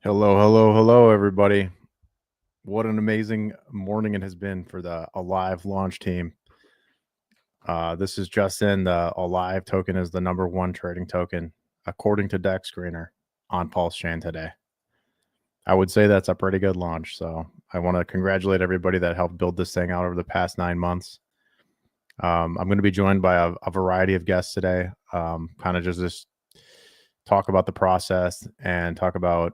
Hello, hello, hello, everybody. What an amazing morning it has been for the Alive launch team. This is Justin. The Alive token is the number one trading token, according to Dex Screener, on Pulse Chain today. I would say that's a pretty good launch. So I want to congratulate everybody that helped build this thing out over the past 9 months. I'm going to be joined by a variety of guests today, kind of just talk about the process and talk about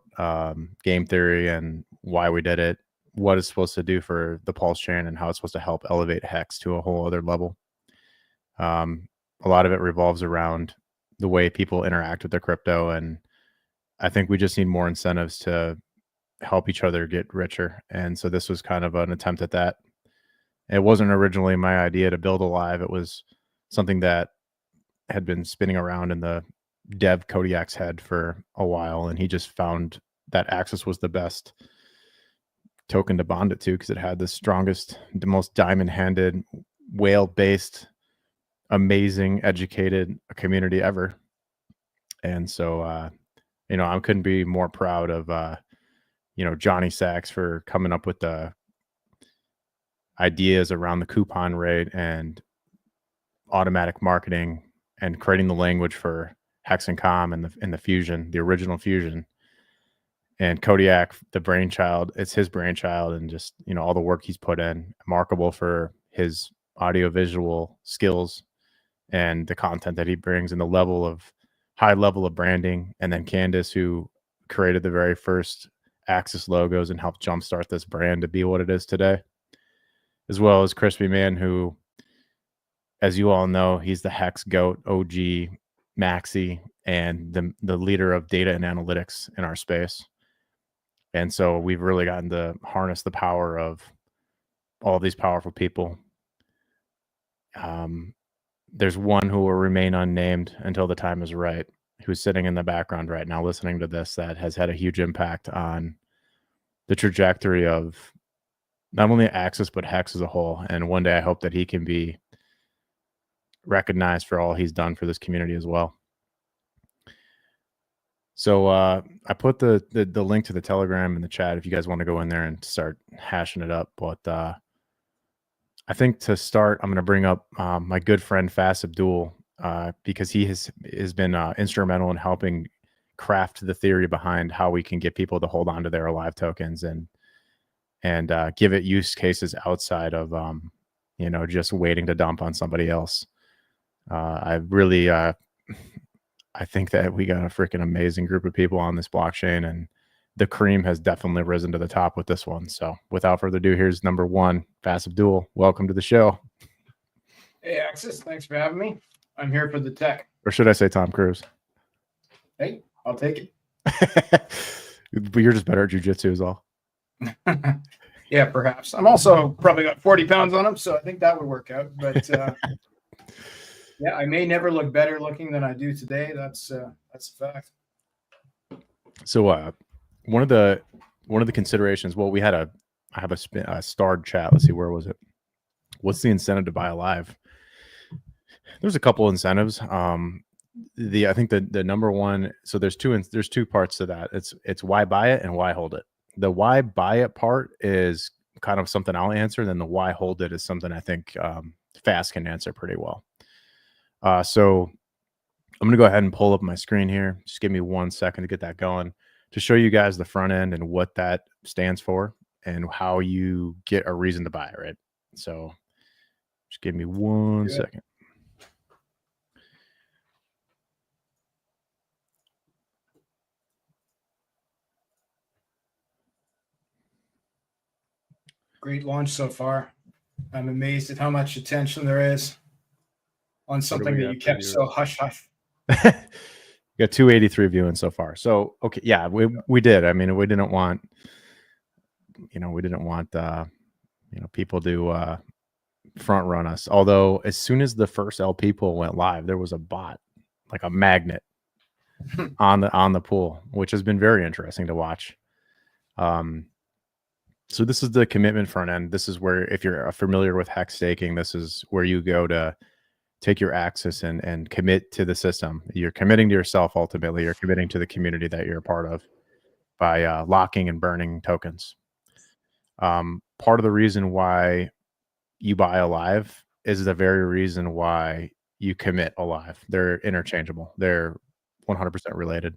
game theory and why we did it, what it's supposed to do for the Pulse chain, and how it's supposed to help elevate Hex to a whole other level. A lot of it revolves around the way people interact with their crypto, and I think we just need more incentives to help each other get richer. And so this was kind of an attempt at that. It wasn't originally my idea to build Alive. It was something that had been spinning around in the dev Kodiak's head for a while, and he just found that Axis was the best token to bond it to because it had the strongest, the most diamond-handed, whale-based, amazing, educated community ever. And so, I couldn't be more proud of, Johnny Sachs for coming up with the ideas around the coupon rate and automatic marketing and creating the language for Hex and Com and the fusion, the original fusion. And Kodiak, the brainchild, it's his brainchild, and just all the work he's put in. Remarkable for his audio-visual skills and the content that he brings, and the high level of branding. And then Candace, who created the very first Axis logos and helped jumpstart this brand to be what it is today, as well as Crispy Man, who, as you all know, he's the Hex GOAT, OG, Maxi, and the leader of data and analytics in our space. And so we've really gotten to harness the power of all these powerful people. There's one who will remain unnamed until the time is right, who's sitting in the background right now listening to this, that has had a huge impact on the trajectory of not only Axis, but Hex as a whole. And one day I hope that he can be recognized for all he's done for this community as well. So I put the link to the Telegram in the chat if you guys want to go in there and start hashing it up. But I think to start, I'm going to bring up my good friend Fast Abdul, because he has been instrumental in helping craft the theory behind how we can get people to hold on to their Alive tokens and give it use cases outside of just waiting to dump on somebody else. I think that we got a freaking amazing group of people on this blockchain, and the cream has definitely risen to the top with this one. So without further ado, here's number one, Fast Abdul. Welcome to the show. Hey, Axis, thanks for having me. I'm here for the tech. Or should I say Tom Cruise? Hey, I'll take it. But you're just better at jiu-jitsu is all. Yeah, perhaps. I'm also probably got 40 pounds on him, so I think that would work out. But yeah, I may never look better looking than I do today. That's a fact. So one of the considerations, well, I have a starred chat. Let's see, where was it? What's the incentive to buy Alive? There's a couple incentives. I think the number one, so there's two parts to that. It's why buy it and why hold it. The why buy it part is kind of something I'll answer. Then the why hold it is something I think Fast can answer pretty well. So I'm going to go ahead and pull up my screen here. Just give me 1 second to get that going to show you guys the front end and what that stands for and how you get a reason to buy it, right? So just give me 1 second. Great launch so far. I'm amazed at how much attention there is on something that you kept so hush-hush. We got 283 viewing so far. So, okay. Yeah, we did. I mean, we didn't want, people to front run us. Although as soon as the first LP pool went live, there was a bot, like a magnet on the pool, which has been very interesting to watch. So this is the commitment front end. This is where, if you're familiar with Hex staking, this is where you go to take your Axis and commit to the system. You're committing to yourself. Ultimately, you're committing to the community that you're a part of. by locking and burning tokens. Part of the reason why you buy Alive is the very reason why you commit Alive. They're interchangeable. They're 100% related.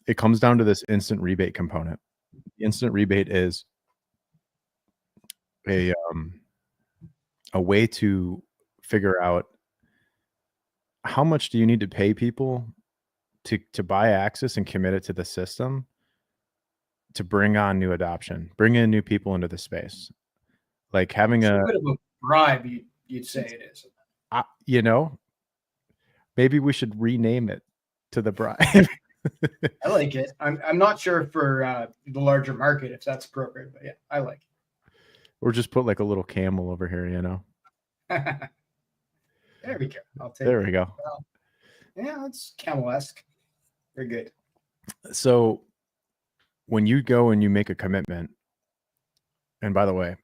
It comes down to this instant rebate component. The instant rebate is a way to figure out how much do you need to pay people to buy Axis and commit it to the system to bring on new adoption, bring in new people into the space. Like having a bit of a bribe, you'd say it is. You know, maybe we should rename it to the bribe. I like it. I'm not sure for the larger market if that's appropriate, but yeah, I like it. Or just put like a little camel over here, you know. There we go. There we go. Well, yeah, that's camel-esque. Very good. So when you go and you make a commitment, and by the way,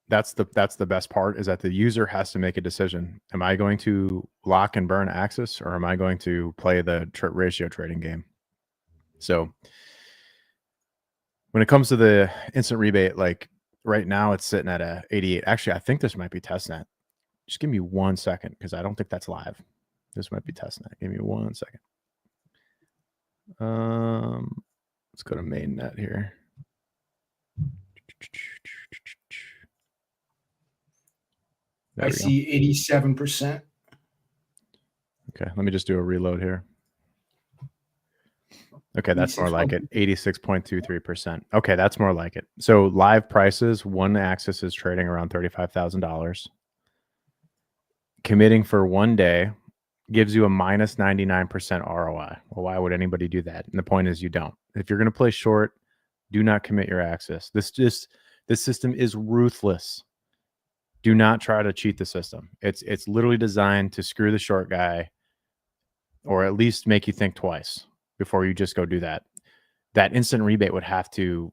that's the best part, is that the user has to make a decision. Am I going to lock and burn Axis, or am I going to play the ratio trading game? So when it comes to the instant rebate, like right now it's sitting at a 88. Actually, I think this might be testnet. Just give me 1 second, because I don't think that's live. This might be testnet. Give me 1 second. Let's go to mainnet here. I see 87%. Okay, let me just do a reload here. Okay, that's more like it. 86.23%. Okay, that's more like it. So live prices, one Axis is trading around $35,000. Committing for 1 day gives you a minus 99% ROI. Well, why would anybody do that? And the point is, you don't. If you're going to play short, do not commit your Axis. This system is ruthless. Do not try to cheat the system. It's literally designed to screw the short guy, or at least make you think twice before you just go do that. That instant rebate would have to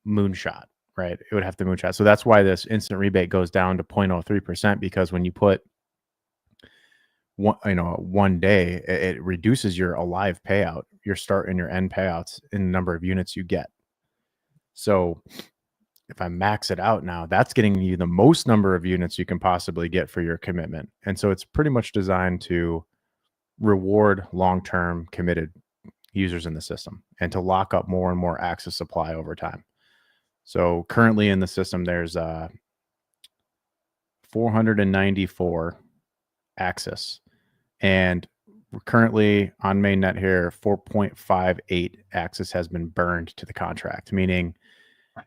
moonshot, right? It would have to moonshot. So that's why this instant rebate goes down to 0.03%, because when you put 1 day, it reduces your Alive payout, your start and your end payouts in the number of units you get. So if I max it out now, that's getting you the most number of units you can possibly get for your commitment. And so it's pretty much designed to reward long-term committed users in the system and to lock up more and more Axis supply over time. So currently in the system, there's 494 Axis, and currently on mainnet here, 4.58 Axis has been burned to the contract, meaning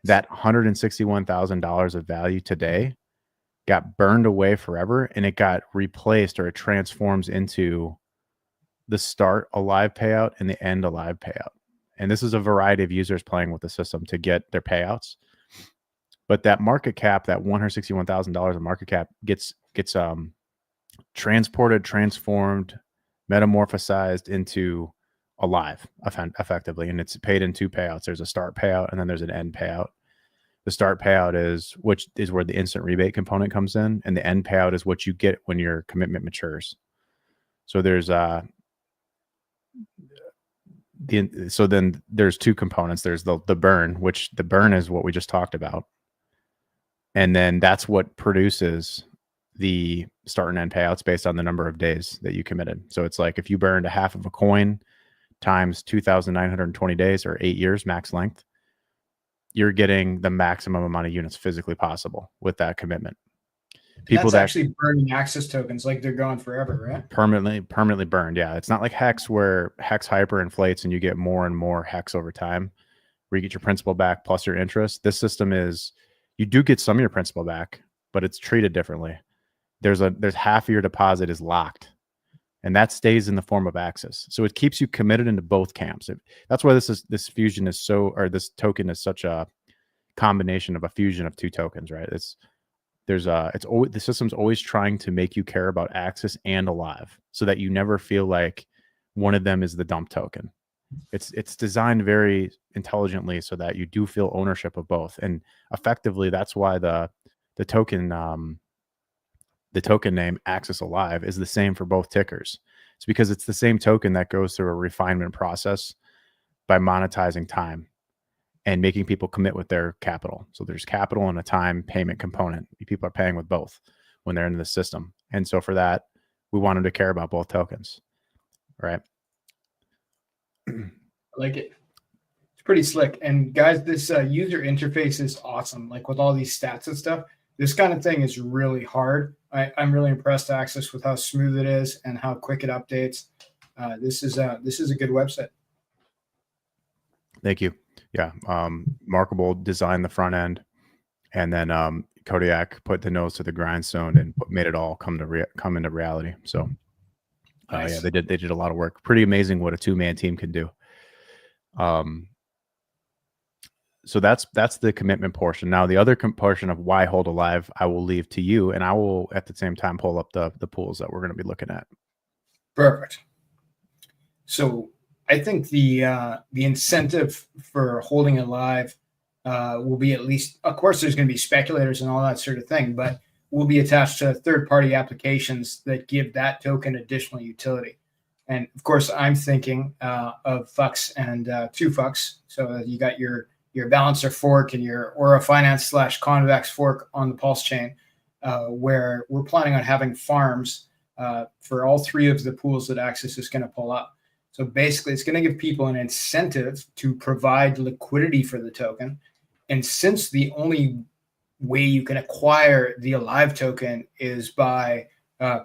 that $161,000 of value today got burned away forever, and it got replaced, or it transforms into the start Alive payout and the end Alive payout. And this is a variety of users playing with the system to get their payouts. But that market cap, that $161,000 of market cap, gets transported, transformed, metamorphosized into Alive effectively, and it's paid in 2 payouts. There's a start payout and then there's an end payout. The start payout is where the instant rebate component comes in, and the end payout is what you get when your commitment matures. So there's then there's 2 components. There's the burn, which the burn is what we just talked about, and then that's what produces the start and end payouts based on the number of days that you committed. So it's like if you burned a half of a coin times 2,920 days, or 8 years max length, you're getting the maximum amount of units physically possible with that commitment. People that's actually burning Axis tokens, like they're gone forever, right? Permanently burned. Yeah, it's not like Hex, where Hex hyperinflates and you get more and more Hex over time, where you get your principal back plus your interest. This system is, you do get some of your principal back, but it's treated differently. There's half of your deposit is locked, and that stays in the form of Axis. So it keeps you committed into both camps. That's why this fusion is this token is such a combination of a fusion of 2 tokens, right? The system's always trying to make you care about Axis and Alive, so that you never feel like one of them is the dump token. It's designed very intelligently so that you do feel ownership of both. And effectively, that's why the token name Axis Alive is the same for both tickers. It's because it's the same token that goes through a refinement process by monetizing time and making people commit with their capital. So there's capital and a time payment component. People are paying with both when they're in the system. And so for that, we want them to care about both tokens, right? I like it. It's pretty slick. And guys, this user interface is awesome. Like with all these stats and stuff, this kind of thing is really hard. I'm really impressed, Axis, with how smooth it is and how quick it updates. This is a good website. Thank you. Yeah. Markable designed the front end, and then Kodiak put the nose to the grindstone and made it all come into reality. So Nice. yeah, they did a lot of work. Pretty amazing what a 2-man team can do. So that's the commitment portion. Now the other portion of why hold alive, I will leave to you, and I will at the same time pull up the pools that we're going to be looking at. Perfect. So I think the incentive for holding it live will be, at least, of course, there's going to be speculators and all that sort of thing, but will be attached to third-party applications that give that token additional utility. And of course, I'm thinking of Fux and 2Fux. So you got your Balancer fork and your Aura Finance / Convex fork on the Pulse chain, where we're planning on having farms for all 3 of the pools that Axis is going to pull up. So basically, it's going to give people an incentive to provide liquidity for the token. And since the only way you can acquire the Alive token is by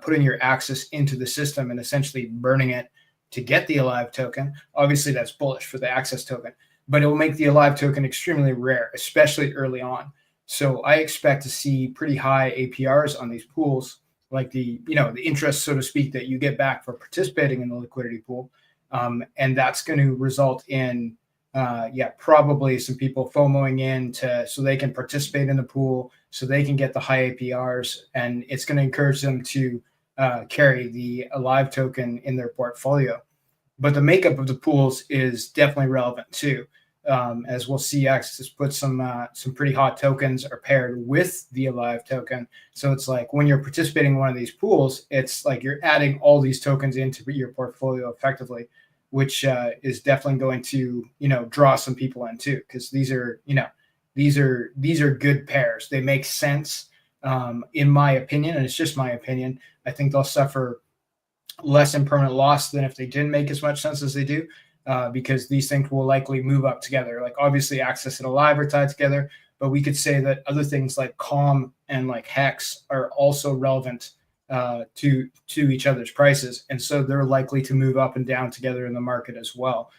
putting your Axis into the system and essentially burning it to get the Alive token, obviously that's bullish for the Access token, but it will make the Alive token extremely rare, especially early on. So I expect to see pretty high APRs on these pools, like the interest, so to speak, that you get back for participating in the liquidity pool. And that's going to result in, probably some people FOMOing in so they can participate in the pool, so they can get the high APRs, and it's going to encourage them to carry the Alive token in their portfolio. But the makeup of the pools is definitely relevant too. As we'll see, Axis put some pretty hot tokens are paired with the Alive token. So it's like when you're participating in one of these pools, it's like you're adding all these tokens into your portfolio effectively, which is definitely going to draw some people in too, because these are good pairs. They make sense, in my opinion, and it's just my opinion. I think they'll suffer less impermanent loss than if they didn't make as much sense as they do. Because these things will likely move up together. Like obviously Access and Alive are tied together, but we could say that other things like Calm and like Hex are also relevant to each other's prices. And so they're likely to move up and down together in the market as well,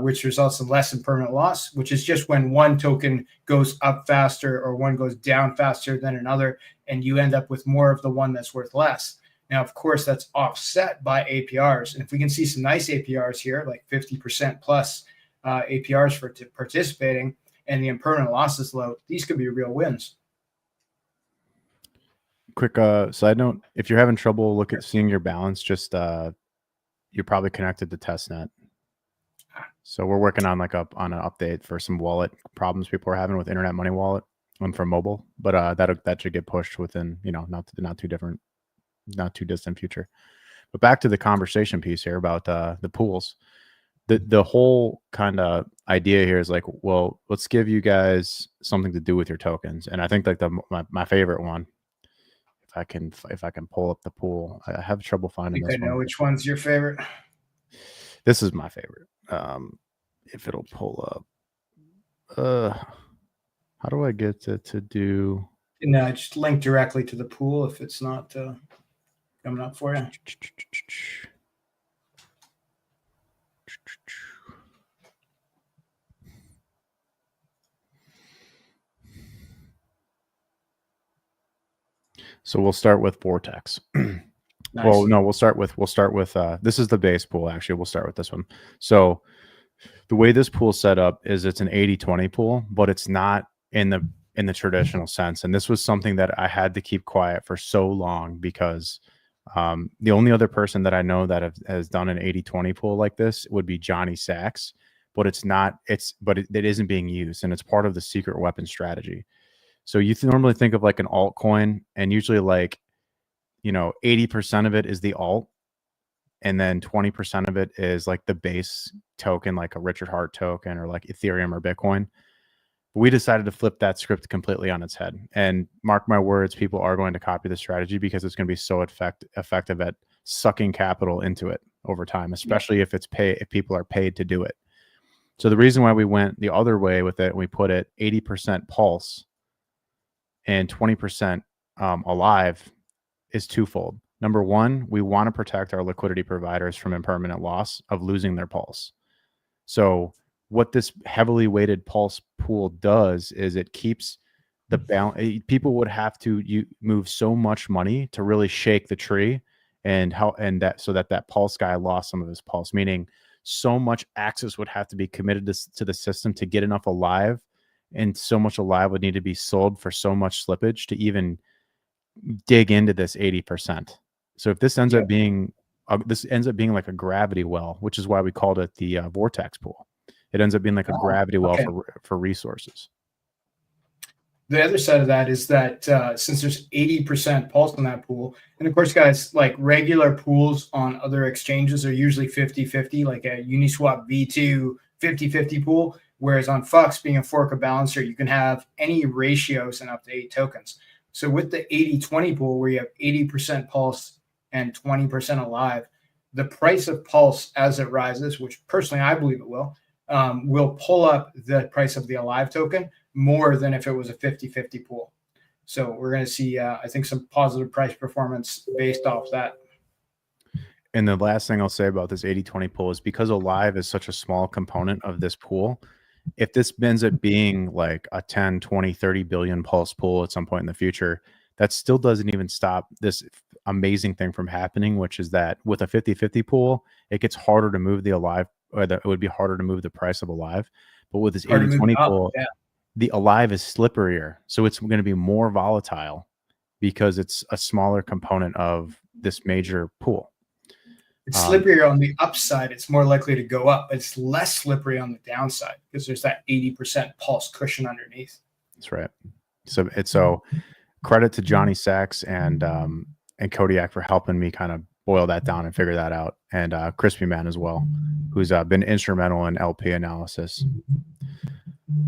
which results in less impermanent loss, which is just when one token goes up faster or one goes down faster than another, and you end up with more of the one that's worth less. Now, of course, that's offset by APRs. And if we can see some nice APRs here, like 50% plus APRs for participating, and the impermanent loss is low, these could be real wins. Quick side note, if you're having trouble seeing your balance, just you're probably connected to testnet. So we're working on on an update for some wallet problems people are having with Internet Money Wallet and for mobile, but that should get pushed within not too distant future. But back to the conversation piece here about the pools. The whole kind of idea here is like, well, let's give you guys something to do with your tokens. And I think like my favorite one, if I can pull up the pool, I have trouble finding this one. I know which one's your favorite. This is my favorite. If it'll pull up, how do I get it to do? No, just link directly to the pool if it's not coming up for you. So we'll start with Vortex. Nice. Well, no, we'll start with this is the base pool. Actually, we'll start with this one. So the way this pool is set up is it's an 80-20 pool, but it's not in the traditional sense. And this was something that I had to keep quiet for so long because the only other person that I know that has done an 80-20 pool like this would be Johnny Sachs, but it isn't being used, and it's part of the secret weapon strategy. So you normally think of like an altcoin, and usually 80% of it is the alt, and then 20% of it is like the base token, like a Richard Hart token or like Ethereum or Bitcoin. We decided to flip that script completely on its head. And mark my words, people are going to copy the strategy because it's going to be so effective at sucking capital into it over time, especially if people are paid to do it. So the reason why we went the other way with it, we put it 80% pulse and 20% alive, is twofold. Number one, we want to protect our liquidity providers from impermanent loss of losing their pulse. So what this heavily weighted pulse pool does is it keeps the balance. People would have to move so much money to really shake the tree so that pulse guy lost some of his pulse, meaning so much access would have to be committed to the system to get enough alive, and so much alive would need to be sold for so much slippage to even dig into this 80%. So if this ends up being like a gravity well, which is why we called it the vortex pool. It ends up being like a gravity well for resources. The other side of that is that since there's 80% pulse in that pool, and of course, guys, like regular pools on other exchanges are usually 50-50, like a Uniswap V2 50-50 pool, whereas on Fux, being a fork of balancer, you can have any ratios and up to 8 tokens. So with the 80-20 pool, where you have 80% pulse and 20% alive, the price of pulse as it rises, which personally I believe it will pull up the price of the alive token more than if it was a 50-50 pool. So we're going to see, I think, some positive price performance based off that. And the last thing I'll say about this 80-20 pool is because alive is such a small component of this pool, if this ends up being like a 10, 20, 30 billion pulse pool at some point in the future, that still doesn't even stop this amazing thing from happening, which is that with a 50-50 pool, it gets harder to move the alive, or it would be harder to move the price of alive. But with this 80-20 pool, the alive is slipperier. So it's going to be more volatile because it's a smaller component of this major pool. It's slipperier on the upside. It's more likely to go up. It's less slippery on the downside because there's that 80% pulse cushion underneath. That's right. So credit to Johnny Sachs and Kodiak for helping me kind of boil that down and figure that out. And Crispy Man as well, who's been instrumental in LP analysis.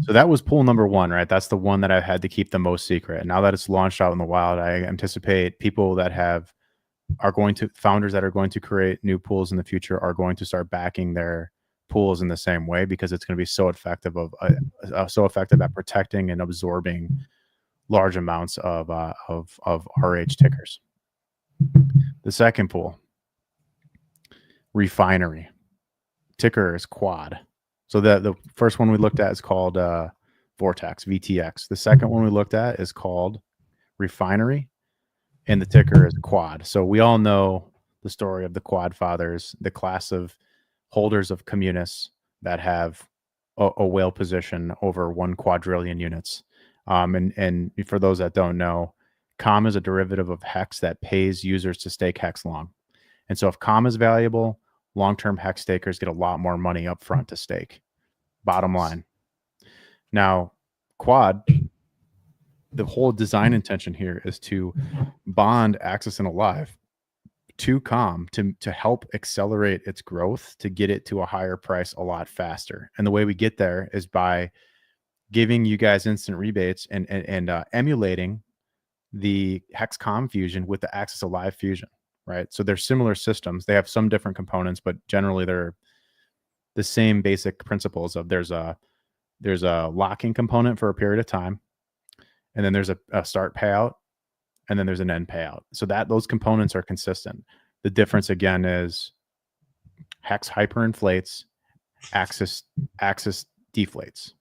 So that was pool number one, right? That's the one that I had to keep the most secret. And now that it's launched out in the wild, I anticipate people that founders that are going to create new pools in the future are going to start backing their pools in the same way, because it's going to be so effective at protecting and absorbing large amounts of RH tickers. The second pool, Refinery. Ticker is Quad. So the first one we looked at is called Vortex, VTX. The second one we looked at is called Refinery, and the ticker is Quad. So we all know the story of the Quad Fathers, the class of holders of communists that have a whale position over 1 quadrillion units. And for those that don't know, COM is a derivative of HEX that pays users to stake HEX long. And so if COM is valuable, long-term HEX stakers get a lot more money up front to stake. Bottom line. Now, Quad, the whole design intention here is to bond Axis and Alive to COM to help accelerate its growth, to get it to a higher price a lot faster. And the way we get there is by giving you guys instant rebates and emulating the Hex COM fusion with the Axis Alive fusion, right? So they're similar systems. They have some different components, but generally they're the same basic principles of there's a locking component for a period of time, and then there's a start payout, and then there's an end payout. So those components are consistent. The difference again is Hex hyperinflates, Axis deflates.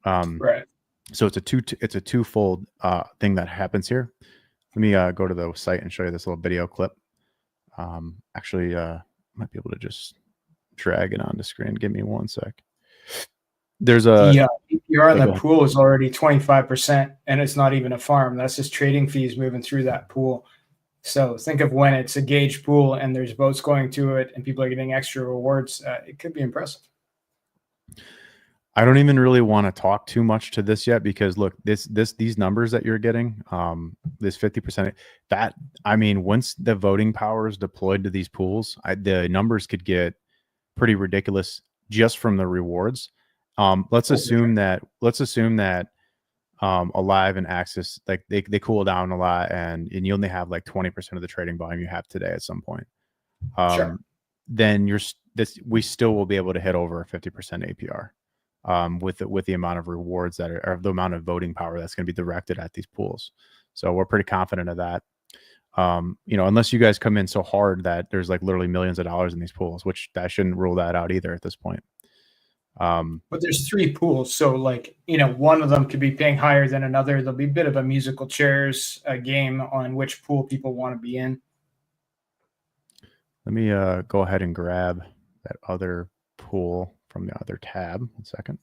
Right. So it's a twofold thing that happens here. Let me go to the site and show you this little video clip. Actually, might be able to just drag it onto screen. Give me one sec. There's the APR on that pool is already 25%, and it's not even a farm. That's just trading fees moving through that pool. So think of when it's a gauge pool and there's votes going to it and people are getting extra rewards. It could be impressive. I don't even really want to talk too much to this yet because look, these numbers that you're getting, this 50%, that I mean, once the voting power is deployed to these pools, the numbers could get pretty ridiculous just from the rewards. Let's assume that Alive and Axis, like they cool down a lot, and you only have like 20% of the trading volume you have today at some point. Sure. Then we still will be able to hit over a 50% APR. With the amount of rewards that are, or the amount of voting power that's going to be directed at these pools. So we're pretty confident of that. Unless you guys come in so hard that there's like literally millions of dollars in these pools, which that shouldn't rule that out either at this point. But there's 3 pools, so like one of them could be paying higher than another. There'll be a bit of a musical chairs game on which pool people want to be in. Let me go ahead and grab that other pool from the other tab. 1 second.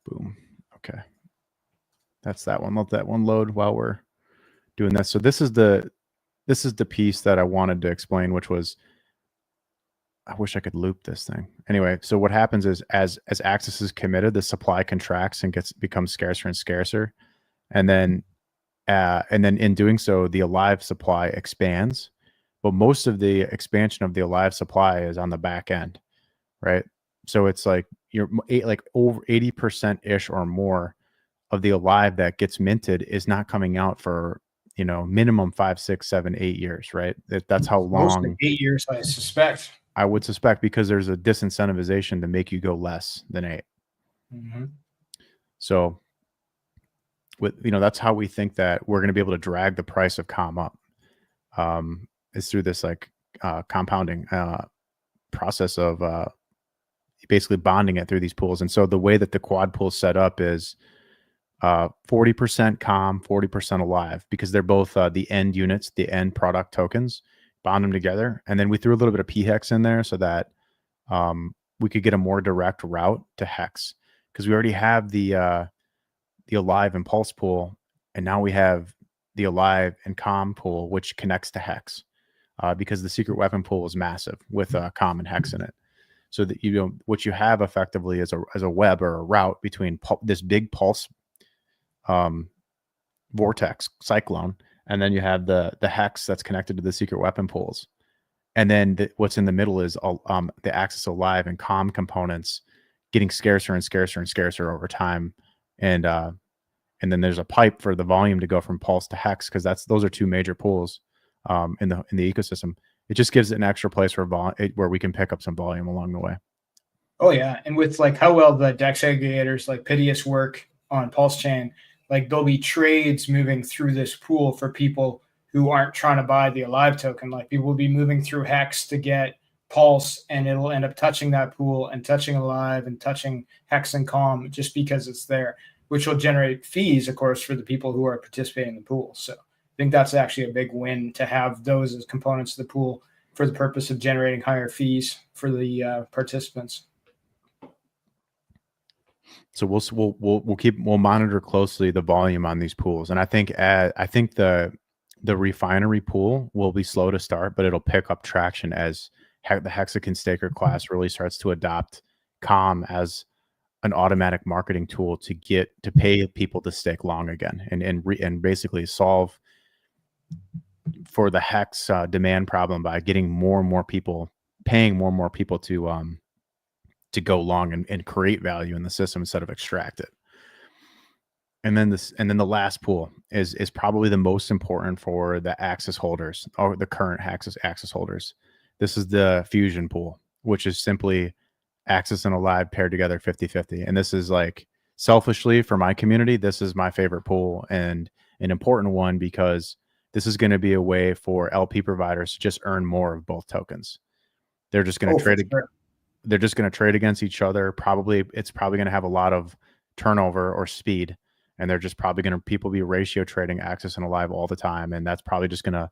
Boom. Okay. That's that one. Let that one load while we're doing this. So this is the piece that I wanted to explain, which was, I wish I could loop this thing. Anyway, so what happens is as Axis is committed, the supply contracts and becomes scarcer and scarcer. And then in doing so, the Alive supply expands. But most of the expansion of the Alive supply is on the back end, right? So it's like you're like over 80% ish or more of the Alive that gets minted is not coming out for minimum 5, 6, 7, 8 years, right? That's how long. Most 8 years, I suspect. I would suspect, because there's a disincentivization to make you go less than 8. Mm-hmm. So that's how we think that we're going to be able to drag the price of COM up. Is through this like compounding process of basically bonding it through these pools. And so the way that the quad pool is set up is 40% COM, 40% Alive, because they're both the end units, the end product tokens, bond them together. And then we threw a little bit of PHEX in there so that we could get a more direct route to Hex, because we already have the Alive and Pulse pool, and now we have the Alive and COM pool, which connects to Hex, because the secret weapon pool is massive with COM and Hex in it. So that what you have effectively is a web or a route between this big Pulse vortex cyclone, and then you have the Hex that's connected to the secret weapon pools, and then what's in the middle is the Axis Alive and COM components getting scarcer and scarcer and scarcer over time, and then there's a pipe for the volume to go from Pulse to Hex, because those are 2 major pools in the ecosystem. It just gives it an extra place where we can pick up some volume along the way. Oh yeah, and with like how well the DEX aggregators like Pitius work on Pulse Chain, like there'll be trades moving through this pool for people who aren't trying to buy the Alive token. Like people will be moving through Hex to get Pulse, and it'll end up touching that pool and touching Alive and touching Hex and COM just because it's there, which will generate fees, of course, for the people who are participating in the pool. So I think that's actually a big win to have those as components of the pool for the purpose of generating higher fees for the participants. So we'll monitor closely the volume on these pools, and I think the refinery pool will be slow to start, but it'll pick up traction as the Hexagon staker class really starts to adopt COM as an automatic marketing tool to pay people to stake long again, and basically solve for the Hex demand problem by getting more and more people, paying more and more people to go long and create value in the system instead of extract it. And then the last pool is probably the most important for the Axis holders, or the current Axis holders. This is the Fusion pool, which is simply Axis and Alive paired together 50-50. And this is, like, selfishly for my community, this is my favorite pool and an important one, because this is going to be a way for LP providers to just earn more of both tokens. They're just going to trade. They're just going to trade against each other. It's probably going to have a lot of turnover or speed, and they're just probably going to people be ratio trading Axis and Alive all the time, and that's probably just going to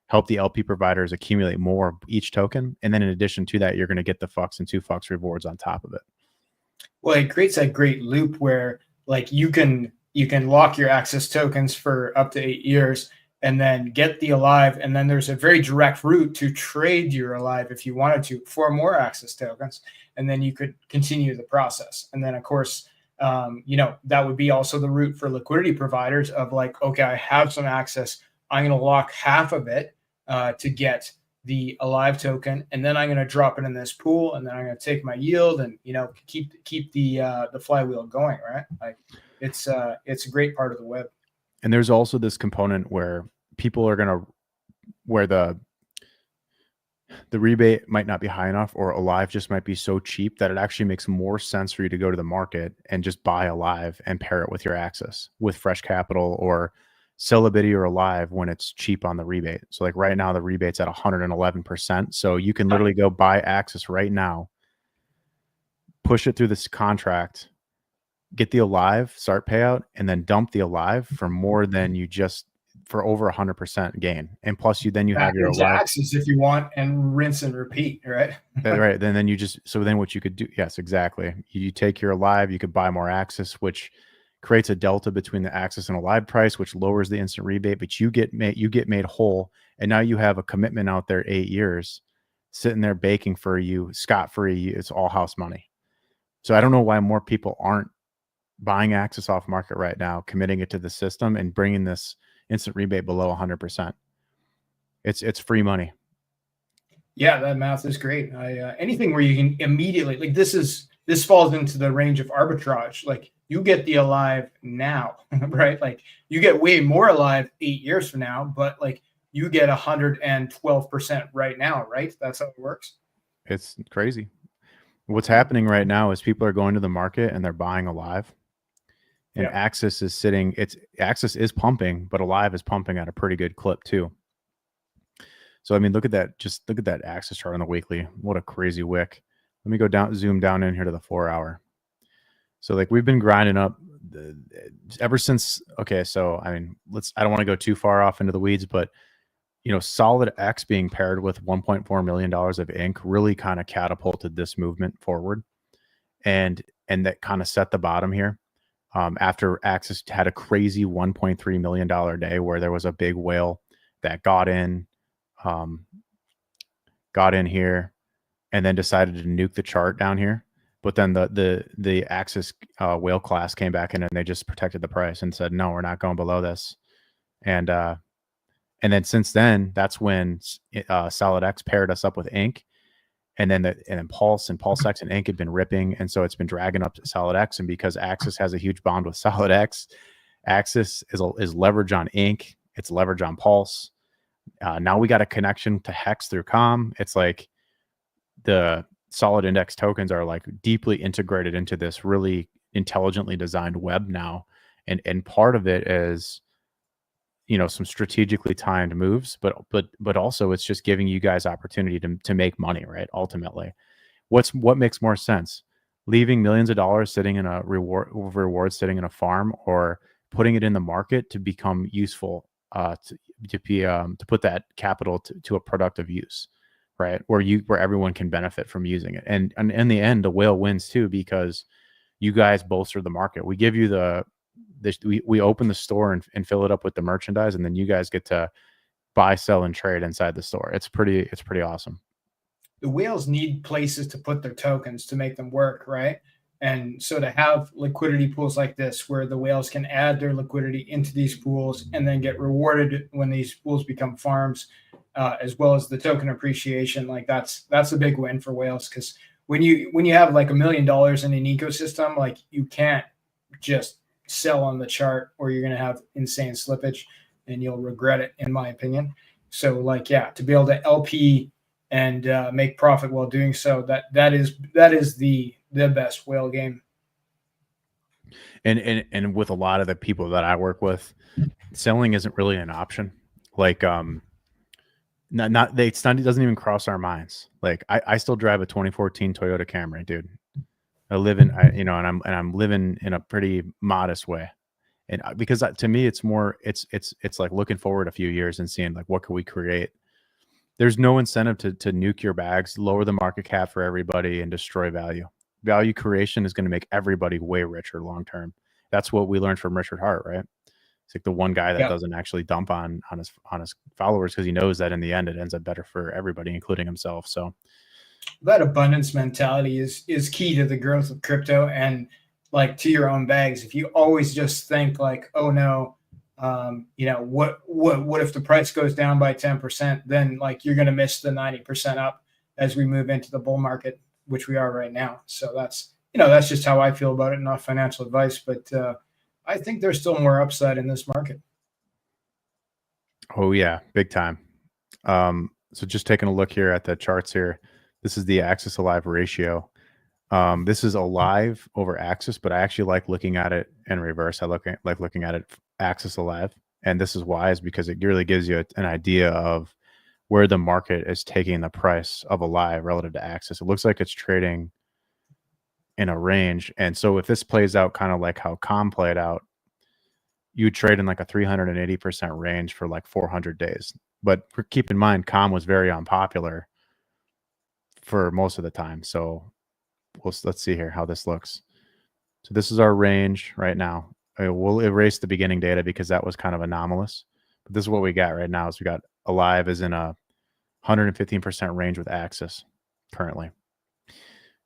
help the LP providers accumulate more of each token. And then in addition to that, you're going to get the FUX and 2 FUX rewards on top of it. Well, it creates a great loop where, like, you can lock your Axis tokens for up to 8 years, and then get the alive. And then there's a very direct route to trade your alive if you wanted to for more access tokens. And then you could continue the process. And then, of course, that would be also the route for liquidity providers of like, okay, I have some access. I'm going to lock half of it to get the alive token, and then I'm going to drop it in this pool, and then I'm going to take my yield and keep the flywheel going, right? Like it's a great part of the web. And there's also this component where people are going to, where the rebate might not be high enough, or alive just might be so cheap that it actually makes more sense for you to go to the market and just buy alive and pair it with your access with fresh capital, or sell a biddy or alive when it's cheap on the rebate. So like right now the rebate's at 111%. So you can literally go buy access right now, push it through this contract, get the alive start payout, and then dump the alive for more than you just for over 100% gain. And plus you have your alive access if you want, and rinse and repeat, right? Right. Then you just, so then what you could do, yes, exactly. You take your alive, you could buy more access, which creates a delta between the access and alive price, which lowers the instant rebate, but you get made whole. And now you have a commitment out there 8 years sitting there baking for you scot-free. It's all house money. So I don't know why more people aren't buying access off market right now, committing it to the system and bringing this instant rebate below 100%. It's free money. Yeah, that math is great. Anything where you can immediately, like this falls into the range of arbitrage. Like you get the alive now, right? Like you get way more alive 8 years from now, but like you get 112% right now, right? That's how it works. It's crazy. What's happening right now is people are going to the market and they're buying alive, and access is sitting. Access is pumping, but alive is pumping at a pretty good clip too. So I mean, look at that. Just look at that access chart on the weekly. What a crazy wick. Let me go down, zoom down in here to the 4 hour. So like we've been grinding up ever since. Okay, so I mean, I don't want to go too far off into the weeds, but Solid X being paired with $1.4 million of ink really kind of catapulted this movement forward, and that kind of set the bottom here. After Axis had a crazy $1.3 million day where there was a big whale that got in here and then decided to nuke the chart down here. But then the Axis whale class came back in and they just protected the price and said, no, we're not going below this. And then since then, that's when Solid X paired us up with Ink, and then Pulse and PulseX and Ink had been ripping, and so it's been dragging up to Solid X. And because Axis has a huge bond with Solid X, Axis is leverage on Ink, it's leverage on Pulse. Now we got a connection to Hex through COM. It's like the Solid Index tokens are like deeply integrated into this really intelligently designed web now, and part of it is some strategically timed moves, but also it's just giving you guys opportunity to make money, right? Ultimately, what makes more sense, leaving millions of dollars sitting in a reward sitting in a farm, or putting it in the market to become useful, to put that capital to a productive use, right? Where everyone can benefit from using it, and in the end, the whale wins too, because you guys bolster the market. We give you we open the store and fill it up with the merchandise, and then you guys get to buy, sell, and trade inside the store. It's pretty awesome. The whales need places to put their tokens to make them work, right? And so to have liquidity pools like this, where the whales can add their liquidity into these pools and then get rewarded when these pools become farms, as well as the token appreciation, like that's a big win for whales. Because when you have like $1 million in an ecosystem, like you can't just sell on the chart, or you're going to have insane slippage and you'll regret it, in my opinion. So like, yeah, to be able to LP and make profit while doing so, that is the best whale game. And with a lot of the people that I work with, selling isn't really an option. Like, it doesn't even cross our minds. Like I still drive a 2014 Toyota Camry, dude. I live in, and I'm living in a pretty modest way, and because to me, it's more, it's like looking forward a few years and seeing like, what can we create? There's no incentive to nuke your bags, lower the market cap for everybody, and destroy value. Value creation is going to make everybody way richer long term. That's what we learned from Richard Hart, right? He's like the one guy that Yep. doesn't actually dump on his followers because he knows that in the end it ends up better for everybody, including himself. So That abundance mentality is key to the growth of crypto, and like to your own bags. If you always just think like, oh no, what if the price goes down by 10%? Then like you're going to miss the 90% up as we move into the bull market, which we are right now. So that's just how I feel about it. Not financial advice, but I think there's still more upside in this market. oh yeah, big time. So just taking a look here at the charts here. This is the Axis Alive ratio. This is Alive over Axis, but I actually like looking at it in reverse. I like looking at it Axis Alive, and this is why, is because it really gives you an idea of where the market is taking the price of Alive relative to Axis. It looks like it's trading in a range, and so if this plays out kind of like how COM played out, you trade in like a 380% range for like 400 days. But keep in mind, COM was very unpopular for most of the time. So let's see here how this looks. So this is our range right now. We'll erase the beginning data because that was kind of anomalous. But this is what we got right now. Is we got Alive is in a 115% range with Axis currently.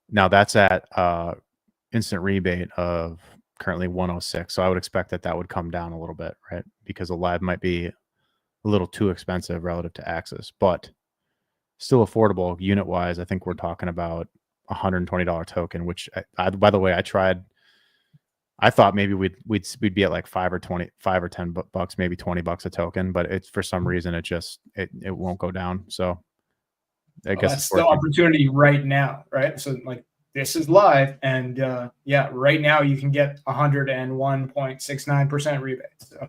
Now that's at instant rebate of currently 106. So I would expect that would come down a little bit, right? Because Alive might be a little too expensive relative to Axis, but still affordable unit wise. I think we're talking about $120 token, which by the way, I thought maybe we'd be at like $5 or $10, maybe $20 a token, but it's for some reason it won't go down. So I guess that's the opportunity right now, right? So like this is live, and right now you can get 101.69% rebate. So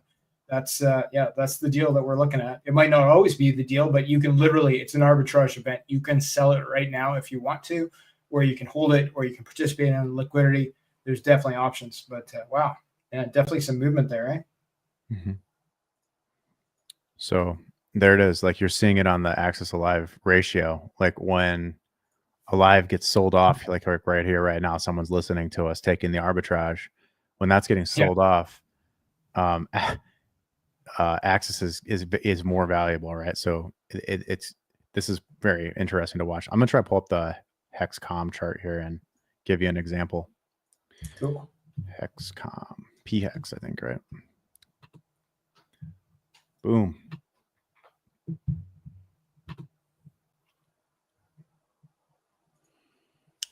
that's the deal that we're looking at. It might not always be the deal, but you can literally, it's an arbitrage event. You can sell it right now if you want to, or you can hold it, or you can participate in liquidity. There's definitely options, but wow, yeah, definitely some movement there, right? Mm-hmm. So there it is. Like you're seeing it on the Axis Alive ratio. Like when Alive gets sold off, like right here, right now, someone's listening to us taking the arbitrage. When that's getting sold off, Axis is more valuable, right? So this is very interesting to watch. I'm gonna try to pull up the HexCom chart here and give you an example. Cool. HexCom, PHEX, I think, right? Boom.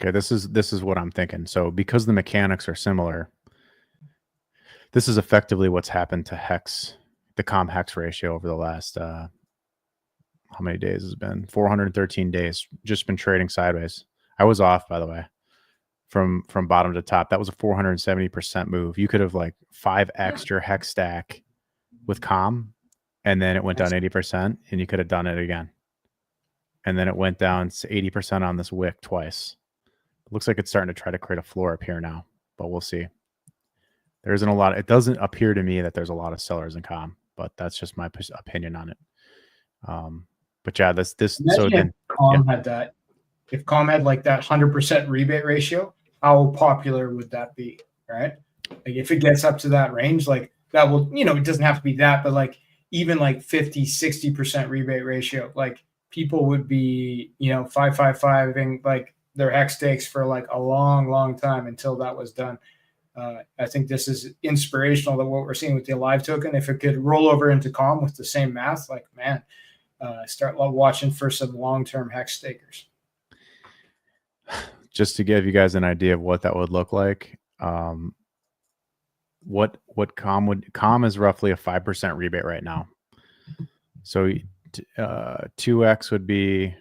Okay, this is what I'm thinking. So because the mechanics are similar, this is effectively what's happened to Hex, the COM Hex ratio over the last how many days has it been? 413 days. Just been trading sideways. I was off, by the way, from bottom to top. That was a 470% move. You could have like 5x your Hex stack with COM, and then it went down 80%, and you could have done it again. And then it went down 80% on this wick twice. It looks like it's starting to try to create a floor up here now, but we'll see. There isn't a lot. It doesn't appear to me that there's a lot of sellers in COM, but that's just my opinion on it. But yeah, this. So then, COM had that. If COM had like that 100% rebate ratio, how popular would that be? Right? Like if it gets up to that range, like that will, it doesn't have to be that, but like even like 50, 60% rebate ratio, like people would be, 555ing like their Hex stakes for like a long, long time until that was done. I think this is inspirational that what we're seeing with the Alive token. If it could roll over into COM with the same math, like man, start watching for some long-term Hex stakers. Just to give you guys an idea of what that would look like, what COM is roughly a 5% rebate right now. So 2x would be,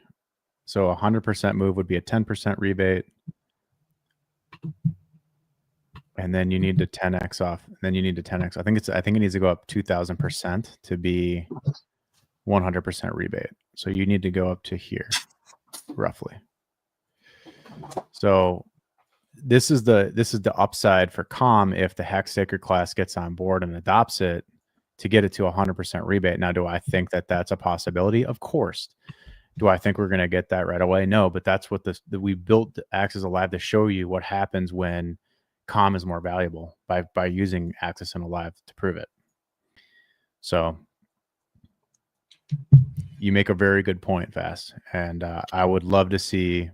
so 100% move would be a 10% rebate. And then you need to 10x off. And then you need to 10x. I think it needs to go up 2,000% to be 100% rebate. So you need to go up to here, roughly. So this is the upside for COM if the Hex staker class gets on board and adopts it to get it to 100% rebate. Now, do I think that that's a possibility? Of course. Do I think we're going to get that right away? No, but that's what we built Axis Alive to show you what happens when COM is more valuable by using Axis and Alive to prove it. So you make a very good point, Fast, and I will love to see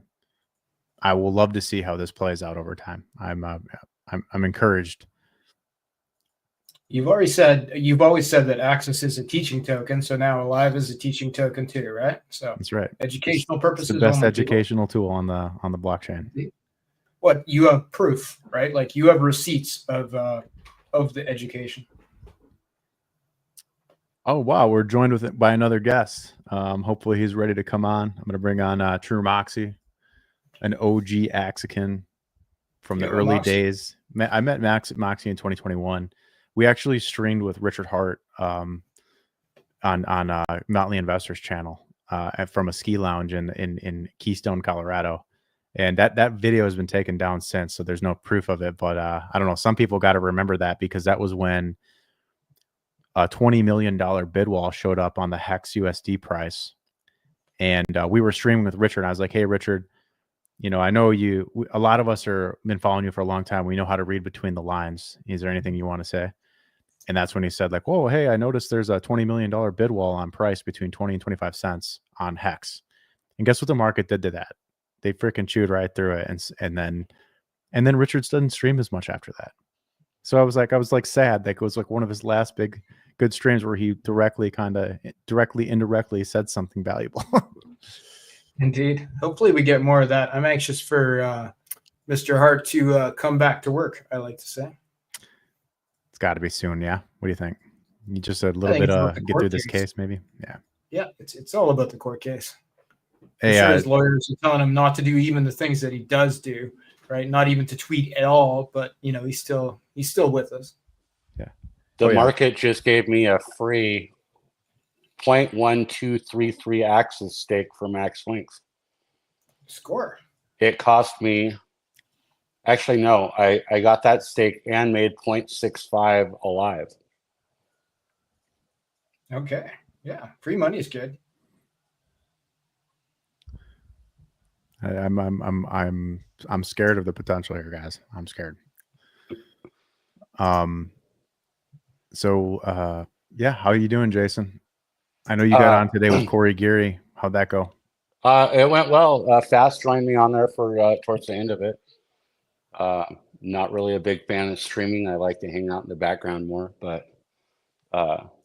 how this plays out over time. I'm encouraged. You've always said that Axis is a teaching token, so now Alive is a teaching token too, right? So That's right. educational It's purposes. the best only, educational tool on the blockchain. What you have proof, right? Like you have receipts of the education. Oh wow, we're joined by another guest. Hopefully he's ready to come on. I'm going to bring on True Moxie, an OG Axican from the early days. I met Moxie in 2021. We actually streamed with Richard Hart on Motley Investors channel from a ski lounge in Keystone, Colorado. And that video has been taken down since, so there's no proof of it. But I don't know. Some people got to remember that because that was when a $20 million bid wall showed up on the Hex USD price. And we were streaming with Richard. And I was like, hey, Richard, I know a lot of us are been following you for a long time. We know how to read between the lines. Is there anything you want to say? And that's when he said like, whoa, hey, I noticed there's a $20 million bid wall on price between 20 and 25 cents on Hex. And guess what the market did to that? They freaking chewed right through it. And then Richard doesn't stream as much after that. So I was like sad. Like it was like one of his last big good streams where he indirectly said something valuable. Indeed. Hopefully we get more of that. I'm anxious for Mr. Hart to come back to work, I like to say. It's got to be soon, yeah? What do you think? You just a little bit get through this case, maybe? Yeah. Yeah, it's all about the court case. Hey, sure his lawyers are telling him not to do even the things that he does do, right? Not even to tweet at all, but he's still with us. Yeah. The market just gave me a free 0.1233 Axis stake for Max Links. Score. It cost me, actually, no, I got that stake and made 0.65 Alive. Okay. Yeah. Free money is good. I'm scared of the potential here, guys. I'm scared. So yeah, how are you doing, Jason? I know you got on today with Corey Geary. How'd that go? It went well. Fast joined me on there for towards the end of it. Not really a big fan of streaming. I like to hang out in the background more, but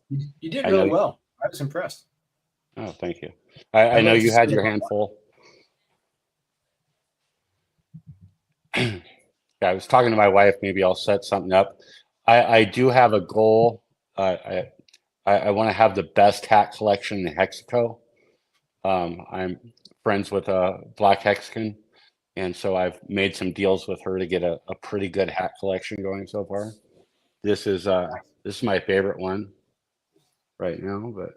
you did really well. I was impressed. Oh, thank you. I know you had your hand full. Yeah, I was talking to my wife. Maybe I'll set something up. I do have a goal. I want to have the best hat collection in Hexaco. I'm friends with a Black Hexican, and so I've made some deals with her to get a pretty good hat collection going so far. This is my favorite one right now, but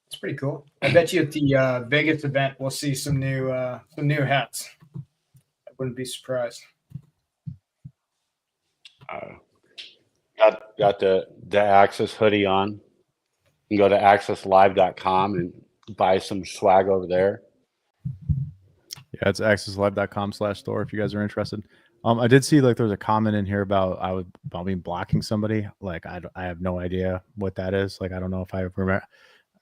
it's pretty cool. I bet you at the Vegas event we'll see some new hats. I wouldn't be surprised. Got the Axis hoodie on. You can go to axislive.com and buy some swag over there. Yeah, it's axislive.com/store if you guys are interested. I did see like there's a comment in here about me blocking somebody. Like I have no idea what that is. Like I don't know if I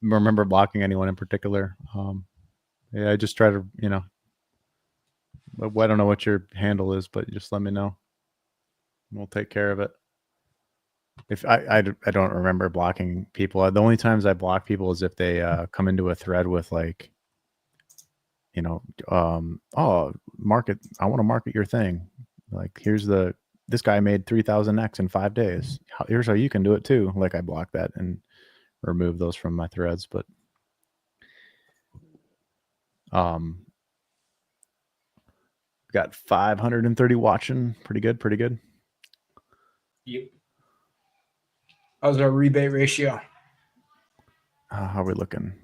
remember blocking anyone in particular. Yeah, I just try to I don't know what your handle is, but just let me know. We'll take care of it. If I don't remember blocking people. The only times I block people is if they come into a thread with like, market. I want to market your thing. Like this guy made 3,000x in 5 days. Here's how you can do it too. Like I block that and remove those from my threads. But got 530 watching. Pretty good. Yep. How's our rebate ratio? How are we looking?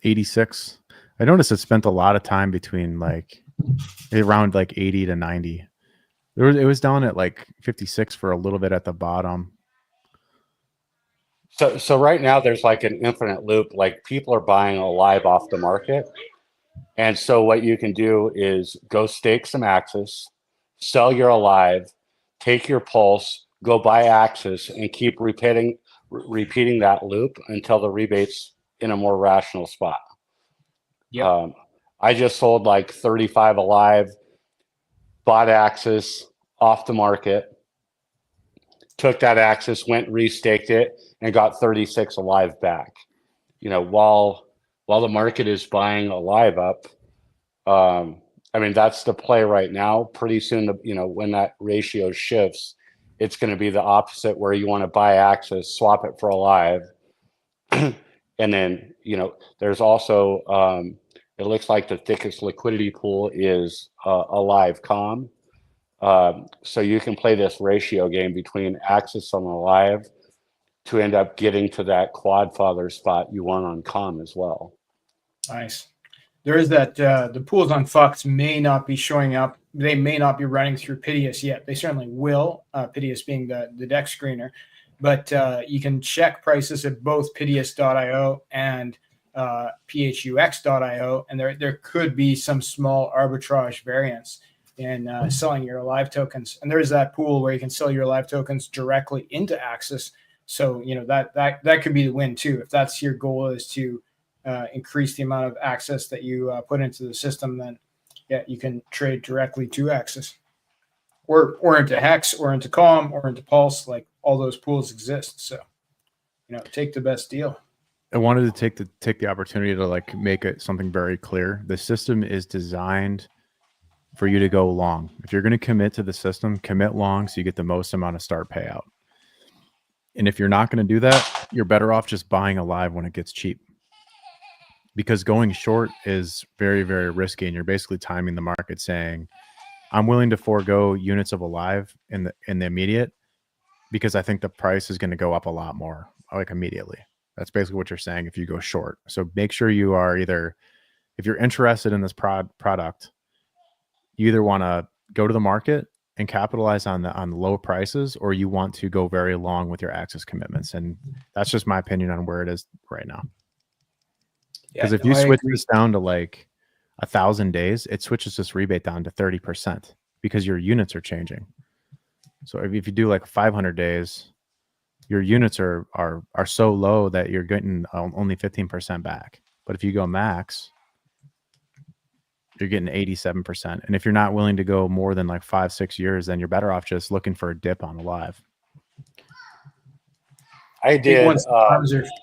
86. I noticed it spent a lot of time between like around like 80 to 90. It was down at like 56 for a little bit at the bottom. So right now there's like an infinite loop. Like people are buying Alive off the market. And so what you can do is go stake some Axis, sell your Alive, take your pulse, go buy Axis, and keep repeating repeating that loop until the rebate's in a more rational spot. Yep. I just sold like 35 alive, bought Axis off the market, took that Axis, went restaked it, and got 36 alive back. You know, while the market is buying alive up, I mean, that's the play right now. Pretty soon, you know, when that ratio shifts, it's going to be the opposite, where you want to buy Axis, swap it for alive, and then, you know, there's also it looks like the thickest liquidity pool is alive com. So you can play this ratio game between Axis and alive to end up getting to that quad father spot you want on com as well. Nice. There is that the pools on Fox may not be showing up. They may not be running through Pidius yet. They certainly will, Pidius being the deck screener. But you can check prices at both Pidius.io and phux.io, and there could be some small arbitrage variance in selling your live tokens. And there is that pool where you can sell your live tokens directly into Axis. So, you know, that could be the win too. If that's your goal, is to increase the amount of access that you put into the system, then yeah, you can trade directly to Axis or into Hex or into Com or into Pulse. Like, all those pools exist. So, you know, take the best deal. I wanted to take the opportunity to like make it something very clear. The system is designed for you to go long. If you're going to commit to the system, commit long so you get the most amount of start payout. And if you're not going to do that, you're better off just buying alive when it gets cheap. Because going short is very, very risky, and you're basically timing the market, saying, I'm willing to forego units of alive in the immediate because I think the price is going to go up a lot more, like immediately. That's basically what you're saying if you go short. So make sure you are either, if you're interested in this product, you either want to go to the market and capitalize on the low prices, or you want to go very long with your Axis commitments. And that's just my opinion on where it is right now. Because if you switch this down to like 1,000 days, it switches this rebate down to 30% because your units are changing. So if you do like 500 days, your units are so low that you're getting only 15% back. But if you go max, you're getting 87%. And if you're not willing to go more than like 5-6 years, then you're better off just looking for a dip on alive. I did.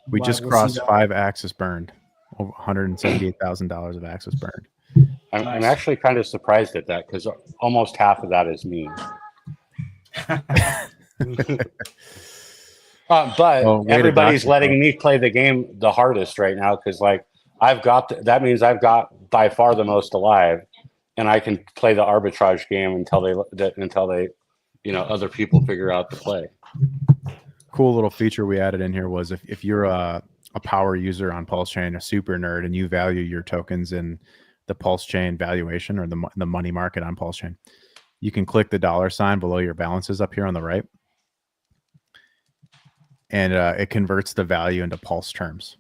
We just crossed 5 Axis burned. Over $178,000 of Axis burned. I'm actually kind of surprised at that, because almost half of that is me. But everybody's letting me play the game the hardest right now, because like that means I've got by far the most alive, and I can play the arbitrage game until they you know, other people figure out the play. Cool little feature we added in here was if you're a power user on Pulse Chain, a super nerd, and you value your tokens in the Pulse Chain valuation or the money market on Pulse Chain, you can click the $ below your balances up here on the right, and it converts the value into Pulse terms,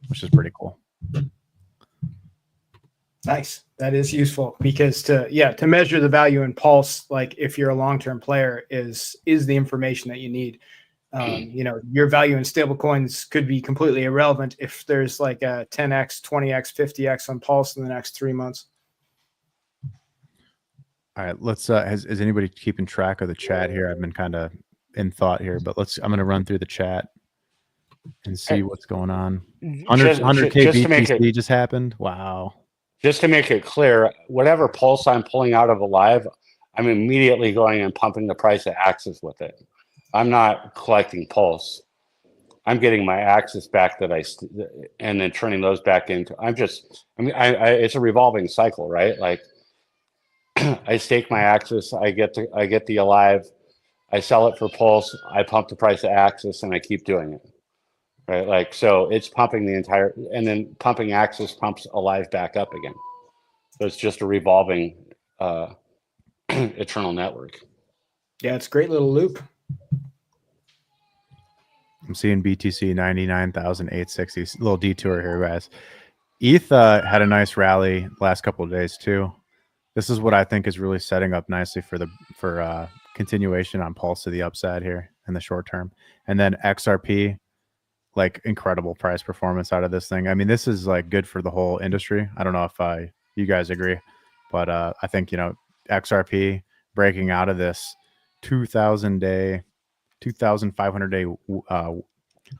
which is pretty cool. Nice. That is useful, because to measure the value in Pulse, like if you're a long-term player, is the information that you need. You know, your value in stable coins could be completely irrelevant if there's like a 10x, 20x, 50x on Pulse in the next 3 months. All right, let's is anybody keeping track of the chat here? I've been kind of in thought here, but I'm going to run through the chat and see what's going on. 100K BTC just happened. Wow. Just to make it clear, whatever Pulse I'm pulling out of alive, I'm immediately going and pumping the price of Axis with it. I'm not collecting Pulse. I'm getting my Axis back and then turning those back into. It's a revolving cycle, right? Like I stake my Axis, I get the alive, I sell it for Pulse, I pump the price of Axis, and I keep doing it, right? Like, so it's pumping the entire, and then pumping Axis pumps alive back up again. So it's just a revolving eternal network. Yeah, it's a great little loop. I'm seeing BTC 99,860. Little detour here, guys. ETH had a nice rally last couple of days too. This is what I think is really setting up nicely for continuation on Pulse to the upside here in the short term. And then XRP, like incredible price performance out of this thing. I mean, this is like good for the whole industry. I don't know if you guys agree, but I think, you know, XRP breaking out of this 2,500 day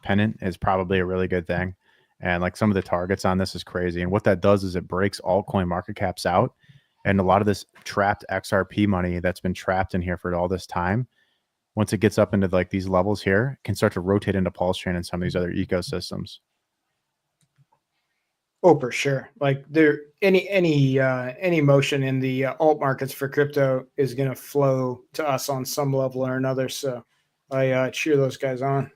pennant is probably a really good thing. And like some of the targets on this is crazy. And what that does is it breaks altcoin market caps out. And a lot of this trapped XRP money that's been trapped in here for all this time, once it gets up into like these levels here, can start to rotate into Pulse Chain and some of these other ecosystems. Oh, for sure. Like any motion in the alt markets for crypto is going to flow to us on some level or another. So I cheer those guys on.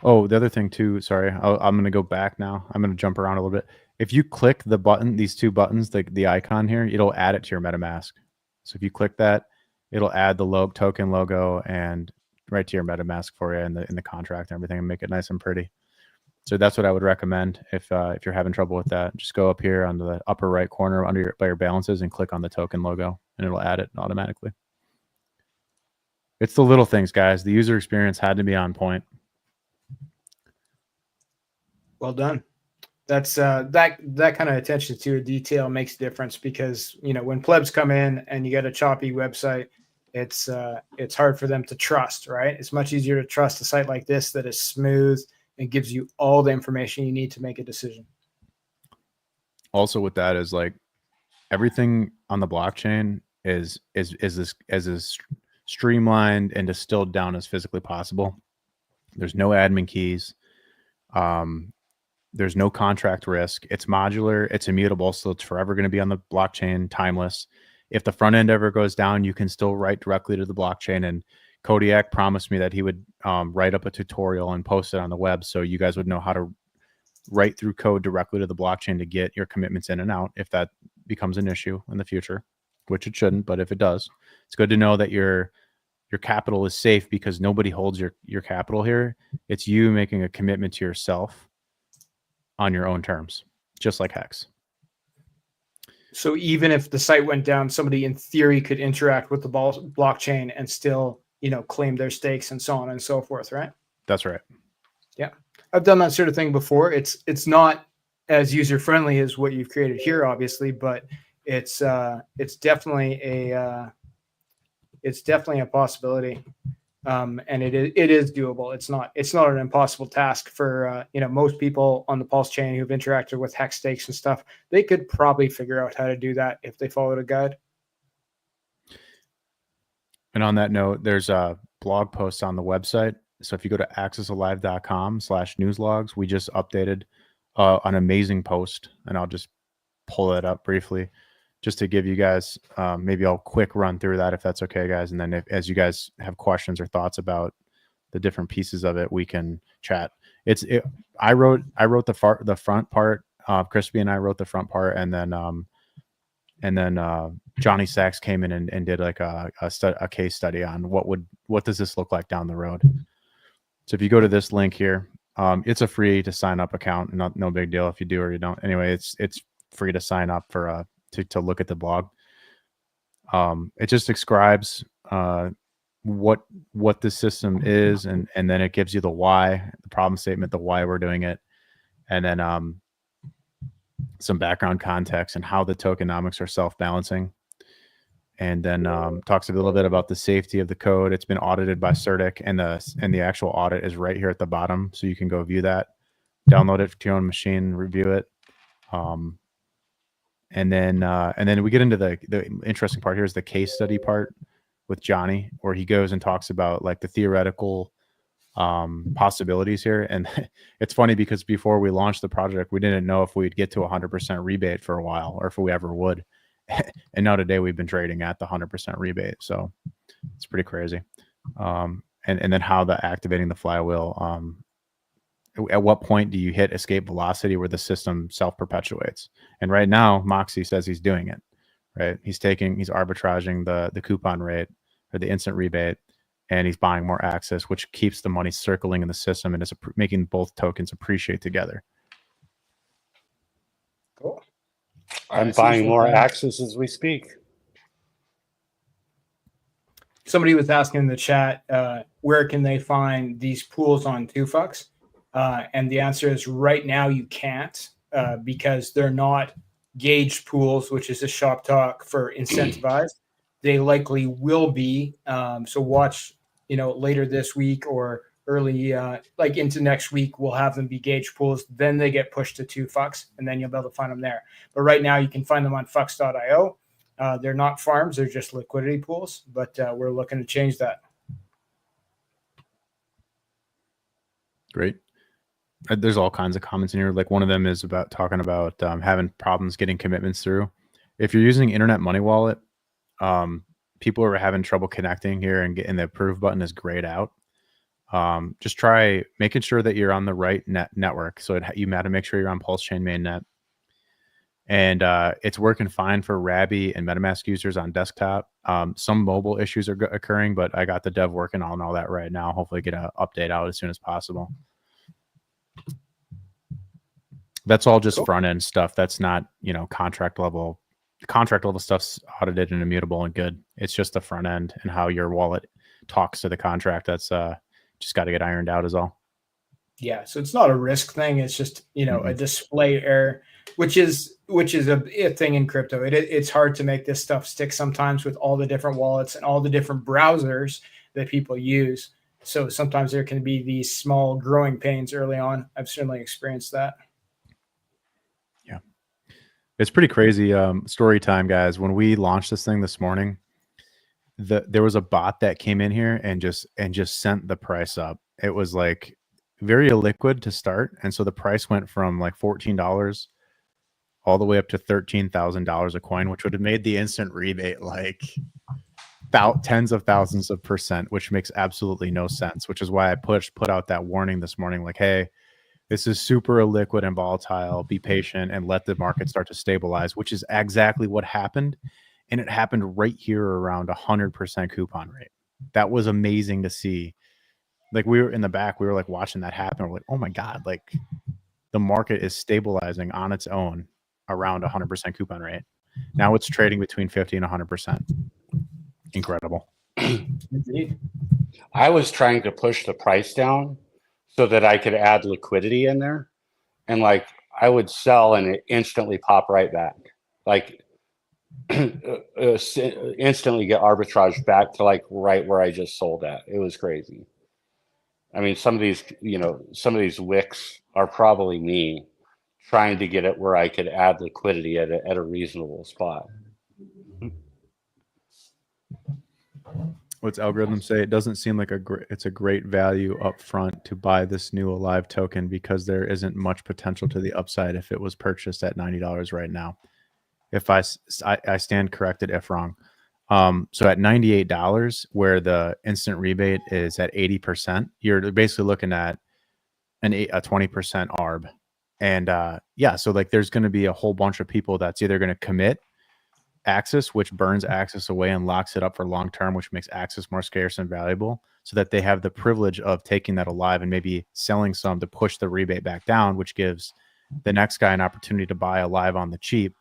Oh, the other thing too, sorry, I'm going to go back now. I'm going to jump around a little bit. If you click the button, these two buttons, the icon here, it'll add it to your MetaMask. So if you click that, it'll add the token logo and right to your MetaMask for you in the contract and everything, and make it nice and pretty. So that's what I would recommend if you're having trouble with that. Just go up here on the upper right corner by your balances and click on the token logo, and it'll add it automatically. It's the little things, guys. The user experience had to be on point. Well done. That's that kind of attention to detail makes a difference, because, you know, when plebs come in and you get a choppy website, it's hard for them to trust, right? It's much easier to trust a site like this that is smooth and gives you all the information you need to make a decision. Also with that is like everything on the blockchain is as streamlined and distilled down as physically possible. There's no admin keys. There's no contract risk. It's modular, it's immutable, so it's forever going to be on the blockchain, timeless. If the front end ever goes down, you can still write directly to the blockchain. And Kodiak promised me that he would write up a tutorial and post it on the web, so you guys would know how to write through code directly to the blockchain to get your commitments in and out if that becomes an issue in the future, which it shouldn't, but if it does, it's good to know that your capital is safe, because nobody holds your capital here. It's you making a commitment to yourself on your own terms, just like Hex. So even if the site went down, somebody in theory could interact with the blockchain and still, you know, claim their stakes and so on and so forth, right? That's right. Yeah, I've done that sort of thing before. It's not as user friendly as what you've created here, obviously, but it's definitely a possibility, and it is doable. It's not an impossible task for you know, most people on the Pulse chain who've interacted with Hex stakes and stuff. They could probably figure out how to do that if they followed a guide. And on that note, there's a blog post on the website. So if you go to accessalive.com/newslogs, we just updated an amazing post, and I'll just pull that up briefly just to give you guys maybe I'll quick run through that, if that's okay, guys. And then as you guys have questions or thoughts about the different pieces of it, we can chat. I wrote the front part. Crispy and I wrote the front part, and then Johnny Sachs came in and did like a case study on what does this look like down the road. So if you go to this link here, it's a free to sign up account. No big deal if you do or you don't. Anyway, it's free to sign up for to look at the blog. It just describes what the system is, and then it gives you the why, the problem statement, the why we're doing it, and then some background context and how the tokenomics are self-balancing, and then talks a little bit about the safety of the code. It's been audited by CertiK, and the actual audit is right here at the bottom, so you can go view that, download it to your own machine, review it. And then we get into the interesting part. Here's the case study part with Johnny, where he goes and talks about like the theoretical possibilities here. And it's funny because before we launched the project, we didn't know if we'd get to 100% rebate for a while, or if we ever would. And now today we've been trading at the 100% rebate. So it's pretty crazy. And then how activating the flywheel, at what point do you hit escape velocity where the system self-perpetuates? And right now, Moxie says he's doing it, right? He's arbitraging the coupon rate or the instant rebate, and he's buying more access, which keeps the money circling in the system and is making both tokens appreciate together. Cool. I'm It's buying usually more fine. Axis as we speak. Somebody was asking in the chat, where can they find these pools on Tufux? And the answer is right now you can't, because they're not gauged pools, which is a shop talk for incentivized. They likely will be. So watch, later this week or early, like into next week, we'll have them be gauged pools. Then they get pushed to Tufux, and then you'll be able to find them there. But right now you can find them on Fux.io. They're not farms; they're just liquidity pools. But we're looking to change that. Great. There's all kinds of comments in here. Like one of them is about talking about having problems getting commitments through. If you're using Internet Money Wallet, people are having trouble connecting here and getting the approve button is grayed out. Just try making sure that you're on the right network. So you got to make sure you're on Pulse Chain mainnet. And it's working fine for Rabby and MetaMask users on desktop. Some mobile issues are occurring, but I got the dev working on all that right now. Hopefully get an update out as soon as possible. That's all just front end stuff. That's not, contract level. Contract level stuff's audited and immutable and good. It's just the front end and how your wallet talks to the contract. That's just got to get ironed out is all. Yeah, so it's not a risk thing. It's just a display error, which is a thing in crypto. It's hard to make this stuff stick sometimes with all the different wallets and all the different browsers that people use. So sometimes there can be these small growing pains early on. I've certainly experienced that. Yeah, it's pretty crazy. Story time, guys. When we launched this thing this morning, there was a bot that came in here and just sent the price up. It was like very illiquid to start, and so the price went from like $14 all the way up to $13,000 a coin, which would have made the instant rebate like tens of thousands of %, which makes absolutely no sense. Which is why I put out that warning this morning, like, hey, this is super illiquid and volatile. Be patient and let the market start to stabilize, which is exactly what happened. And it happened right here around 100% coupon rate. That was amazing to see. Like we were in the back, we were like watching that happen. We're like, oh my God, like the market is stabilizing on its own around 100% coupon rate. Now it's trading between 50 and 100%. Incredible. Indeed. I was trying to push the price down so that I could add liquidity in there. And like I would sell and it instantly pop right back. Like instantly get arbitrage back to like right where I just sold at. It was crazy. I mean, some of these wicks are probably me trying to get it where I could add liquidity at a reasonable spot. What's algorithm say? It doesn't seem like it's a great value up front to buy this new Alive token because there isn't much potential to the upside if it was purchased at $90 right now. If I stand corrected if wrong. So at $98, where the instant rebate is at 80%, you're basically looking at a 20% ARB. And yeah, so like there's going to be a whole bunch of people that's either going to commit Axis, which burns Axis away and locks it up for long term, which makes Axis more scarce and valuable, so that they have the privilege of taking that Alive and maybe selling some to push the rebate back down, which gives the next guy an opportunity to buy Alive on the cheap,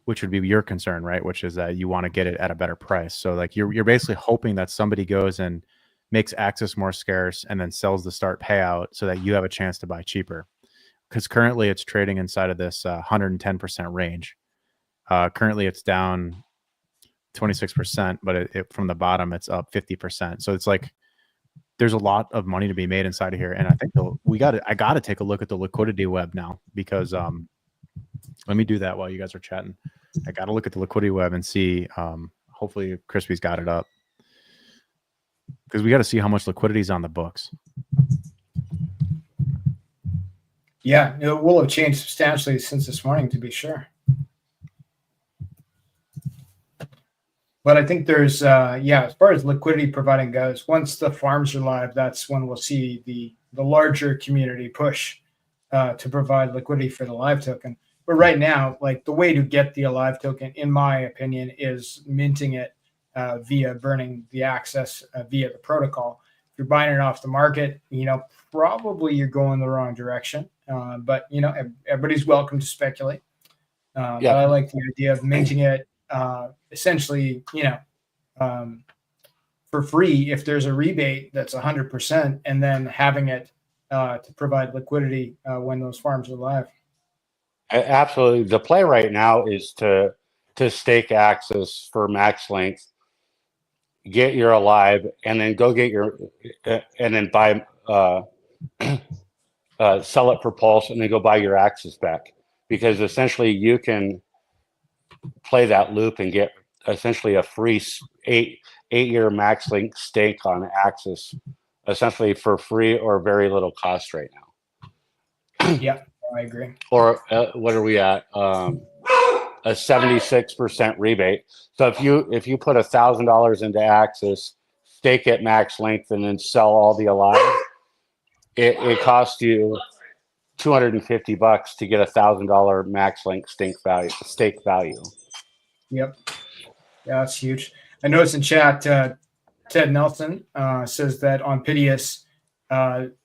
which would be your concern, right? Which is that you want to get it at a better price. So like you're basically hoping that somebody goes and makes Axis more scarce and then sells the start payout so that you have a chance to buy cheaper. Because currently it's trading inside of this 110% range. Currently it's down 26%, but it from the bottom it's up 50%. So it's like there's a lot of money to be made inside of here. And I think I got to take a look at the liquidity web now, because let me do that while you guys are chatting. I got to look at the liquidity web and see. Hopefully Crispy's got it up, because we got to see how much liquidity is on the books. Yeah, it will have changed substantially since this morning, to be sure. But I think there's, as far as liquidity providing goes, once the farms are live, that's when we'll see the larger community push to provide liquidity for the Alive token. But right now, like the way to get the Alive token, in my opinion, is minting it via burning the access via the protocol. If you're buying it off the market, probably you're going the wrong direction. But everybody's welcome to speculate. But Yeah. I like the idea of minting it essentially, for free if there's a rebate that's 100%, and then having it to provide liquidity when those farms are live. Absolutely. The play right now is to stake Axis for max length, get your alive, and then go get your and then buy sell it for pulse, and then go buy your Axis back, because essentially you can play that loop and get essentially a free 8-year max length stake on Axis, essentially for free or very little cost right now. Yeah, I agree. Or what are we at? A 76% rebate. So if you put $1,000 into Axis, stake at max length, and then sell all the alive, it costs you $250 to get $1,000 max length stake value. Yep. Yeah, that's huge. I noticed in chat, Ted Nelson says that on Piteous,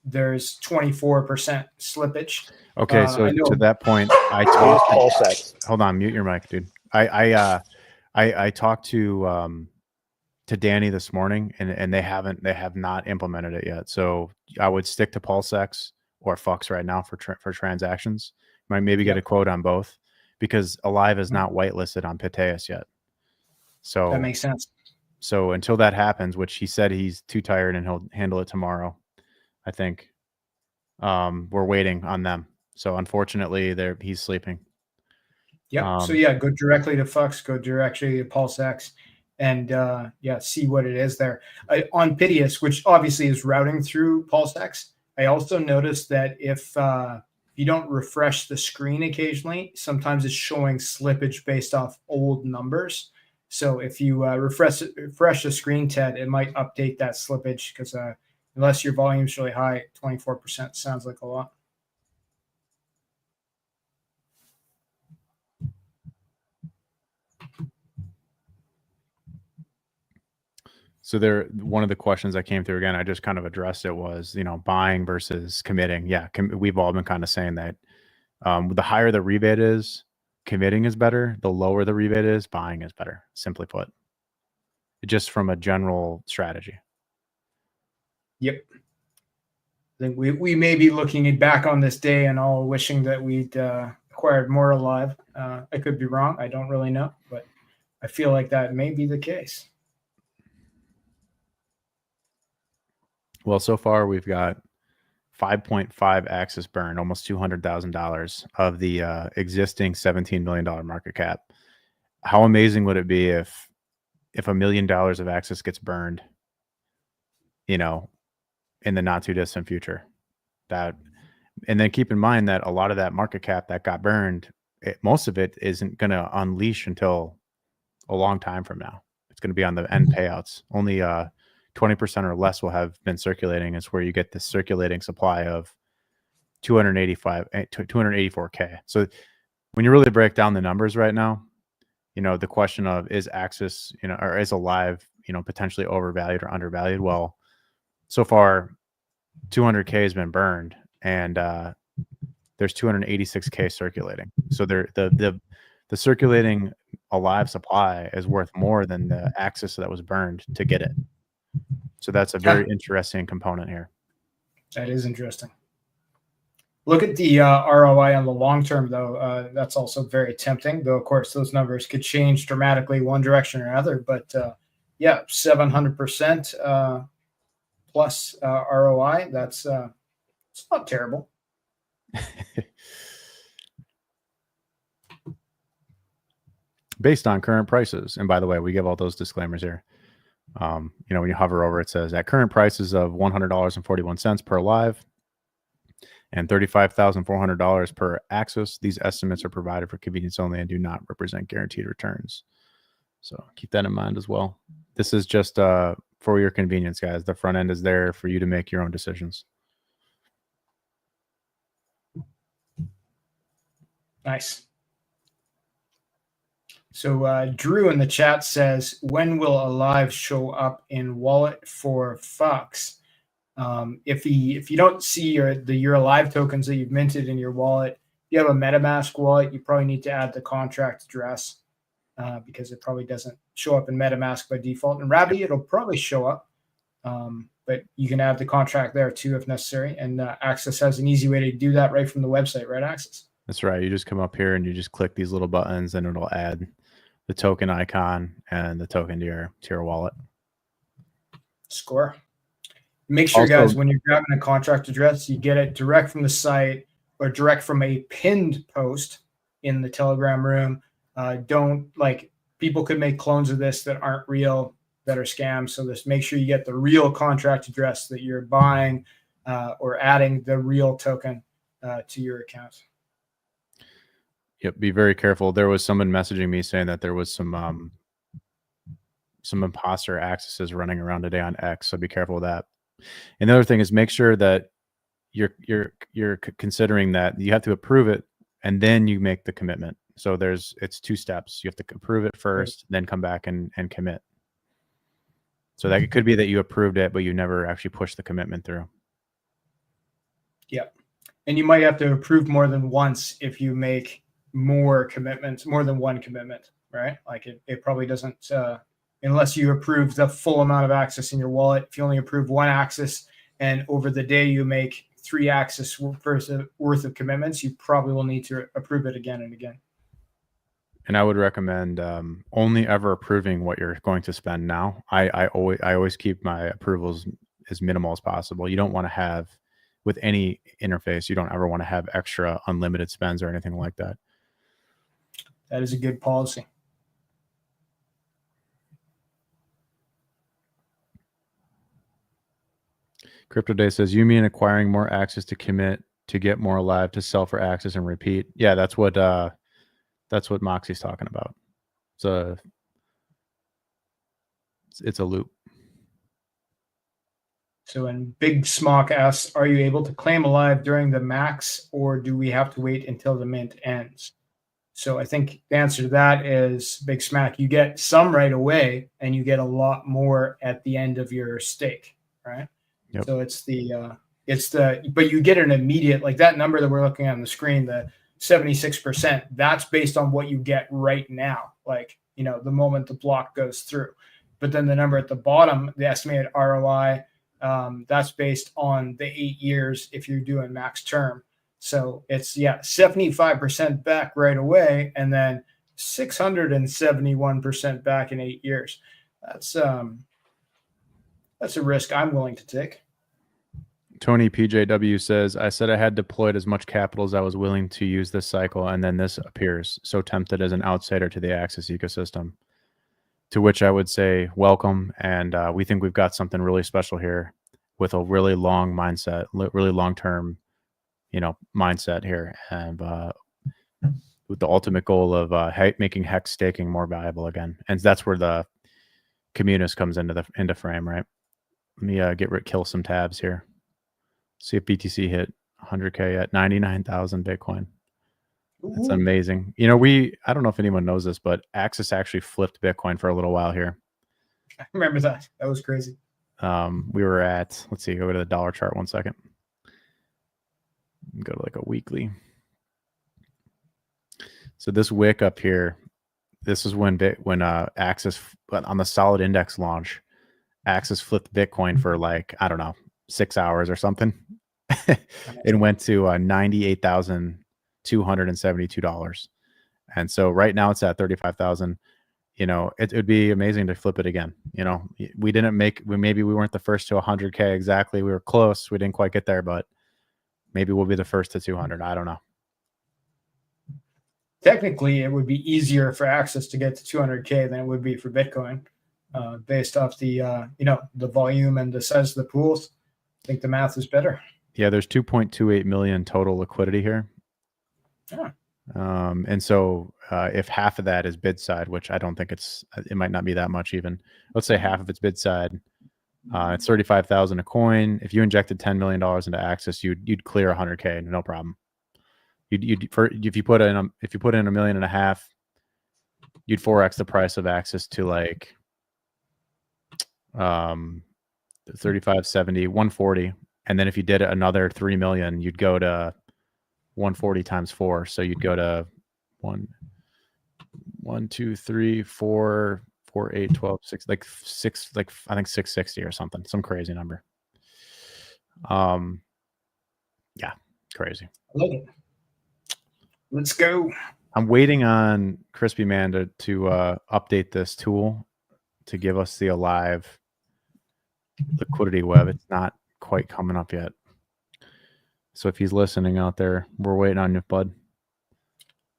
there's 24% slippage. Okay, so I know- to that point, I Use talked. PulseX. Hold on, mute your mic, dude. I talked to Danny this morning, and they have not implemented it yet. So I would stick to PulseX or Fux right now for transactions. Might maybe get a quote on both, because Alive is not whitelisted on Piteous yet. So That makes sense. So until that happens, which he said he's too tired and he'll handle it tomorrow, I think we're waiting on them. So unfortunately, he's sleeping. Yeah. So yeah, go directly to Fux, go directly to PulseX, and see what it is there. On Piteous, which obviously is routing through PulseX, I also noticed that if you don't refresh the screen occasionally, sometimes it's showing slippage based off old numbers. So if you refresh the screen, Ted, it might update that slippage, because unless your volume's really high, 24% sounds like a lot. So one of the questions that came through, again, I just kind of addressed it, was, buying versus committing. Yeah, we've all been kind of saying that the higher the rebate is, committing is better. The lower the rebate is, buying is better, simply put. Just from a general strategy. Yep. I think we may be looking back on this day and all wishing that we'd acquired more Alive. I could be wrong. I don't really know, but I feel like that may be the case. Well, so far we've got 5.5 Axis burn, almost $200,000 of the existing $17 million market cap. How amazing would it be if $1 million of Axis gets burned, in the not too distant future? And then keep in mind that a lot of that market cap that got burned, most of it isn't going to unleash until a long time from now. It's going to be on the end payouts. Only 20% or less will have been circulating. It's where you get the circulating supply of 284K. So when you really break down the numbers right now, the question of, is Axis, or is Alive, potentially overvalued or undervalued? Well, so far 200K has been burned, and there's 286K circulating. So the circulating Alive supply is worth more than the Axis that was burned to get it. So that's a very interesting component here. That is interesting. Look at the ROI on the long term, though. That's also very tempting, though, of course, those numbers could change dramatically one direction or another. But 700% plus ROI, it's not terrible. Based on current prices. And by the way, we give all those disclaimers here. When you hover over, it says at current prices of $100.41 per Alive and $35,400 per Axis, these estimates are provided for convenience only and do not represent guaranteed returns. So keep that in mind as well. This is just for your convenience, guys. The front end is there for you to make your own decisions. Nice. So Drew in the chat says, when will Alive show up in wallet for Fux? If you don't see your Alive tokens that you've minted in your wallet you have a MetaMask wallet, you probably need to add the contract address because it probably doesn't show up in MetaMask by default. And Rabby, it'll probably show up, but you can add the contract there too if necessary. And Access has an easy way to do that right from the website, right, Access? That's right. You just come up here and you just click these little buttons, and it'll add the token icon and the token to your wallet. Score. Make sure, Also, guys, when you're grabbing a contract address, you get it direct from the site or direct from a pinned post in the Telegram room. Don't like people could make clones of this that aren't real, that are scams. So just make sure you get the real contract address that you're buying or adding the real token to your account. Yep, be very careful. There was someone messaging me saying that there was some imposter accesses running around today on X, so be careful with that. And the other thing is make sure that you're considering that you have to approve it and then you make the commitment. So it's 2 steps. You have to approve it first, then come back and commit. So that it could be that you approved it, but you never actually pushed the commitment through. Yep. And you might have to approve more than once if you make more commitments, more than one commitment, right? Like it probably doesn't, unless you approve the full amount of access in your wallet. If you only approve 1 access and over the day you make 3 access worth of commitments, you probably will need to approve it again and again. And I would recommend only ever approving what you're going to spend now. I always keep my approvals as minimal as possible. You don't want to have, with any interface, you don't ever want to have extra unlimited spends or anything like that. That is a good policy. Crypto Day says, you mean acquiring more access to commit to get more alive to sell for access and repeat? Yeah, that's what Moxie's talking about. It's a loop. So when Big Smock asks, are you able to claim alive during the max, or do we have to wait until the mint ends? So I think the answer to that is, Big Smack, you get some right away and you get a lot more at the end of your stake, right? Yep. So but you get an immediate, like that number that we're looking at on the screen, the 76%, that's based on what you get right now. Like, the moment the block goes through. But then the number at the bottom, the estimated ROI, that's based on the 8 years if you're doing max term. So it's 75% back right away, and then 671% back in 8 years. That's a risk I'm willing to take. Tony PJW says, I said I had deployed as much capital as I was willing to use this cycle, and then this appears. So tempted as an outsider to the Access ecosystem. To which I would say, welcome. And we think we've got something really special here with a really long mindset, really long-term, mindset here. And with the ultimate goal of making Hex staking more valuable again. And that's where the Communist comes into frame, right? Let me kill some tabs here. See if BTC hit 100K at 99,000 Bitcoin. That's amazing. I don't know if anyone knows this, but Access actually flipped Bitcoin for a little while here. I remember that. That was crazy. We were at, let's see, go to the dollar chart 1 second. Go to like a weekly. So this wick up here, this is when Access, on the solid index launch, Access flipped Bitcoin for like, I don't know, 6 hours or something. It went to $98,272. And so right now it's at 35,000. It would be amazing to flip it again. Maybe we weren't the first to 100K exactly. We were close. We didn't quite get there, but maybe we'll be the first to 200. I don't know. Technically, it would be easier for Access to get to 200K than it would be for Bitcoin, based off the the volume and the size of the pools. I think the math is better. Yeah, there's 2.28 million total liquidity here. Yeah. And so if half of that is bid side, which I don't think it might not be that much even. Let's say half of it's bid side. It's 35,000 a coin. If you injected $10 million into Access, you'd clear 100K, no problem. If you put in $1.5 million, you'd 4x the price of Access to like 35, 70, 140. And then if you did another 3 million, you'd go to 140 times 4. So you'd go to 1, 2, 3, 4, 4, 8, 12, 6, like 6, like I think 660 or something, some crazy number. Yeah, crazy. I love it. Let's go. I'm waiting on Crispy Man to update this tool to give us the Alive liquidity web. It's not quite coming up yet. So if he's listening out there, we're waiting on you, bud.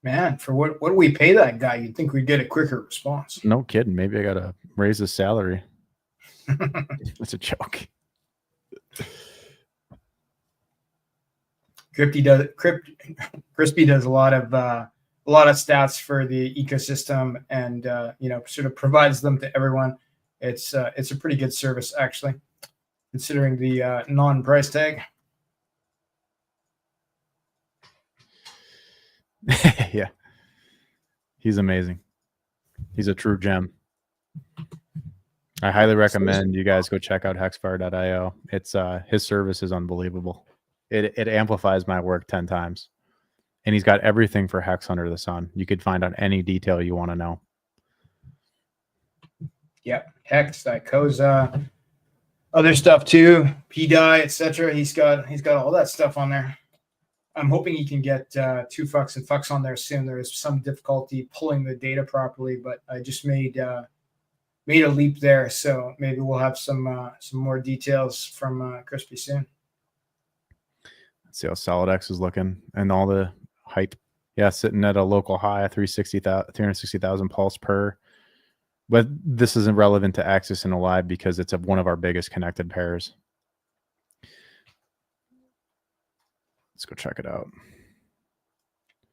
Man, for what do we pay that guy? You'd think we'd get a quicker response. No kidding. Maybe I gotta raise his salary. It's a joke. Crispy does a lot of stats for the ecosystem, and sort of provides them to everyone. It's a pretty good service, actually, considering the non-price tag. Yeah, he's amazing. He's a true gem. I highly recommend you guys go check out hexfire.io. It's his service is unbelievable. It amplifies my work 10 times. And he's got everything for Hex under the sun. You could find out any detail you want to know. Yep, Hex, Icosa, other stuff too, PDI, etc. He's got all that stuff on there. I'm hoping he can get 2Fux and Fux on there soon. There is some difficulty pulling the data properly, but I just made a leap there, so maybe we'll have some more details from Crispy soon. Let's see how SolidX is looking and all the hype. Yeah, sitting at a local high, 360,000 pulse per. But this isn't relevant to Axis and Alive because it's one of our biggest connected pairs. Let's go check it out.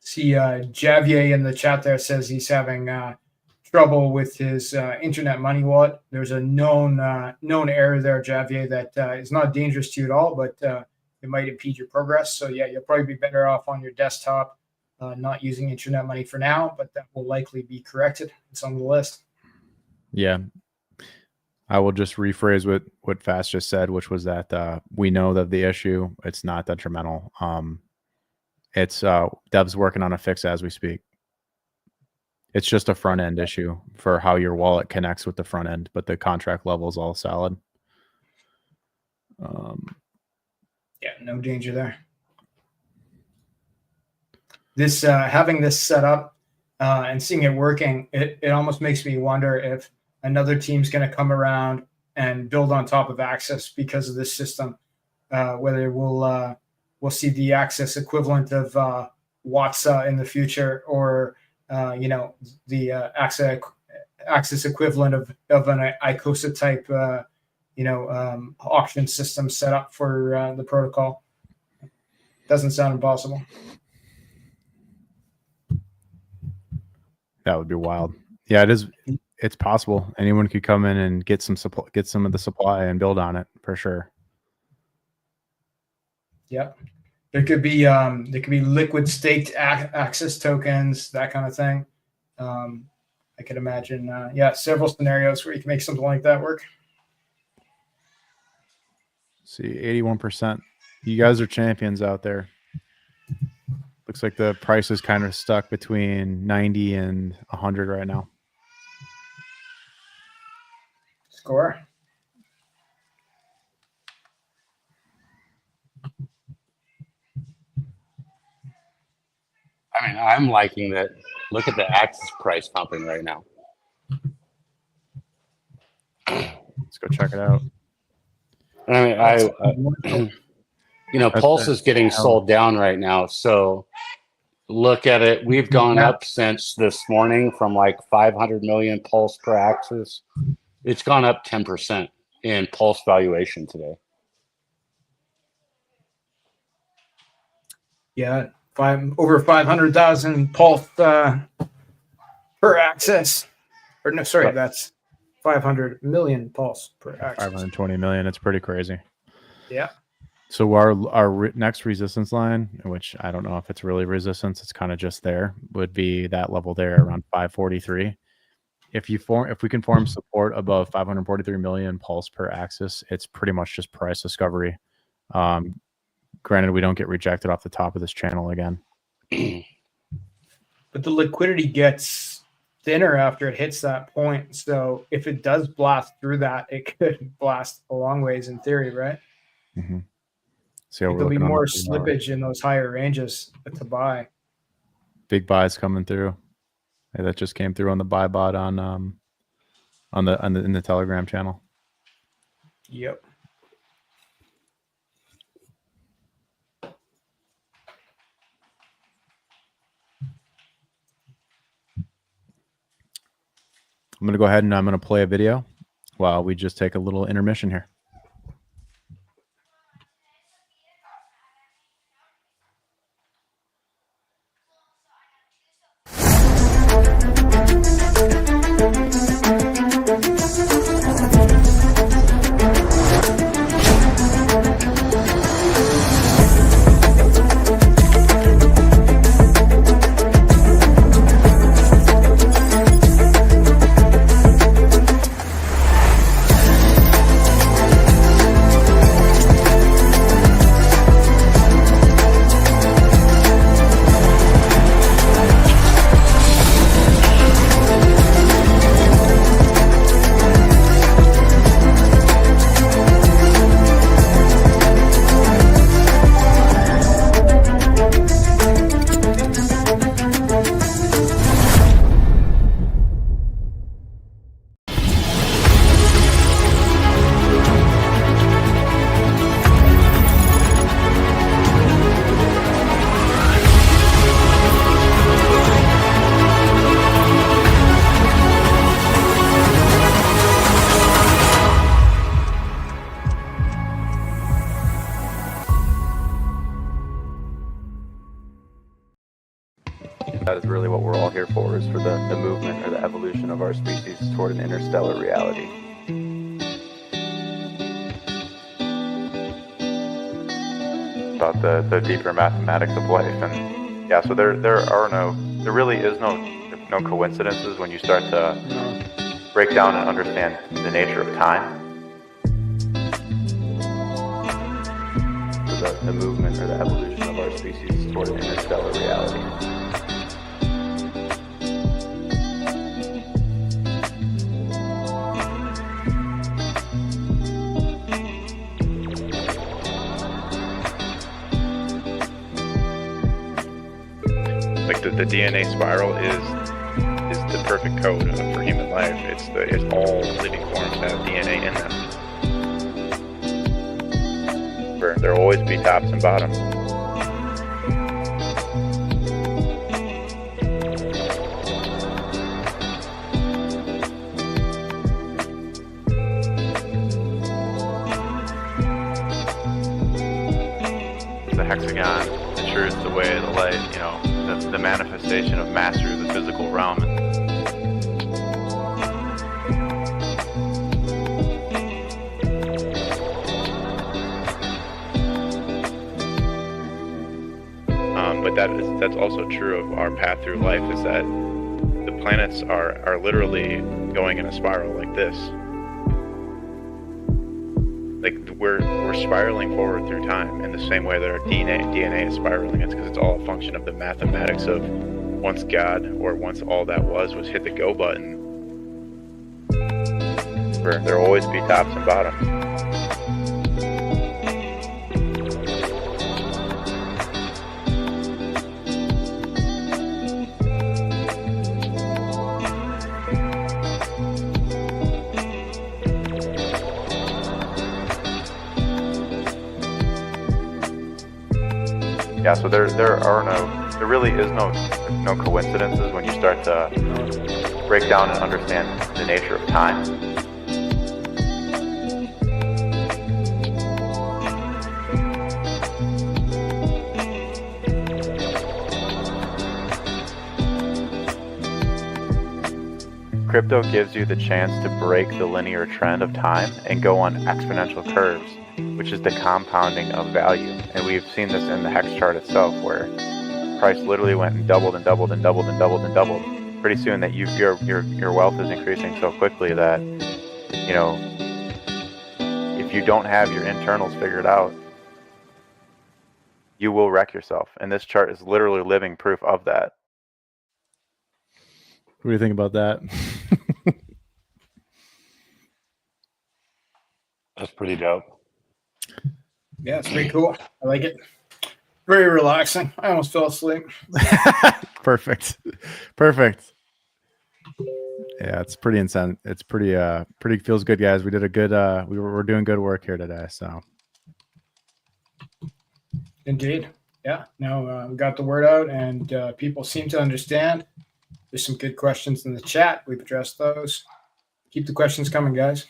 See, Javier in the chat there says he's having trouble with his internet money wallet. There's a known error there, Javier, that is not dangerous to you at all, but it might impede your progress. So yeah, you'll probably be better off on your desktop, not using internet money for now, but that will likely be corrected. It's on the list. Yeah. I will just rephrase what Fast just said, which was that we know that the issue, it's not detrimental. It's Dev's working on a fix as we speak. It's just a front end issue for how your wallet connects with the front end, but the contract level is all solid. Yeah, no danger there. This having this set up and seeing it working, it almost makes me wonder if another team's going to come around and build on top of Axis because of this system. Whether we'll see the Axis equivalent of Watsa in the future, or the Axis equivalent of an Icosa type auction system set up for the protocol. Doesn't sound impossible. That would be wild. Yeah, it is. It's possible. Anyone could come in and get some of the supply and build on it for sure. Yep. There could be liquid staked Axis tokens, that kind of thing. I could imagine, several scenarios where you can make something like that work. See, 81%. You guys are champions out there. Looks like the price is kind of stuck between 90 and 100 right now. Score. I mean, I'm liking that. Look at the Axis price pumping right now. Let's go check it out. I mean, Pulse is getting sold down right now. So look at it. We've gone up since this morning from like 500 million Pulse per Axis. It's gone up 10% in Pulse valuation today. Yeah, over 500,000 Pulse per Axis. Or no, sorry, that's 500 million Pulse per Axis. 520 million. It's pretty crazy. Yeah. So our next resistance line, which I don't know if it's really resistance, it's kind of just there, would be that level there around 543. If we can form support above 543 million Pulse per Axis, it's pretty much just price discovery. Granted, we don't get rejected off the top of this channel again. But the liquidity gets thinner after it hits that point. So if it does blast through that, it could blast a long ways in theory, right? Mm-hmm. See how we're There'll be looking on more the screen already. slippage in those higher ranges to buy. Big buys coming through. Hey, that just came through on the buy bot in the Telegram channel. Yep. I'm going to go ahead and I'm going to play a video while we just take a little intermission here. That is really what we're all here for, is for the movement or the evolution of our species toward an interstellar reality. About the deeper mathematics of life. And yeah, so there really is no coincidences when you start to break down and understand the nature of time. So the movement or the evolution of our species toward an interstellar reality. Like the DNA spiral is the perfect code for human life. It's all living forms have DNA in them. There'll always be tops and bottoms. The hexagon ensures the way of the light, the manifestation of mastery of the physical realm. But that's also true of our path through life, is that the planets are literally going in a spiral like this. Like we're spiraling forward through time in the same way that our DNA is spiraling. It's because it's all a function of the mathematics of once God, or once all that was hit the go button. There'll always be tops and bottoms. Yeah, so there really is no coincidences when you start to break down and understand the nature of time. Crypto gives you the chance to break the linear trend of time and go on exponential curves, which is the compounding of value. And we've seen this in the hex chart itself, where price literally went and doubled and doubled and doubled and doubled and doubled. Pretty soon that your wealth is increasing so quickly that, if you don't have your internals figured out, you will wreck yourself. And this chart is literally living proof of that. What do you think about that? That's pretty dope. Yeah, it's pretty cool. I like it. Very relaxing. I almost fell asleep. Perfect. Perfect. Yeah, it's pretty insane. It's pretty feels good, guys. We did a good we're doing good work here today. So Indeed. Yeah. Now we got the word out, and people seem to understand. There's some good questions in the chat. We've addressed those. Keep the questions coming, guys.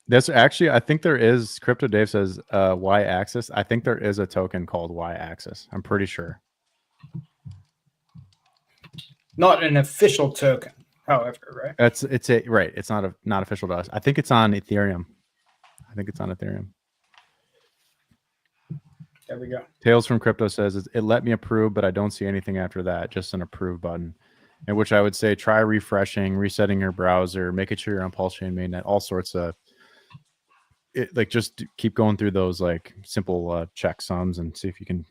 that's actually, I think there is, Crypto Dave says Y axis. I think there is a token called Y axis. I'm pretty sure. Not an official token, however, right? It's right. It's not official to us. I think it's on Ethereum. There we go. Tales from Crypto says it let me approve, but I don't see anything after that. Just an approve button. In which I would say try refreshing, resetting your browser, making sure you're on Pulse Chain Mainnet, all sorts of like just keep going through those like simple checksums and see if you can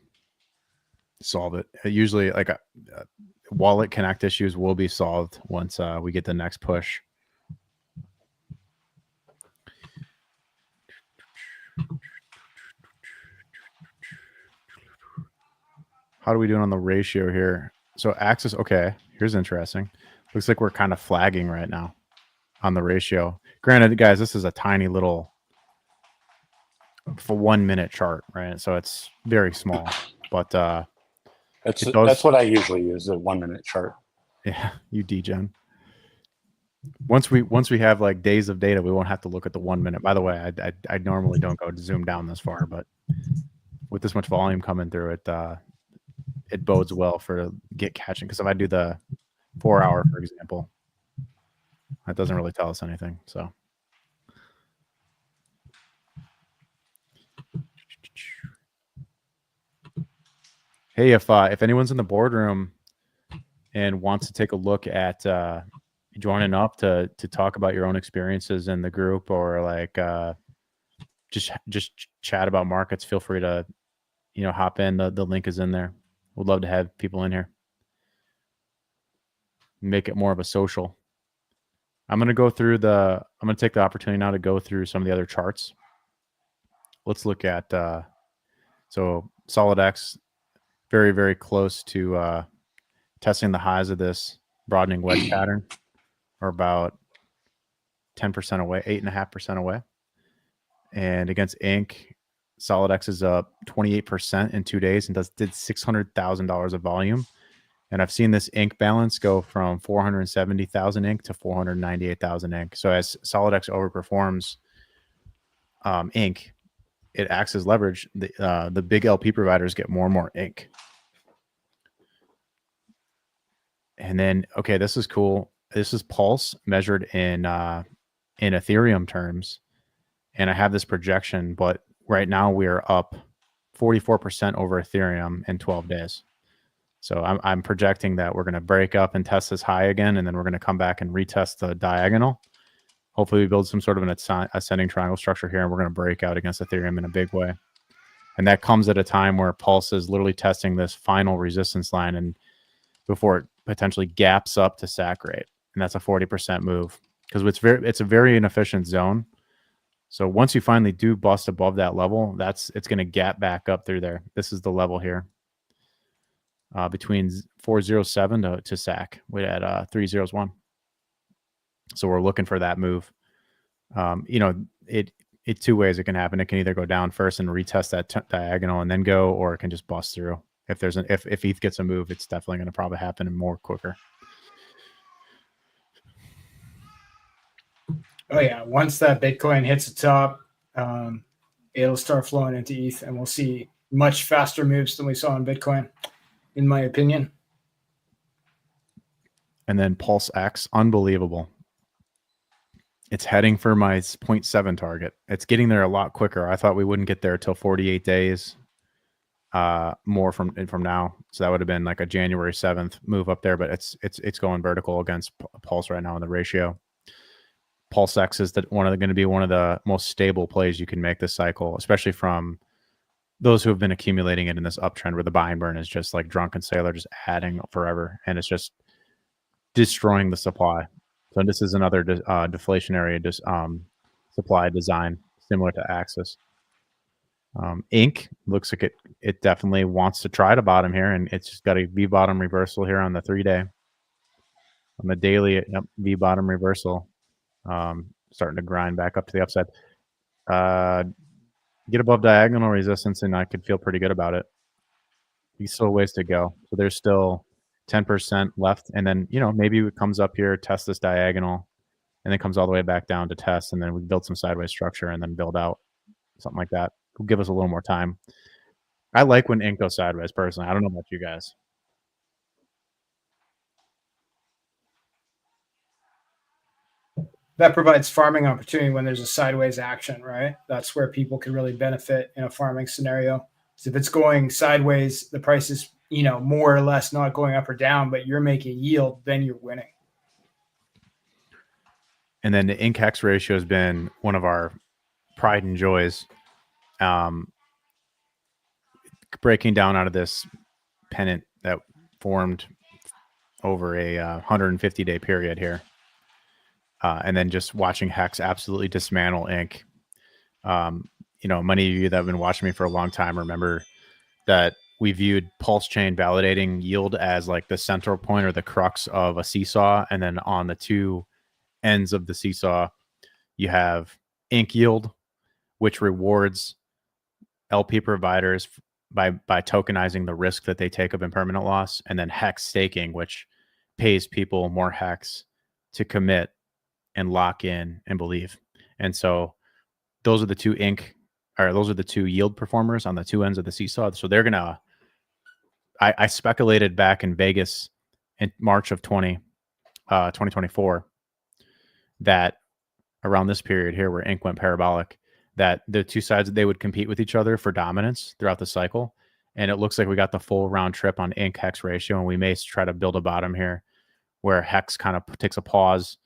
solve it. Usually like wallet connect issues will be solved once we get the next push. How are we doing on the ratio here? So Axis, okay, here's interesting. Looks like we're kind of flagging right now on the ratio. Granted, guys, this is a tiny little for 1 minute chart, right? So it's very small, but That's what I usually use, a 1 minute chart. yeah, you degen. Once we have like days of data, we won't have to look at the 1 minute. By the way, I normally don't go to zoom down this far, but with this much volume coming through it, it bodes well for get catching. Because if I do the 4 hour, for example, that doesn't really tell us anything. So. Hey, if anyone's in the boardroom and wants to take a look at joining up to talk about your own experiences in the group, or like just chat about markets, feel free to hop in. The link is in there. Would love to have people in here. Make it more of a social. I'm gonna take the opportunity now to go through some of the other charts. Let's look at so SolidX. Very, very close to testing the highs of this broadening wedge pattern, or about 10% away, 8.5% away. And against Inc., SolidX is up 28% in 2 days and did $600,000 of volume. And I've seen this Inc. balance go from 470,000 Inc. to 498,000 Inc. So as SolidX overperforms Inc., it acts as leverage. The big LP providers get more and more Inc. And then, okay, this is cool. This is Pulse measured in Ethereum terms. And I have this projection, but right now we are up 44% over Ethereum in 12 days. So I'm projecting that we're going to break up and test this high again, and then we're going to come back and retest the diagonal. Hopefully we build some sort of an ascending triangle structure here, and we're going to break out against Ethereum in a big way. And that comes at a time where Pulse is literally testing this final resistance line, and before it potentially gaps up to SAC rate. And that's a 40% move, because it's a very inefficient zone. So once you finally do bust above that level, it's going to gap back up through there. This is the level here between 407 to SAC. We're at 301. So we're looking for that move. It two ways it can happen. It can either go down first and retest that diagonal and then go, or it can just bust through. If ETH gets a move, it's definitely going to probably happen and more quicker. Oh yeah, once that Bitcoin hits the top, it'll start flowing into ETH, and we'll see much faster moves than we saw in Bitcoin, in my opinion. And then Pulse X, unbelievable. It's heading for my 0.7 target. It's getting there a lot quicker. I thought we wouldn't get there till 48 days more from now. So that would have been like a January 7th move up there, but it's going vertical against Pulse right now in the ratio. Pulse X is going to be one of the most stable plays you can make this cycle, especially from those who have been accumulating it in this uptrend where the buy and burn is just like drunken sailor, just adding forever, and it's just destroying the supply. So this is another deflationary supply design similar to Axis. Inc looks like it definitely wants to try to bottom here, and it's just got a V bottom reversal here on the 3-day. On the daily, yep, V bottom reversal, starting to grind back up to the upside. Get above diagonal resistance, and I could feel pretty good about it. There's still ways to go, so there's still 10% left, and then maybe it comes up here, test this diagonal, and then comes all the way back down to test, and then we build some sideways structure, and then build out something like that. Will give us a little more time. I like when ink goes sideways personally. I don't know about you guys. That provides farming opportunity when there's a sideways action, right? That's where people can really benefit in a farming scenario. So if it's going sideways, the price is, more or less not going up or down, but you're making yield, then you're winning. And then the ink hex ratio has been one of our pride and joys. Breaking down out of this pennant that formed over a 150-day period here. And then just watching hex absolutely dismantle ink. Many of you that have been watching me for a long time remember that we viewed pulse chain validating yield as like the central point or the crux of a seesaw. And then on the two ends of the seesaw, you have ink yield, which rewards LP providers by tokenizing the risk that they take of impermanent loss, and then hex staking, which pays people more hex to commit and lock in and believe. And so those are the two yield performers on the two ends of the seesaw. So they're gonna, I speculated back in Vegas in March of 2024 that around this period here where ink went parabolic, that the two sides, they would compete with each other for dominance throughout the cycle. And it looks like we got the full round trip on ink hex ratio, and we may try to build a bottom here where hex kind of takes a pause.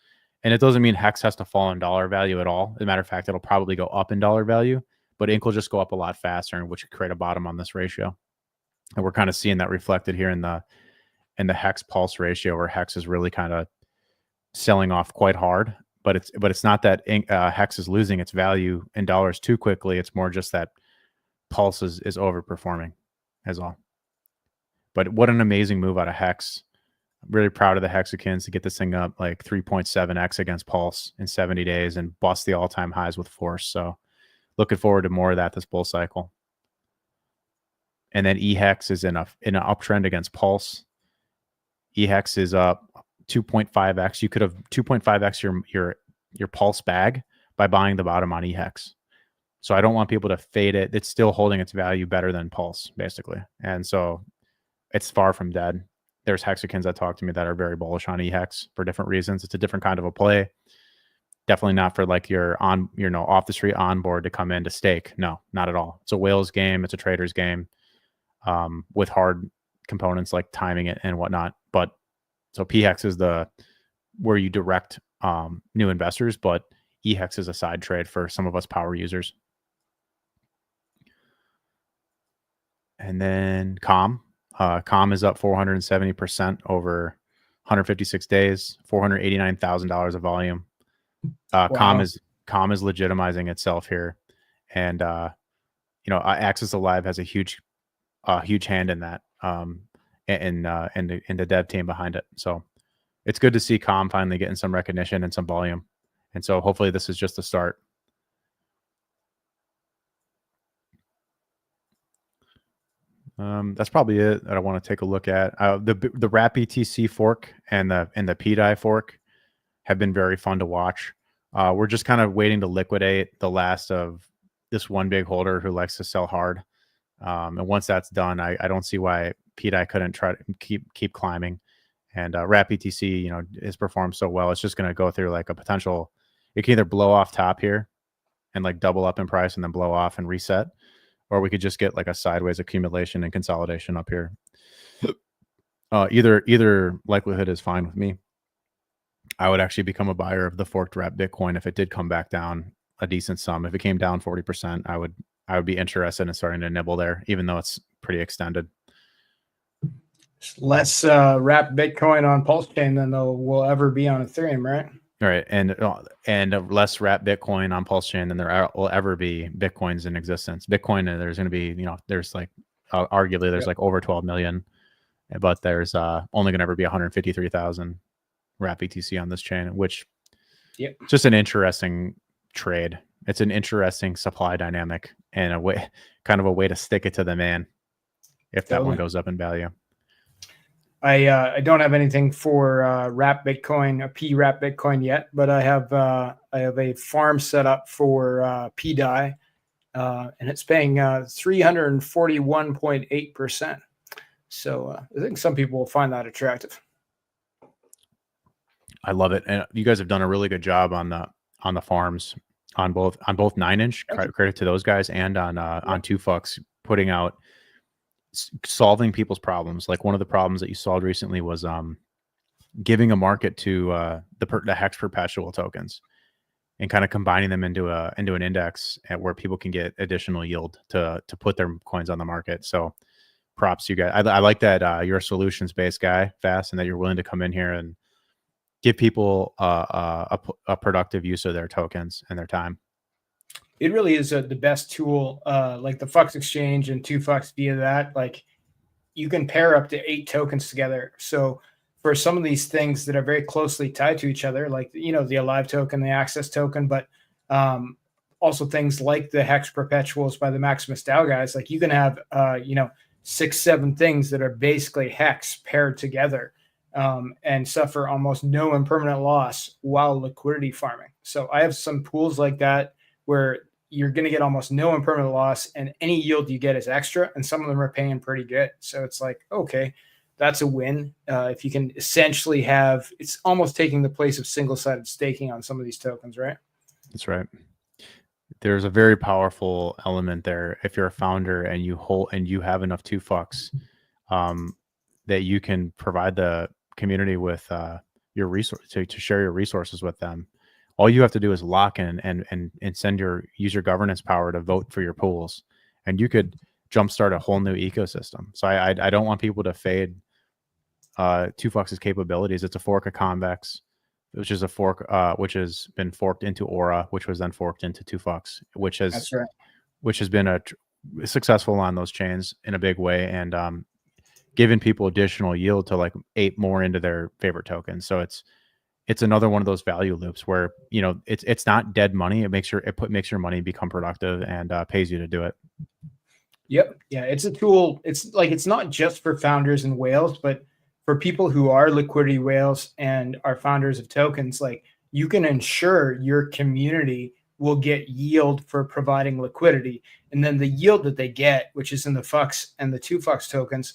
And it doesn't mean hex has to fall in dollar value at all. As a matter of fact, it'll probably go up in dollar value, but ink will just go up a lot faster, and which could create a bottom on this ratio. And we're kind of seeing that reflected here in the hex pulse ratio, where hex is really kind of selling off quite hard. But it's not that hex is losing its value in dollars too quickly. It's more just that pulse is overperforming, as all. But what an amazing move out of hex. I'm really proud of the Hexicans to get this thing up like 3.7x against pulse in 70 days and bust the all-time highs with force. So looking forward to more of that this bull cycle. And then eHex is in an uptrend against pulse. eHex is up 2.5x. You could have 2.5x your pulse bag by buying the bottom on eHex. So I don't want people to fade it. It's still holding its value better than pulse, basically. And so it's far from dead. There's Hexicans that talk to me that are very bullish on eHex for different reasons. It's a different kind of a play. Definitely not for like your off the street onboard to come in to stake. No, not at all. It's a whale's game. It's a trader's game with hard components like timing it and whatnot. But so PHEX is where you direct new investors, but eHex is a side trade for some of us power users. And then COM is up 470% over 156 days, $489,000 of volume. Wow. COM is legitimizing itself here, and Axis Alive has a huge hand in that, and the dev team behind it. So it's good to see COM finally getting some recognition and some volume, and so hopefully this is just the start. That's probably it that I want to take a look at. The Wrap ETC fork and the PDI fork have been very fun to watch. We're just kind of waiting to liquidate the last of this one big holder who likes to sell hard. And once that's done, I don't see why PDI couldn't try to keep climbing. And Wrap ETC, has performed so well. It's just going to go through like a potential. It can either blow off top here and like double up in price and then blow off and reset, or we could just get like a sideways accumulation and consolidation up here. Either likelihood is fine with me. I would actually become a buyer of the forked Wrap Bitcoin if it did come back down a decent sum. If it came down 40%, I I would be interested in starting to nibble there, even though it's pretty extended. Less wrapped Bitcoin on Pulse Chain than there will ever be on Ethereum, right? All right, and less wrapped Bitcoin on Pulse Chain than there will ever be Bitcoins in existence. Bitcoin, there's going to be, there's like arguably there's like over 12 million, but there's only going to ever be 153,000 wrap BTC on this chain, which just an interesting trade. It's an interesting supply dynamic and a way, kind of a way to stick it to the man if that one goes up in value. I don't have anything for wrap Bitcoin, a P wrap Bitcoin yet, but I have a farm set up for PDAI, and it's paying 341.8%. So I think some people will find that attractive. I love it, and you guys have done a really good job on the farms on both 9inch. Credit to those guys, and on 2Fucks, putting out, solving people's problems. Like one of the problems that you solved recently was giving a market to the Hex perpetual tokens and kind of combining them into an index where people can get additional yield to put their coins on the market. So props to you guys. I like that you're a solutions based guy, Fast, and that you're willing to come in here and give people a productive use of their tokens and their time. It really is the best tool, like the Fux Exchange and 2Fucks via that. Like you can pair up to 8 tokens together. So for some of these things that are very closely tied to each other, like, the Alive token, the Access token, but also things like the Hex perpetuals by the Maximus DAO guys, like you can have, 6-7 things that are basically Hex paired together and suffer almost no impermanent loss while liquidity farming. So I have some pools like that where you're going to get almost no impermanent loss, and any yield you get is extra, and some of them are paying pretty good. So it's like, okay, that's a win. If you can essentially have, it's almost taking the place of single-sided staking on some of these tokens, right? That's right. There's a very powerful element there. If you're a founder and you have enough 2Fucks, that you can provide the community with your resource to share your resources with them. All you have to do is lock in and use your governance power to vote for your pools, and you could jumpstart a whole new ecosystem. So I don't want people to fade 2Fucks' capabilities. It's a fork of Convex, which is a fork which has been forked into Aura, which was then forked into 2Fucks, which has been successful on those chains in a big way, and given people additional yield to like 8 more into their favorite tokens. So it's another one of those value loops where, it's not dead money. It makes your money become productive and pays you to do it. Yep. Yeah. It's a tool. It's like, it's not just for founders and whales, but for people who are liquidity whales and are founders of tokens, like you can ensure your community will get yield for providing liquidity. And then the yield that they get, which is in the Fux and the 2Fucks tokens,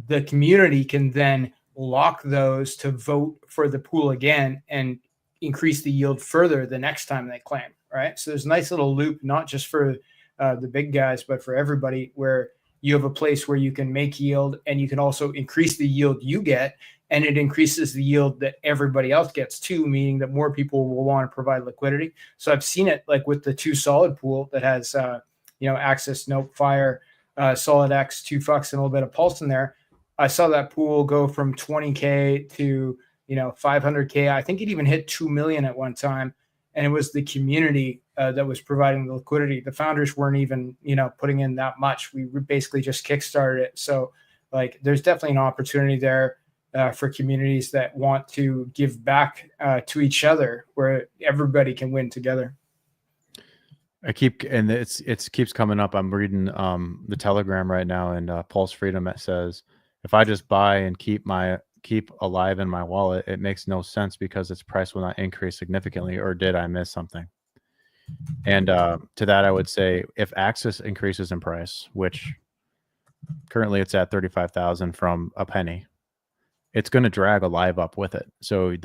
the community can then lock those to vote for the pool again and increase the yield further the next time they claim, right? So there's a nice little loop, not just for the big guys, but for everybody, where you have a place where you can make yield and you can also increase the yield you get, and it increases the yield that everybody else gets too, meaning that more people will want to provide liquidity. So I've seen it like with the 2Solid pool that has, Access, Nope, Fire, Solid X, 2Fucks, and a little bit of Pulse in there. I saw that pool go from 20K to, 500K. I think it even hit 2 million at one time. And it was the community that was providing the liquidity. The founders weren't even, putting in that much. We basically just kickstarted it. So like, there's definitely an opportunity there for communities that want to give back to each other, where everybody can win together. It keeps coming up. I'm reading the Telegram right now, and Pulse Freedom says, if I just buy and keep Alive in my wallet, it makes no sense because its price will not increase significantly. Or did I miss something? And to that, I would say, if Access increases in price, which currently it's at 35,000 from a penny, it's going to drag Alive up with it. So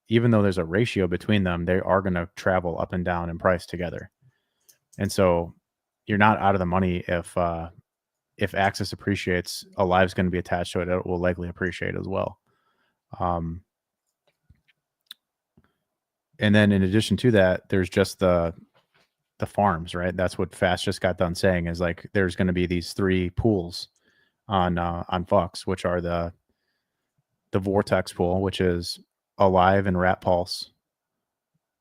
even though there's a ratio between them, they are going to travel up and down in price together. And so you're not out of the money if Access appreciates, Alive's going to be attached to it. It will likely appreciate as well. And then in addition to that, there's just the the farms, right? That's what Fast just got done saying, is like there's going to be these 3 pools on Fox, which are the Vortex pool, which is Alive and Rat Pulse,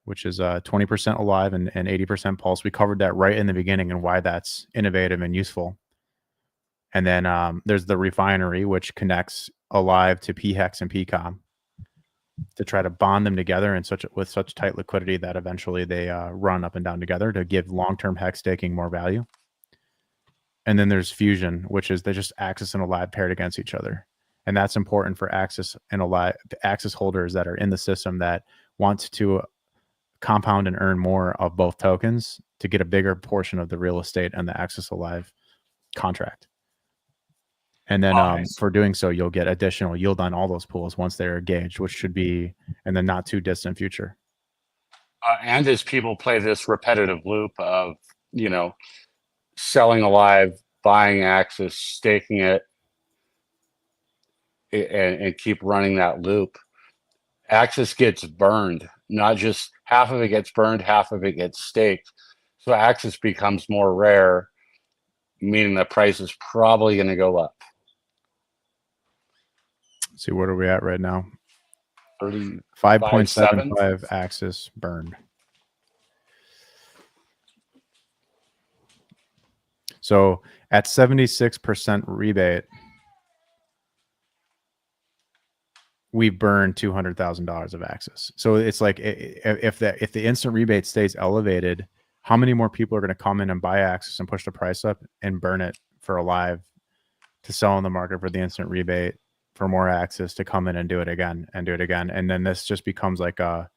which is 20% Alive and 80% Pulse. We covered that right in the beginning and why that's innovative and useful. And then there's the Refinery, which connects Alive to PHEX and PCOM to try to bond them together with such tight liquidity that eventually they run up and down together to give long-term hex staking more value. And then there's Fusion, which is they just Axis and Alive paired against each other. And that's important for Axis and Alive Axis holders that are in the system that want to compound and earn more of both tokens to get a bigger portion of the real estate and the Axis Alive contract. And then Nice. for doing so, you'll get additional yield on all those pools once they're engaged, which should be in the not too distant future. And as people play this repetitive loop of, you know, selling Alive, buying Axis, staking it, and keep running that loop, Axis gets burned. Not just half of it gets burned, half of it gets staked. So Axis becomes more rare, meaning the price is probably going to go up. See, what are we at right now? 30. 5.75 Axis burned. So at 76% rebate, we burn $200,000 of Axis. So it's like if the instant rebate stays elevated, how many more people are going to come in and buy Axis and push the price up and burn it for Alive to sell in the market for the instant rebate for more Axis to come in and do it again and do it again. And then this just becomes like a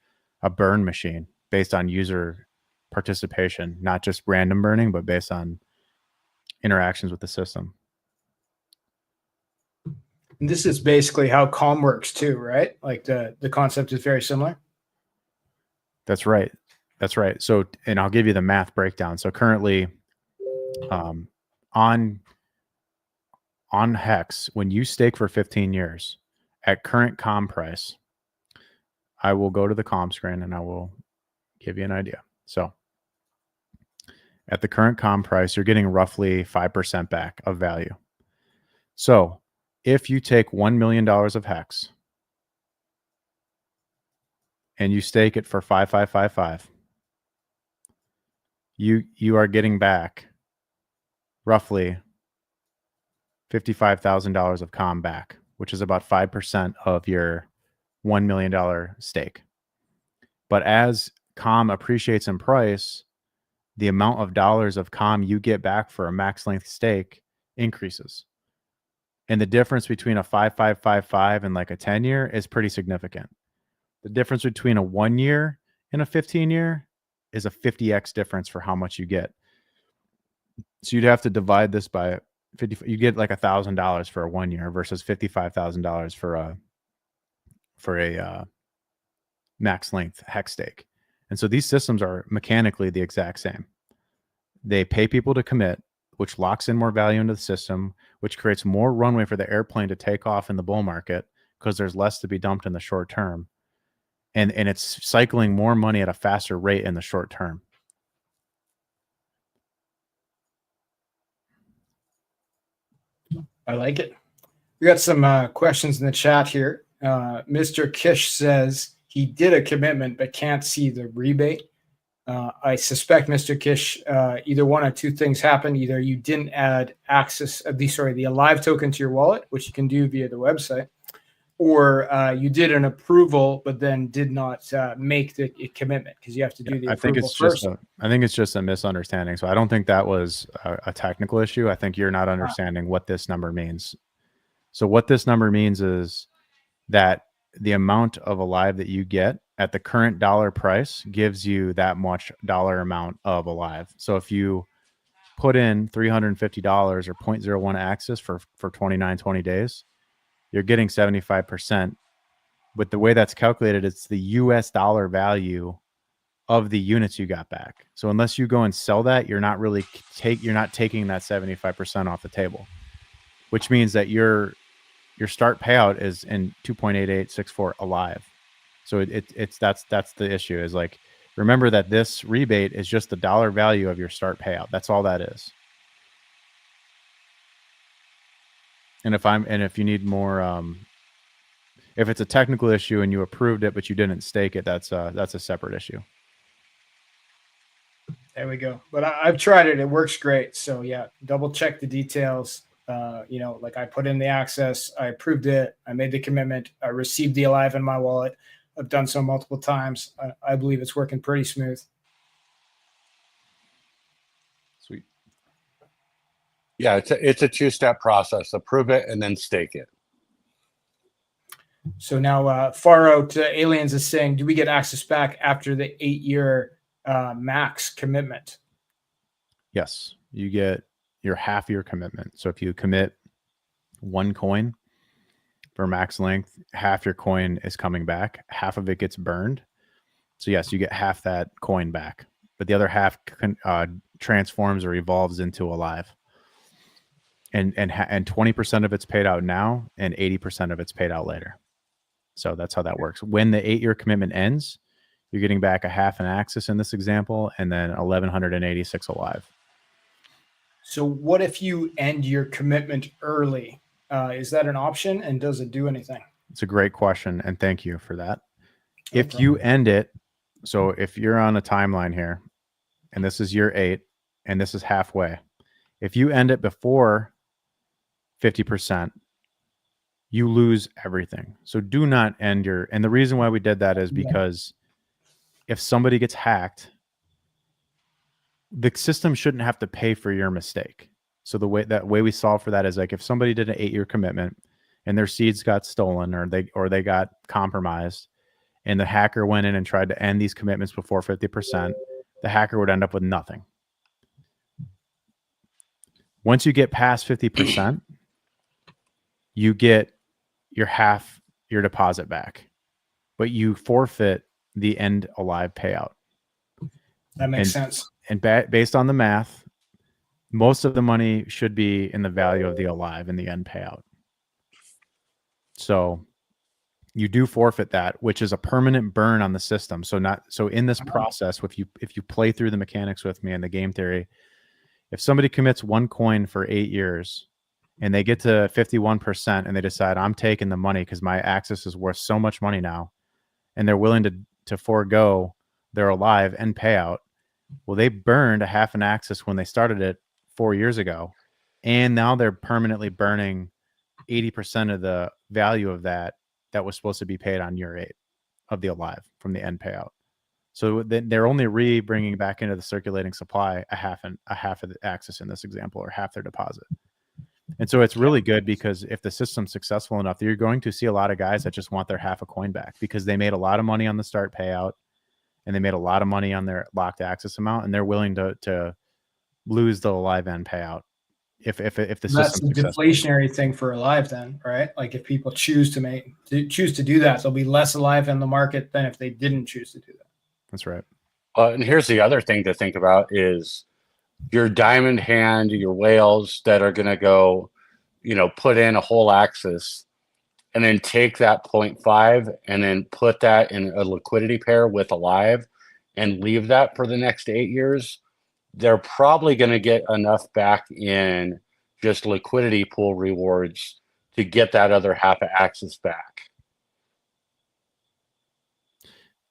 burn machine based on user participation, not just random burning, but based on interactions with the system. And this is basically how Calm works too, right? Like the concept is very similar. That's right. That's right. So, and I'll give you the math breakdown. So currently on Hex, when you stake for 15 years at current Calm price, I will go to the Calm screen and I will give you an idea. So at the current Calm price, you're getting roughly 5% back of value. So if you take $1 million of Hex and you stake it for 5555, you are getting back roughly $55,000 of Calm back, which is about 5% of your $1 million stake. But as Calm appreciates in price, the amount of dollars of Calm you get back for a max length stake increases. And the difference between a 5555 and like a 10-year is pretty significant. The difference between a 1 year and a 15-year is a 50x difference for how much you get. So you'd have to divide this by 50. You get like $1,000 for a 1 year versus $55,000 for a max length hex stake. And so these systems are mechanically the exact same. They pay people to commit, which locks in more value into the system, which creates more runway for the airplane to take off in the bull market because there's less to be dumped in the short term. And it's cycling more money at a faster rate in the short term. I like it. We got some questions in the chat here. Mr. Kish says he did a commitment but can't see the rebate. I suspect, Mr. Kish, either one of two things happened. Either you didn't add access, the Alive token to your wallet, which you can do via the website, or you did an approval but then did not make the commitment because you have to do the approval first. I think it's just a misunderstanding. So I don't think that was a technical issue. I think you're not understanding what this number means. So what this number means is that the amount of Alive that you get at the current dollar price gives you that much dollar amount of Alive. So if you put in $350 or 0.01 Axis for 20 days, you're getting 75%. But the way that's calculated, it's the US dollar value of the units you got back. So unless you go and sell that, you're not really taking that 75% off the table, which means that your start payout is in 2.8864 Alive. So that's the issue, is like Remember that this rebate is just the dollar value of your start payout. That's all that is. And if you need more, if it's a technical issue and you approved it but you didn't stake it, that's a separate issue. There we go. But I've tried it. It works great. So yeah, double check the details. Like I put in the access, I approved it, I made the commitment, I received the Alive in my wallet. I've done so multiple times. I believe it's working pretty smooth. Sweet. Yeah, it's a two-step process. Approve it and then stake it. So now Far Out Aliens is saying, do we get access back after the 8-year max commitment? Yes, you get your half-year commitment. So if you commit 1 coin for max length, half your coin is coming back. Half of it gets burned. So yes, you get half that coin back, but the other half transforms or evolves into Alive. And 20% of it's paid out now, and 80% of it's paid out later. So that's how that works. When the 8-year commitment ends, you're getting back a half an Axis in this example, and then 1,186 Alive. So what if you end your commitment early? Is that an option, and does it do anything? It's a great question, and thank you for that. If you end it, so if you're on a timeline here, and this is year 8, and this is halfway, if you end it before 50%, you lose everything. So do not end and the reason why we did that is because if somebody gets hacked, the system shouldn't have to pay for your mistake. So the way we solve for that is like if somebody did an 8-year commitment and their seeds got stolen or they got compromised, and the hacker went in and tried to end these commitments before 50%, the hacker would end up with nothing. Once you get past 50%, you get your deposit back, but you forfeit the end Alive payout. That makes sense. And based on the math, most of the money should be in the value of the Alive and the end payout. So you do forfeit that, which is a permanent burn on the system. So in this process, if you play through the mechanics with me and the game theory, if somebody commits 1 coin for 8 years and they get to 51% and they decide I'm taking the money because my Axis is worth so much money now, and they're willing to forego their Alive and payout, well, they burned a half an Axis when they started it 4 years ago, and now they're permanently burning 80% of the value of that was supposed to be paid on year 8 of the Alive from the end payout. So they're only bringing back into the circulating supply a half of the Axis in this example, or half their deposit. And so it's really good because if the system's successful enough, you're going to see a lot of guys that just want their half a coin back because they made a lot of money on the start payout and they made a lot of money on their locked Axis amount, and they're willing to lose the Alive end payout if the system's That's the successful. deflationary thing for Alive then, right? Like if people choose to do that, there'll be less Alive in the market than if they didn't choose to do that. That's right. And here's the other thing to think about is your diamond hand, your whales that are going to go, put in a whole Axis and then take that 0.5 and then put that in a liquidity pair with Alive and leave that for the next 8 years. They're probably going to get enough back in just liquidity pool rewards to get that other half of Axis back.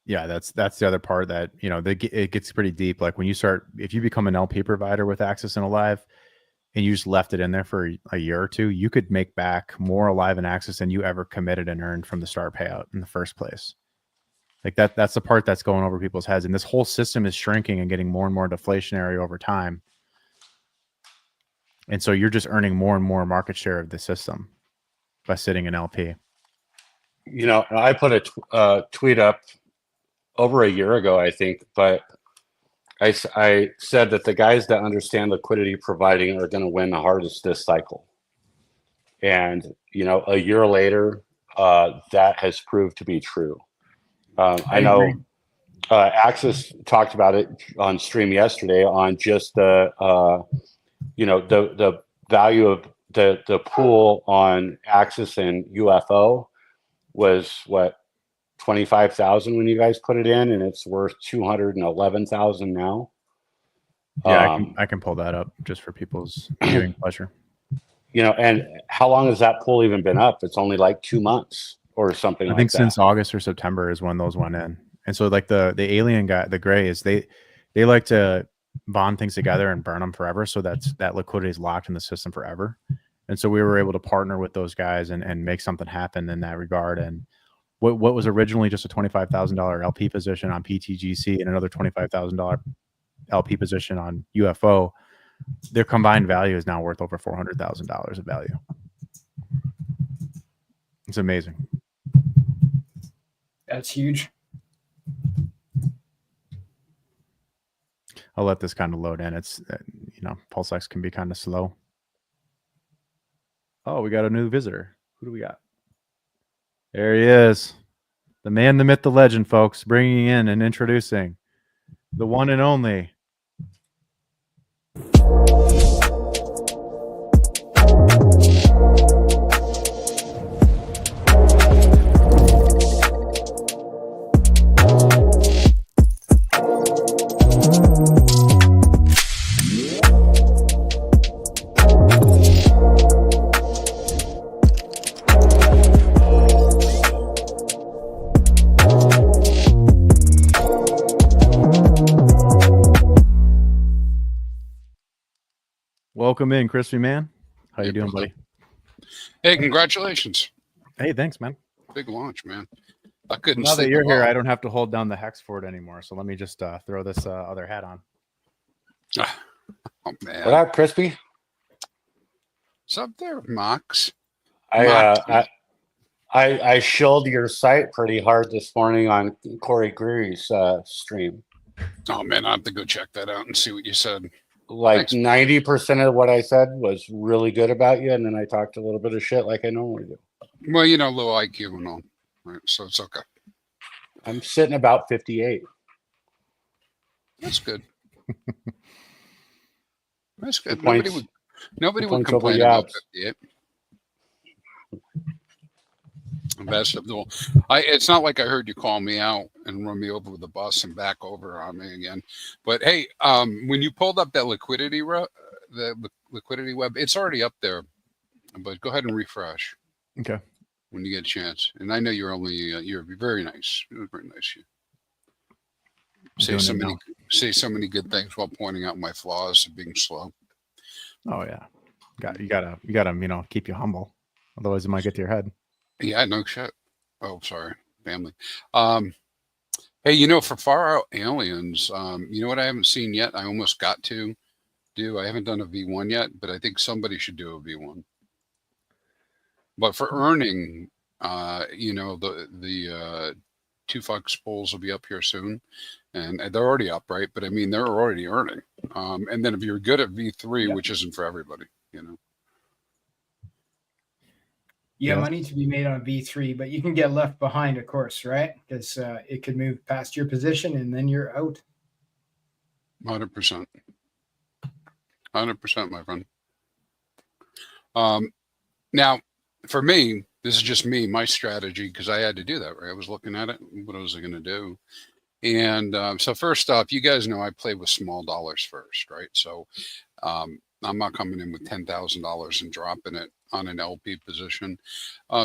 Yeah, that's the other part that, it gets pretty deep. Like if you become an LP provider with Axis and Alive and you just left it in there for a year or two, you could make back more Alive and Axis than you ever committed and earned from the start payout in the first place. Like that's the part that's going over people's heads. And this whole system is shrinking and getting more and more deflationary over time. And so you're just earning more and more market share of the system by sitting in LP. I put a tweet up over a year ago, I think, but I said that the guys that understand liquidity providing are going to win the hardest this cycle. And, a year later, that has proved to be true. I know Axis talked about it on stream yesterday on just the value of the pool on Axis and UFO was what, 25,000 when you guys put it in, and it's worth 211,000 now. Yeah, I can pull that up just for people's viewing pleasure. You know, and how long has that pool even been up? It's only like 2 months or something. I think since August or September is when those went in. And so like the alien guy, the Grays, they like to bond things together and burn them forever. So that liquidity is locked in the system forever. And so we were able to partner with those guys and make something happen in that regard. And what was originally just a $25,000 LP position on PTGC and another $25,000 LP position on UFO, their combined value is now worth over $400,000 of value. It's amazing. That's huge. I'll let this kind of load in. It's, PulseX can be kind of slow. Oh, we got a new visitor. Who do we got? There he is. The man, the myth, the legend, folks. Bringing in and introducing the one and only. Welcome in, Crispy Man. How you doing, buddy? Hey, congratulations. Hey, thanks, man. Big launch, man. I couldn't Now that sleep you're a here, lot. I don't have to hold down the hex for it anymore. So let me just throw this other hat on. Oh, man. What up, Crispy? What's up there, Mox? I shilled your site pretty hard this morning on Corey Greery's stream. Oh, man, I have to go check that out and see what you said. Like Thanks. 90% of what I said was really good about you, and then I talked a little bit of shit like I normally do. Well, low IQ and all. Right, so it's okay. I'm sitting about 58. That's good. That's good. Points- Nobody would points over complain about yaps. 58. Best of all. It's not like I heard you call me out and run me over with the bus and back over on me again. But hey, when you pulled up that liquidity the liquidity web, it's already up there. But go ahead and refresh. Okay. When you get a chance. And I know you're very nice. It was very nice. You say so many good things while pointing out my flaws and being slow. Oh yeah. You gotta keep you humble. Otherwise it might get to your head. Yeah, no shit. Oh, sorry, family. Hey, for Far Out Aliens, you know what I haven't seen yet? I almost got to do. I haven't done a V1 yet, but I think somebody should do a V1. But for earning, the 2Fox polls will be up here soon, and they're already up, right? But I mean, they're already earning. And then if you're good at V3, which isn't for everybody, Yeah, Yeah. money to be made on V3, but you can get left behind, of course, right? Because it could move past your position and then you're out. 100%. 100%, my friend. Now, for me, this is just me, my strategy, because I had to do that, right? I was looking at it. What was I going to do? And so first off, you guys know I play with small dollars first, right? So I'm not coming in with $10,000 and dropping it on an LP position.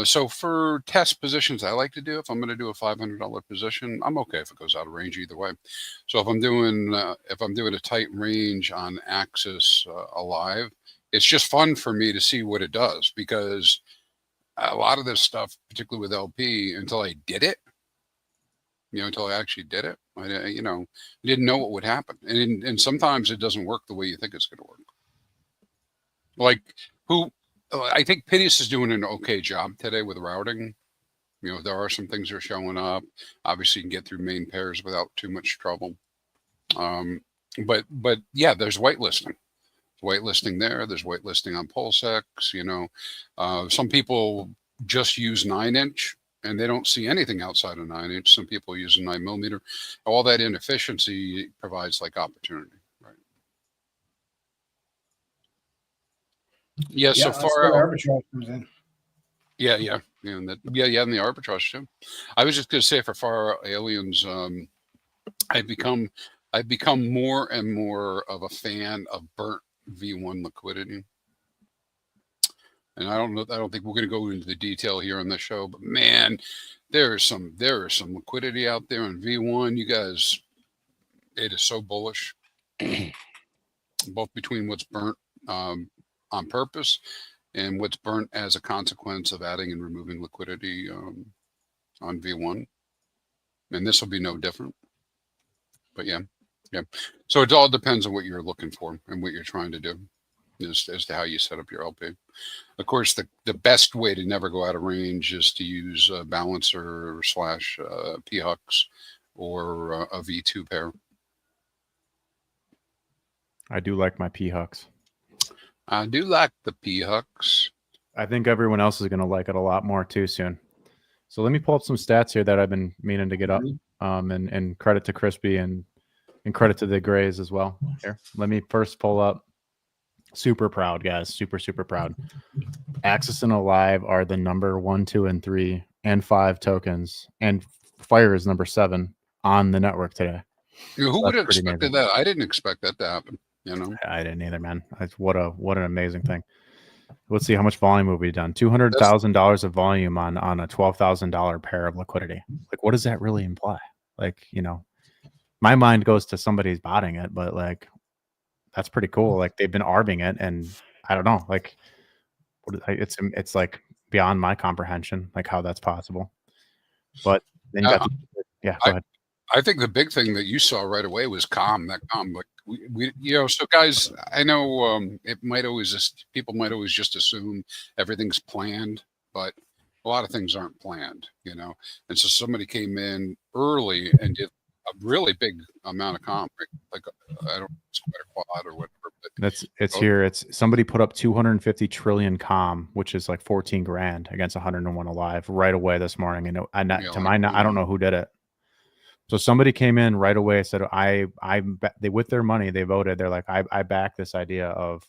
So for test positions, I like to do, if I'm going to do a $500 position, I'm okay if it goes out of range either way. So if I'm doing a tight range on Axis Alive, it's just fun for me to see what it does, because a lot of this stuff, particularly with LP, until I did it, until I actually did it, I didn't know what would happen. And sometimes it doesn't work the way you think it's going to work. Like I think Phineas is doing an okay job today with routing. There are some things that are showing up. Obviously, you can get through main pairs without too much trouble. But yeah, there's whitelisting. Whitelisting there. There's whitelisting on PulseX. Some people just use 9-inch and they don't see anything outside of 9-inch. Some people use a 9mm. All that inefficiency provides like opportunity. Yeah, so that's far where out. arbitrage comes in. Yeah. You know, and the arbitrage too. I was just going to say for Fire Aliens, I've become more and more of a fan of burnt V1 liquidity. And I don't think we're going to go into the detail here on the show, but man, there is some liquidity out there in V1. You guys, it is so bullish, both between what's burnt on purpose and what's burnt as a consequence of adding and removing liquidity on V1. And this will be no different. But yeah. So it all depends on what you're looking for and what you're trying to do as to how you set up your LP. Of course, the best way to never go out of range is to use a balancer / P-Hux or a V2 pair. I do like my P-Hux. I do like the P-Hux. I think everyone else is going to like it a lot more too soon. So let me pull up some stats here that I've been meaning to get up. And credit to Crispy and credit to the Grays as well. Here, let me first pull up. Super proud, guys. Super proud. Axis and Alive are the number 1, 2, and 3 and 5 tokens, and Fire is number 7 on the network today. You know, who would have expected that? I didn't expect that to happen. You know, I didn't either, man. What an amazing thing. Let's see how much volume have we done. $200,000 of volume on a $12,000 pair of liquidity. Like, what does that really imply? Like, you know, my mind goes to somebody's botting it, but like, that's pretty cool. Like, they've been arbing it, and I don't know, like, it's like beyond my comprehension, like how that's possible. But then you got go ahead. I think the big thing that you saw right away was calm. That calm, like we you know. So guys, I know people might always just assume everything's planned, but a lot of things aren't planned, you know. And so somebody came in early and did a really big amount of comp, like I don't, it's quite a quad or whatever. But it's here. It's somebody put up 250 trillion com, which is like 14 grand against 101 Alive right away this morning. And I don't know who did it. So somebody came in right away, said, they with their money, they voted. They're like, I back this idea of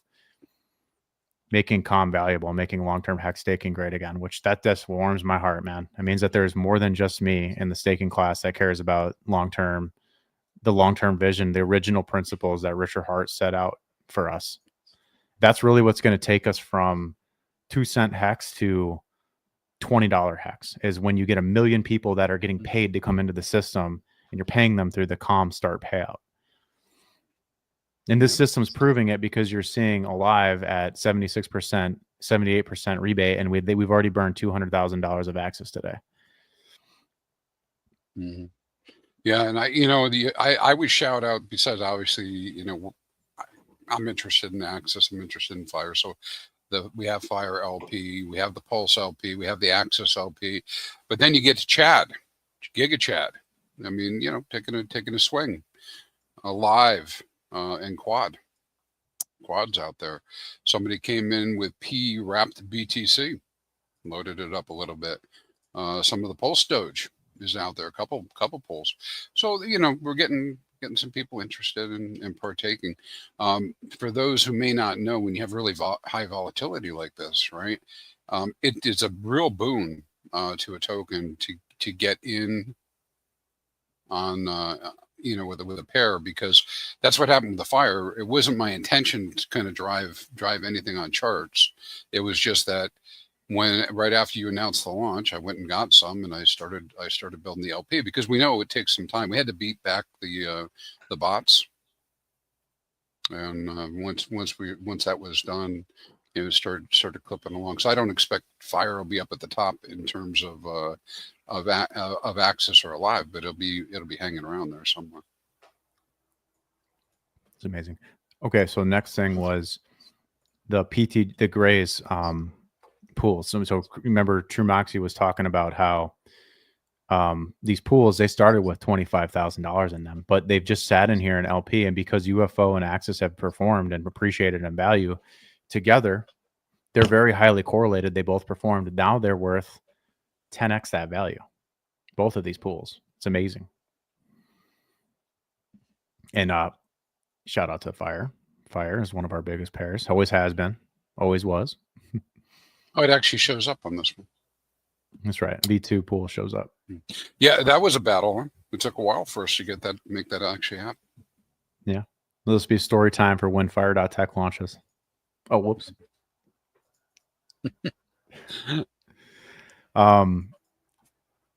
making com valuable, making long-term hex staking great again, which that just warms my heart, man. It means that there's more than just me in the staking class that cares about the long-term vision, the original principles that Richard Hart set out for us. That's really what's going to take us from 2-cent hex to $20 hex, is when you get 1 million people that are getting paid to come into the system and you're paying them through the com start payout. And this system's proving it, because you're seeing Alive at 76%, 78% rebate, and we've already burned $200,000 of access today. Mm-hmm. Yeah, and I would shout out, besides obviously, you know, I'm interested in Axis, I'm interested in Fire, so we have Fire LP, we have the Pulse LP, we have the Axis LP, but then you get to Chad, Giga Chad. I mean, you know, taking a swing, Alive. And quads out there. Somebody came in with P wrapped BTC, loaded it up a little bit. Some of the Pulse Doge is out there, a couple pulls. So, you know, we're getting some people interested in partaking. For those who may not know, when you have really high volatility like this, right? It is a real boon to a token to get in on you know, with a pair, because that's what happened with the Fire. It wasn't my intention to kind of drive anything on charts. It was just that right after you announced the launch, I went and got some, and I started building the LP, because we know it takes some time. We had to beat back the bots, and once that was done, it started clipping along. So I don't expect Fire will be up at the top in terms of Axis or Alive, but it'll be hanging around there somewhere. It's amazing. Okay, so next thing was the Grays pools. So remember, True Moxie was talking about how these pools, they started with $25,000 in them, but they've just sat in here in LP, and because UFO and Axis have performed and appreciated in value together, they're very highly correlated. They both performed. Now they're worth 10x that value, both of these pools. It's amazing. And shout out to Fire. Fire is one of our biggest pairs. Always has been, always was. Oh, it actually shows up on this one. That's right. V2 pool shows up. Yeah, that was a battle. Huh? It took a while for us to get that, make that actually happen. This will be story time for when Fire.tech launches. Oh, whoops.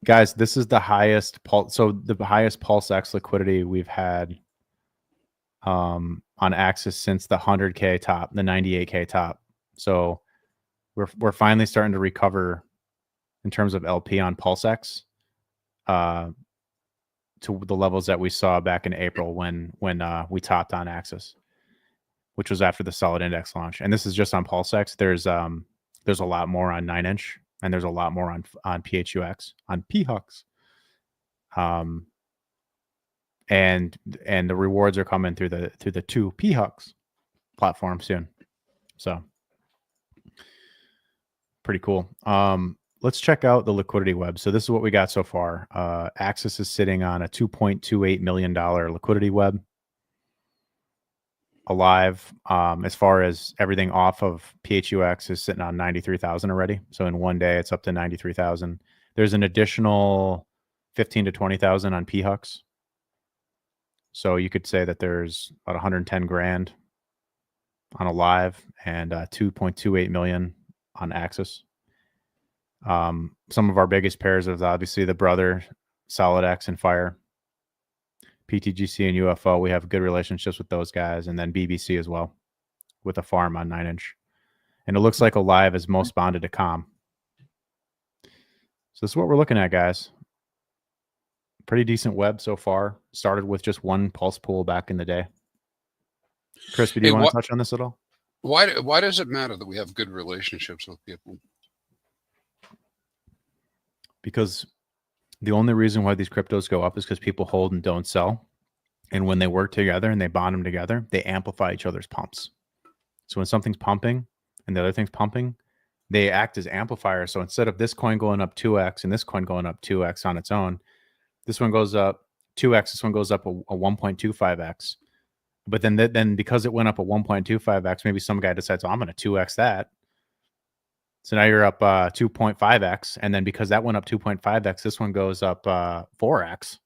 Guys, this is the highest pulse. So the highest PulseX liquidity we've had on Axis since the 100K top, the 98K top. So we're finally starting to recover in terms of LP on PulseX to the levels that we saw back in April when we topped on Axis, which was after the solid index launch. And this is just on PulseX. There's a lot more on 9-inch, and there's a lot more on PHUX, on PHUX. And the rewards are coming through the 2 PHUX platform soon. So pretty cool. Let's check out the liquidity web. So this is what we got so far. Axis is sitting on a $2.28 million liquidity web. Alive, as far as everything off of PHUX, is sitting on 93,000 already. So in one day, it's up to 93,000. There's an additional 15 to 20,000 on PHUX. So you could say that there's about 110 grand on Alive and 2.28 million on Axis. Some of our biggest pairs is obviously the Brother, SolidX, and Fire. PTGC and UFO, we have good relationships with those guys, and then BBC as well with a farm on 9-inch. And it looks like Alive is most bonded to COM. So this is what we're looking at, guys. Pretty decent web so far. Started with just one pulse pool back in the day. Crispy, do you want to touch on this at all? Why does it matter that we have good relationships with people? Because the only reason why these cryptos go up is because people hold and don't sell. And when they work together and they bond them together, they amplify each other's pumps. So when something's pumping and the other thing's pumping, they act as amplifiers. So instead of this coin going up 2x and this coin going up 2x on its own, this one goes up 2x, this one goes up a 1.25x. But then because it went up a 1.25x, maybe some guy decides, oh, I'm going to 2x that. So now you're up 2.5x. And then because that went up 2.5x, this one goes up 4x.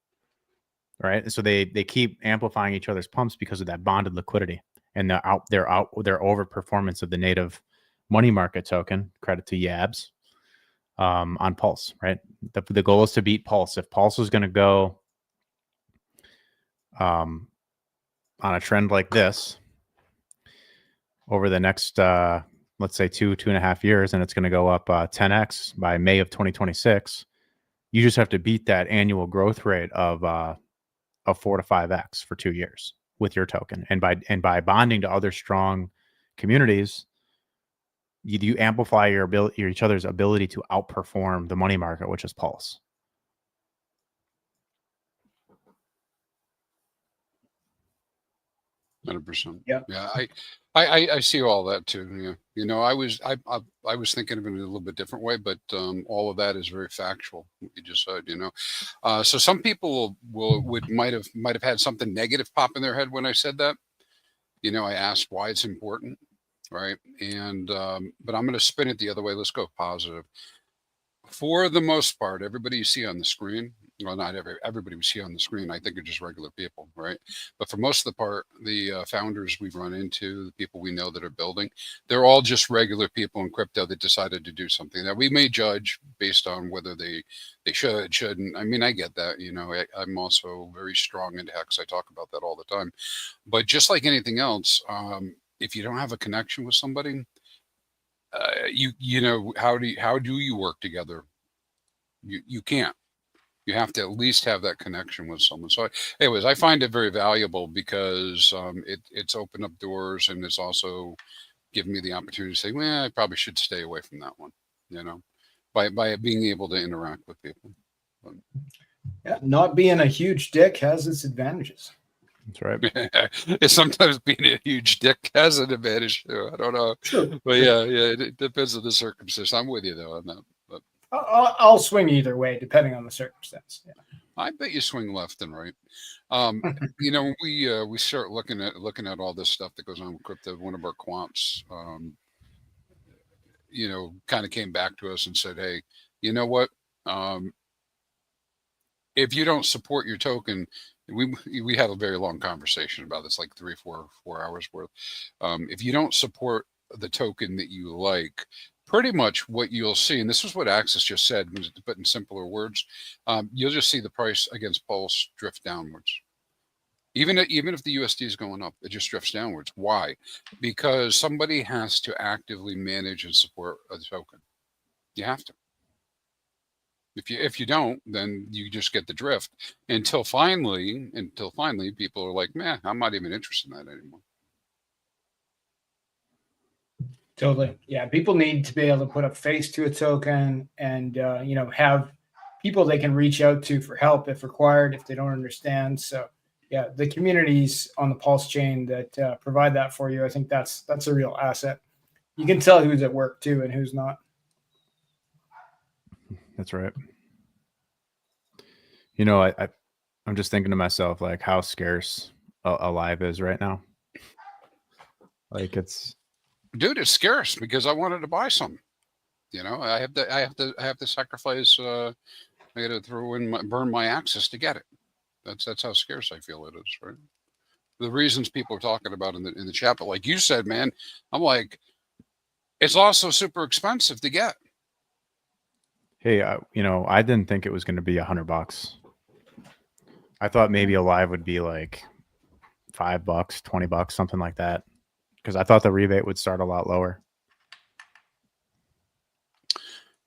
Right. So they keep amplifying each other's pumps because of that bonded liquidity and their overperformance of the native money market token. Credit to Yabs on Pulse. Right. The goal is to beat Pulse. If Pulse is going to go on a trend like this over the next let's say 2.5 years, and it's going to go up 10x by May of 2026. You just have to beat that annual growth rate of 4 to 5x for 2 years with your token, and by bonding to other strong communities, you amplify each other's ability to outperform the money market, which is Pulse. 100%. Yeah. Yeah. I see all that too. Yeah. You know, I was thinking of it in a little bit different way, but all of that is very factual. What you just said, you know. So some people might have had something negative pop in their head when I said that. You know, I asked why it's important, right? And but I'm going to spin it the other way. Let's go positive. For the most part, everybody you see on the screen, well, not everybody we see on the screen, I think are just regular people, right? But for most of the part, the founders we've run into, the people we know that are building, they're all just regular people in crypto that decided to do something that we may judge based on whether they shouldn't. I mean, I get that, you know. I'm also very strong into Hex. I talk about that all the time. But just like anything else, if you don't have a connection with somebody, you know, how do you work together? You can't. You have to at least have that connection with someone. So anyways, I find it very valuable because it's opened up doors, and it's also given me the opportunity to say, well, I probably should stay away from that one, you know, by being able to interact with people. Yeah, not being a huge dick has its advantages. That's right. It's sometimes being a huge dick has an advantage too. I don't know. Sure. But yeah, it depends on the circumstance. I'm with you though on that. But I'll swing either way depending on the circumstance. Yeah. I bet you swing left and right. You know, we start looking at all this stuff that goes on with crypto. One of our quants, you know, kind of came back to us and said, "Hey, you know what? If you don't support your token, we had a very long conversation about this, like 4 hours worth. If you don't support the token that you like, pretty much what you'll see, and this is what Axis just said, but in simpler words, you'll just see the price against Pulse drift downwards. Even if the USD is going up, it just drifts downwards. Why? Because somebody has to actively manage and support a token. You have to. If you don't, then you just get the drift until finally people are like, man, I'm not even interested in that anymore. Totally. Yeah. People need to be able to put a face to a token and, have people they can reach out to for help if required, if they don't understand. So yeah, the communities on the Pulse chain that provide that for you, I think that's a real asset. You can tell who's at work too and who's not. That's right. I'm just thinking to myself, like, how scarce Alive is right now. Like, it's scarce because I wanted to buy some. I have to sacrifice. I got to burn my access to get it. That's how scarce I feel it is, right? The reasons people are talking about in the chat, but like you said, man, I'm like, it's also super expensive to get. Hey, I didn't think it was going to be $100. I thought maybe Alive would be like $5, $20, something like that, because I thought the rebate would start a lot lower.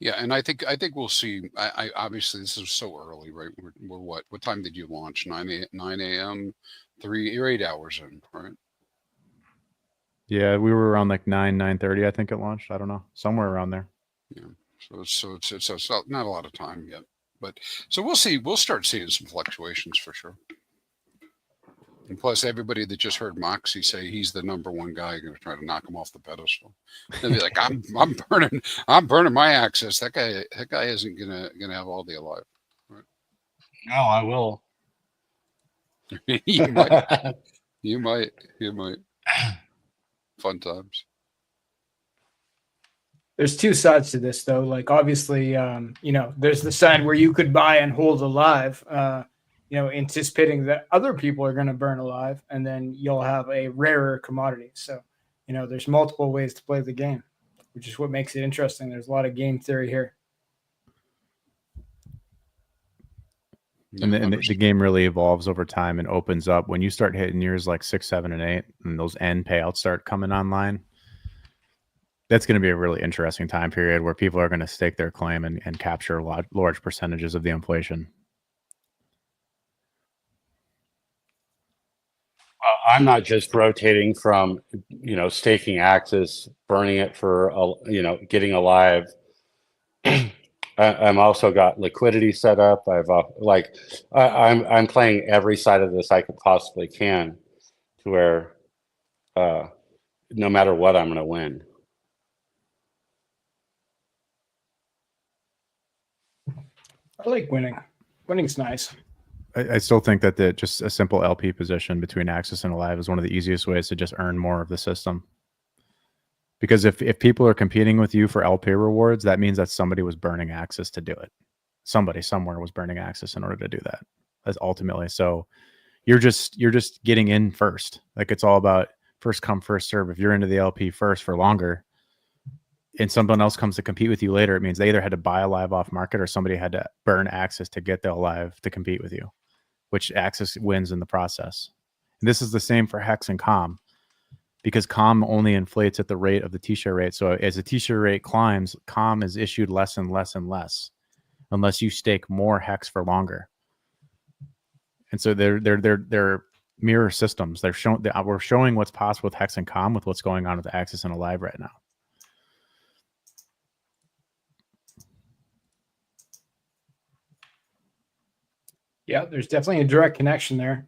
Yeah, and I think we'll see. I obviously this is so early, right? We're what time did you launch? 9 a.m. You're 8 hours in, right? Yeah, we were around like 9:30. I think it launched. I don't know, somewhere around there. Yeah. So it's not a lot of time yet, but so we'll see. We'll start seeing some fluctuations for sure. And plus, everybody that just heard Moxie say he's the number one guy, going to try to knock him off the pedestal. They'll be like, I'm burning my access. That guy isn't gonna have all the Alive. Right? No, I will. You might. You might. Fun times. There's two sides to this, though. Like, obviously, there's the side where you could buy and hold Alive, anticipating that other people are going to burn Alive, and then you'll have a rarer commodity. So, there's multiple ways to play the game, which is what makes it interesting. There's a lot of game theory here. And the game really evolves over time and opens up when you start hitting years like 6, 7, and 8, and those end payouts start coming online. That's going to be a really interesting time period where people are going to stake their claim and capture large percentages of the inflation. I'm not just rotating from, staking Axis, burning it for, getting Alive. I'm also got liquidity set up. I'm playing every side of this I could possibly can to where no matter what, I'm going to win. I like winning. Winning's nice. I still think that just a simple LP position between Axis and Alive is one of the easiest ways to just earn more of the system. Because if people are competing with you for LP rewards, that means that somebody was burning Axis to do it. Somebody somewhere was burning Axis in order to do that. That's ultimately. So you're just getting in first. Like, it's all about first come, first serve. If you're into the LP first for longer, and someone else comes to compete with you later, it means they either had to buy Alive off market or somebody had to burn Axis to get the Alive to compete with you, which Axis wins in the process. And this is the same for Hex and COM, because COM only inflates at the rate of the T-share rate. So as the T-share rate climbs, COM is issued less and less and less, unless you stake more Hex for longer. And so they're mirror systems. We're showing what's possible with Hex and COM with what's going on with Axis and Alive right now. Yeah, there's definitely a direct connection there.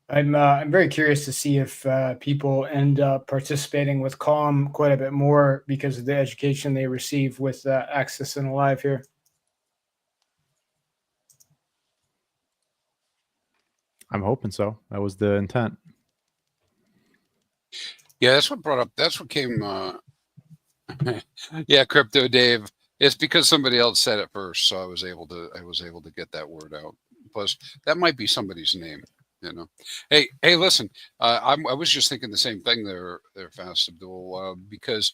I'm very curious to see if people end up participating with COM quite a bit more because of the education they receive with Axis and Alive here. I'm hoping so. That was the intent. Yeah, that's what came. Yeah, Crypto Dave. It's because somebody else said it first, so I was able to get that word out. Plus, that might be somebody's name, you know. Hey, listen, I was just thinking the same thing there, Fast Abdul, because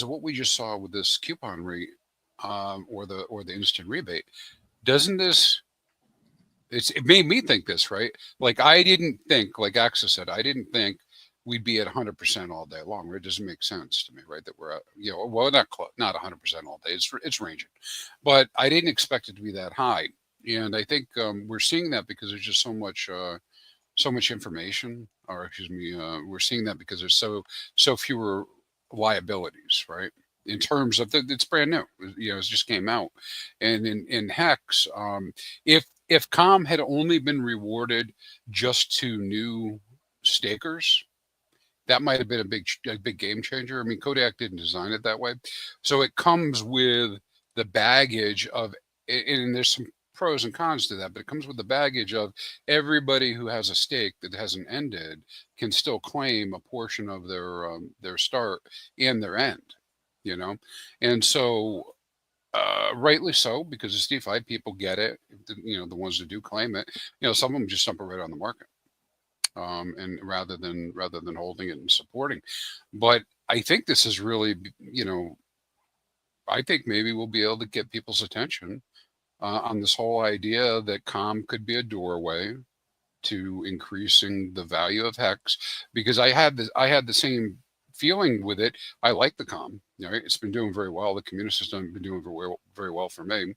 of what we just saw with this coupon rate, or the instant rebate. Doesn't this? It made me think this, right? Like I didn't think, like Axa said, I didn't think we'd be at 100% all day long. Right? It doesn't make sense to me, right? That we're at, well, not 100% all day. It's ranging, but I didn't expect it to be that high. And I think we're seeing that because there's just so much information, or excuse me, we're seeing that because there's so fewer liabilities, right? In terms of it's brand new, it just came out, and in Hex, if COM had only been rewarded just to new stakers, that might have been a big game changer. I mean, Kodak didn't design it that way, so it comes with the baggage of, and there's some pros and cons to that, but it comes with the baggage of everybody who has a stake that hasn't ended can still claim a portion of their start and their end, and so rightly so, because the DeFi people get it, the ones that do claim it, some of them just dump it right on the market, and rather than holding it and supporting. But I think this is really, I think maybe we'll be able to get people's attention on this whole idea that COM could be a doorway to increasing the value of Hex, because I had the same feeling with it. I like the COM. It's been doing very well. The community has been doing very well for me.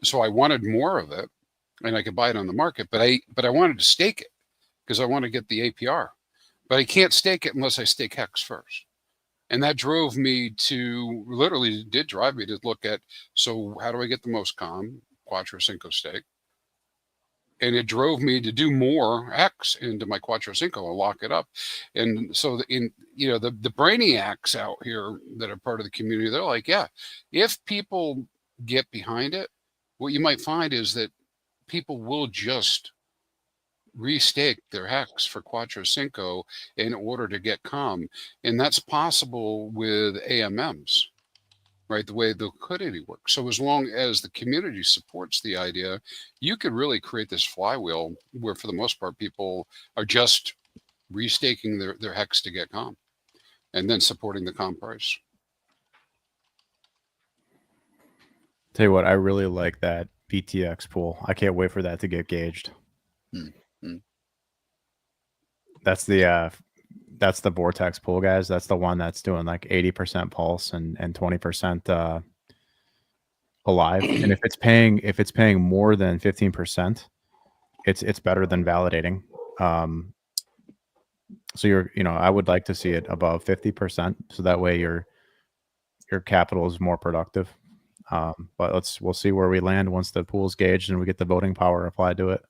So I wanted more of it, and I could buy it on the market, but I wanted to stake it because I want to get the APR, but I can't stake it unless I stake Hex first. And that drive me to look at, so how do I get the most COM? Quattro Cinco stake. And it drove me to do more X into my Quattro Cinco and lock it up. And so the brainiacs out here that are part of the community, they're like, yeah, if people get behind it, what you might find is that people will just restake their Hex for Quattro Cinco in order to get COM. And that's possible with AMMs. Right, the way the liquidity works. So as long as the community supports the idea, you could really create this flywheel where, for the most part, people are just restaking their Hex to get COM, and then supporting the COM price. Tell you what, I really like that BTX pool. I can't wait for that to get gauged. That's the Vortex pool, guys. That's the one that's doing like 80% pulse and 20% alive. And if it's paying more than 15%, it's better than validating. So I would like to see it above 50%, so that way your capital is more productive. But we'll see where we land once the pool's gauged and we get the voting power applied to it.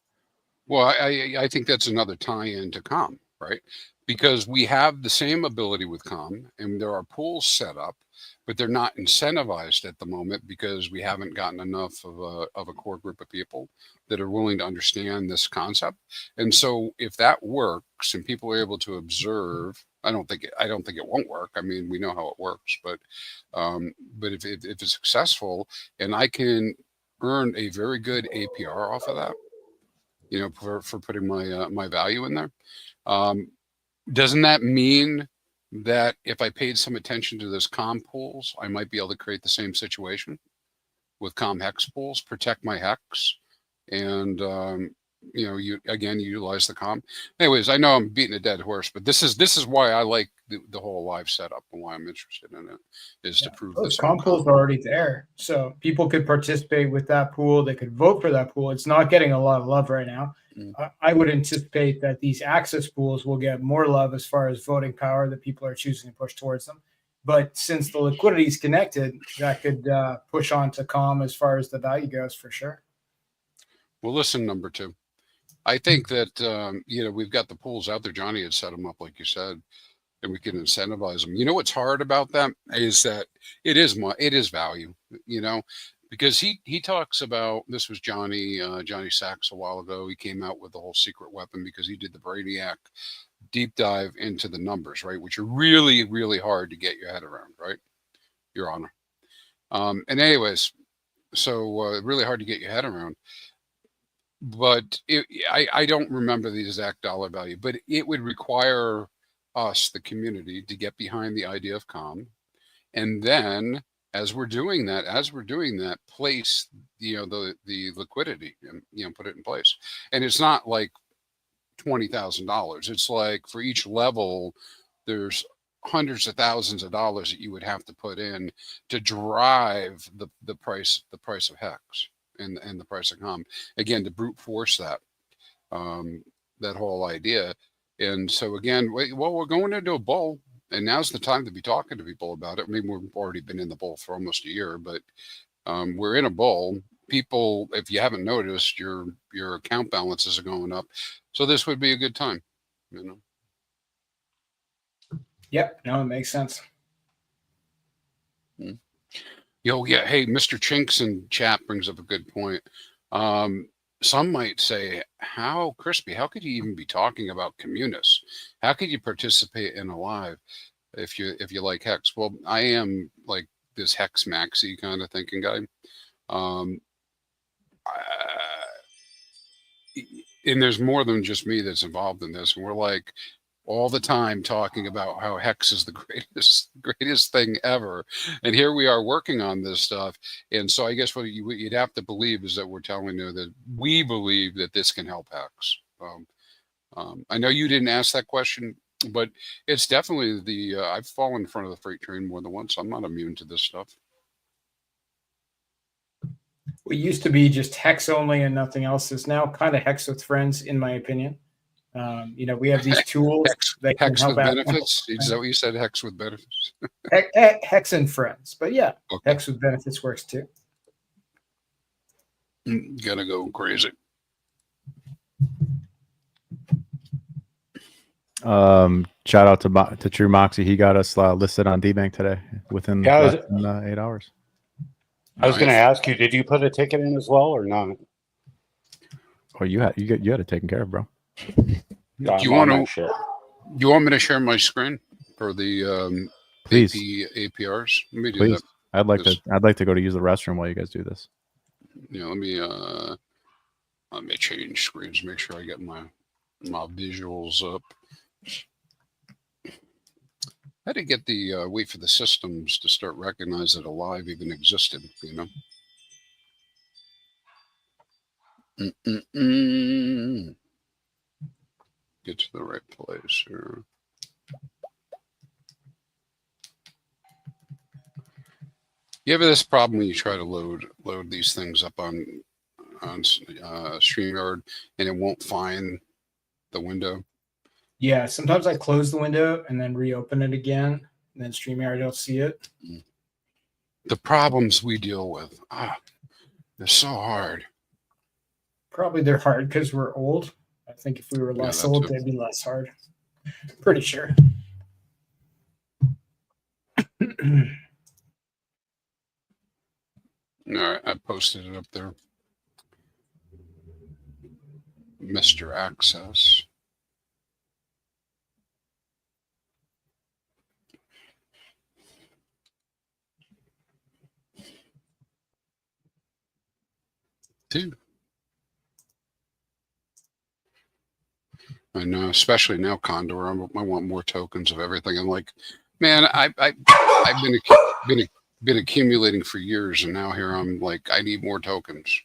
Well, I think that's another tie-in to COM, right? Because we have the same ability with COM, and there are pools set up, but they're not incentivized at the moment because we haven't gotten enough of a core group of people that are willing to understand this concept. And so if that works and people are able to observe, I don't think it won't work. I mean, we know how it works, but if it's successful and I can earn a very good APR off of that, for putting my value in there. Doesn't that mean that if I paid some attention to those COM pools, I might be able to create the same situation with COM Hex pools, protect my Hex, and you utilize the COM. Anyways, I know I'm beating a dead horse, but this is why I like the whole live setup and why I'm interested in it, is to prove those this. COM pools are already there, so people could participate with that pool. They could vote for that pool. It's not getting a lot of love right now. I would anticipate that these access pools will get more love as far as voting power, that people are choosing to push towards them. But since the liquidity is connected, that could push on to COM as far as the value goes, for sure. Well, listen, number two, I think that we've got the pools out there. Johnny had set them up, like you said, and we can incentivize them. What's hard about that is that it is value. Because he talks about, this was Johnny Sachs a while ago. He came out with the whole secret weapon because he did the Brainiac deep dive into the numbers, right? Which are really, really hard to get your head around, right? Your Honor. And anyways, so really hard to get your head around. But I don't remember the exact dollar value, but it would require us, the community, to get behind the idea of calm, and then as we're doing that, place the liquidity and put it in place. And it's not like $20,000. It's like for each level, there's hundreds of thousands of dollars that you would have to put in to drive the price of hex and the price of calm, again, to brute force that that whole idea. And so again, well, we're going into a bull, and now's the time to be talking to people about it. I mean, we've already been in the bull for almost a year, but we're in a bull. People, if you haven't noticed, your account balances are going up, so this would be a good time, Yep. No, it makes sense. Yeah. Hey, Mr. Chinks in chat brings up a good point. Some might say, how crispy, how could you even be talking about communists? How could you participate in a live if you like hex? Well, I am like this hex maxi kind of thinking guy. And there's more than just me that's involved in this. And we're like all the time talking about how hex is the greatest thing ever. And here we are working on this stuff. And so I guess what you'd have to believe is that we're telling you that we believe that this can help hex. I know you didn't ask that question, but it's definitely I've fallen in front of the freight train more than once. I'm not immune to this stuff. What used to be just hex only and nothing else is now kind of hex with friends, in my opinion. We have these tools that can Hex help with out. benefits. Is that what you said? Hex with benefits. Hex and friends, but yeah, Okay. hex with benefits works too. Gonna go crazy. Shout out to True Moxie. He got us listed on DBank today within less than 8 hours. I was going to ask you, did you put a ticket in as well or not? Oh, you had it taken care of, bro. Do you want me to share my screen for the Please. APRs? Let me do Please. that. I'd like to go to use the restroom while you guys do this. Yeah, let me change screens, make sure I get my visuals up. I had to get the wait for the systems to start recognize that Alive even existed, Get to the right place here. You have this problem when you try to load these things up on StreamYard and it won't find the window. Yeah, sometimes I close the window and then reopen it again, and then StreamYard don't see it. The problems we deal with, they're so hard. Probably they're hard because we're old. I think if we were less old, they'd be less hard. Pretty sure. All right, I posted it up there. Mr. Access. Dude. I know, especially now, Condor. I want more tokens of everything. I'm like, man, I've been accumulating for years, and now here I'm like, I need more tokens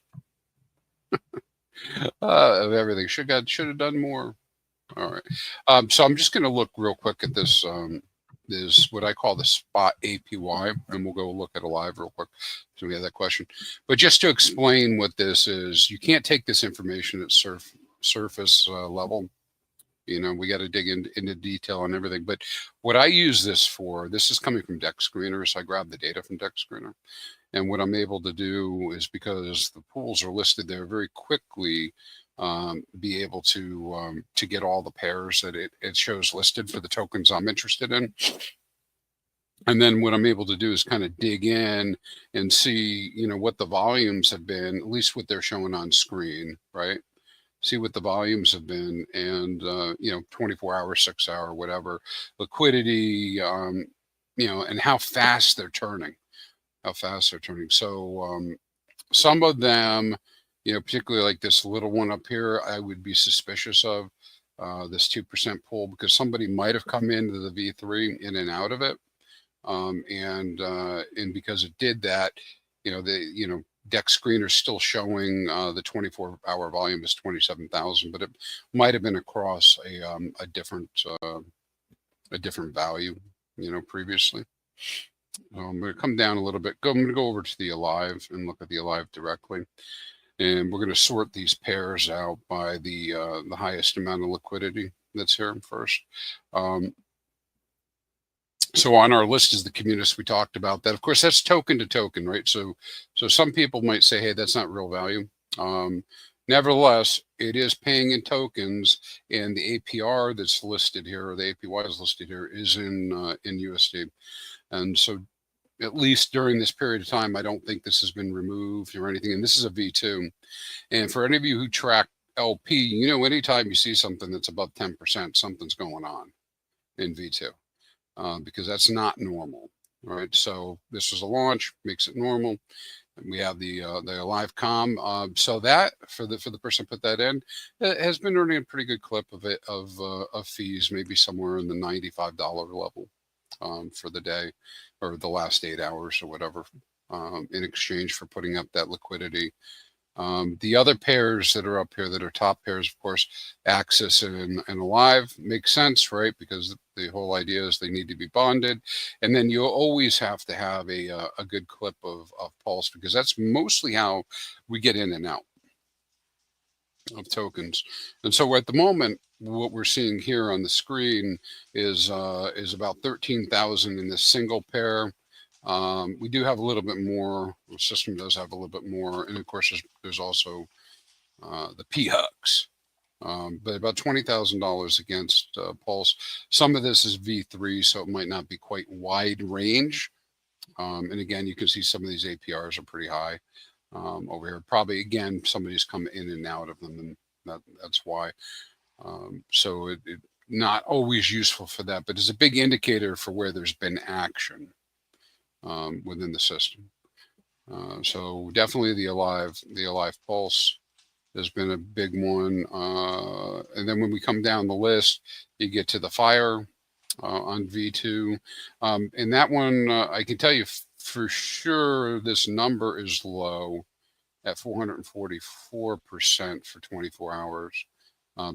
of everything. Should have done more. All right. So I'm just going to look real quick at this. Is what I call the spot APY, and we'll go look at Alive real quick. So we have that question. But just to explain what this is, you can't take this information at surface level. We got to dig into detail and everything. But what I use this for, this is coming from Deck Screener. So I grab the data from Deck Screener. And what I'm able to do is, because the pools are listed there, very quickly be able to get all the pairs that it shows listed for the tokens I'm interested in. And then what I'm able to do is kind of dig in and see, what the volumes have been, at least what they're showing on screen, right? See what the volumes have been, and 24 hour, 6 hour, whatever liquidity, and how fast they're turning. how fast they're turning. So some of them, particularly like this little one up here, I would be suspicious of this 2% pull, because somebody might have come into the V3 in and out of it. And because it did that, Deck Screener still showing the 24-hour volume is 27,000, but it might have been across a different value, previously. I'm going to come down a little bit. I'm going to go over to the Alive and look at the Alive directly, and we're going to sort these pairs out by the highest amount of liquidity that's here first. So on our list is the Communis. We talked about that. Of course, that's token to token, right? So some people might say, hey, that's not real value. Nevertheless, it is paying in tokens, and the APR that's listed here, or the APY is listed here, is in USD. And so at least during this period of time, I don't think this has been removed or anything. And this is a V2. And for any of you who track LP, anytime you see something that's above 10%, something's going on in V2. Because that's not normal, right? So this was a launch, makes it normal. And we have the Alive Com. So that for the person who put that in, has been earning a pretty good clip of fees, maybe somewhere in the $95 level for the day, or the last 8 hours or whatever, in exchange for putting up that liquidity. The other pairs that are up here that are top pairs, of course, Axis and Alive, makes sense, right? Because the whole idea is they need to be bonded. And then you always have to have a good clip of Pulse, because that's mostly how we get in and out of tokens. And so at the moment, what we're seeing here on the screen is about 13,000 in this single pair. We do have a little bit more. The system does have a little bit more, and of course, there's also the P-Hux, but about $20,000 against Pulse. Some of this is V3, so it might not be quite wide range. And again, you can see some of these APRs are pretty high over here. Probably again, somebody's come in and out of them, and that's why. So it not always useful for that, but it's a big indicator for where there's been action within the system. So definitely the Alive Pulse has been a big one. And then when we come down the list, you get to the Fire on V2. And that one, I can tell you for sure, this number is low at 444% for 24 hours.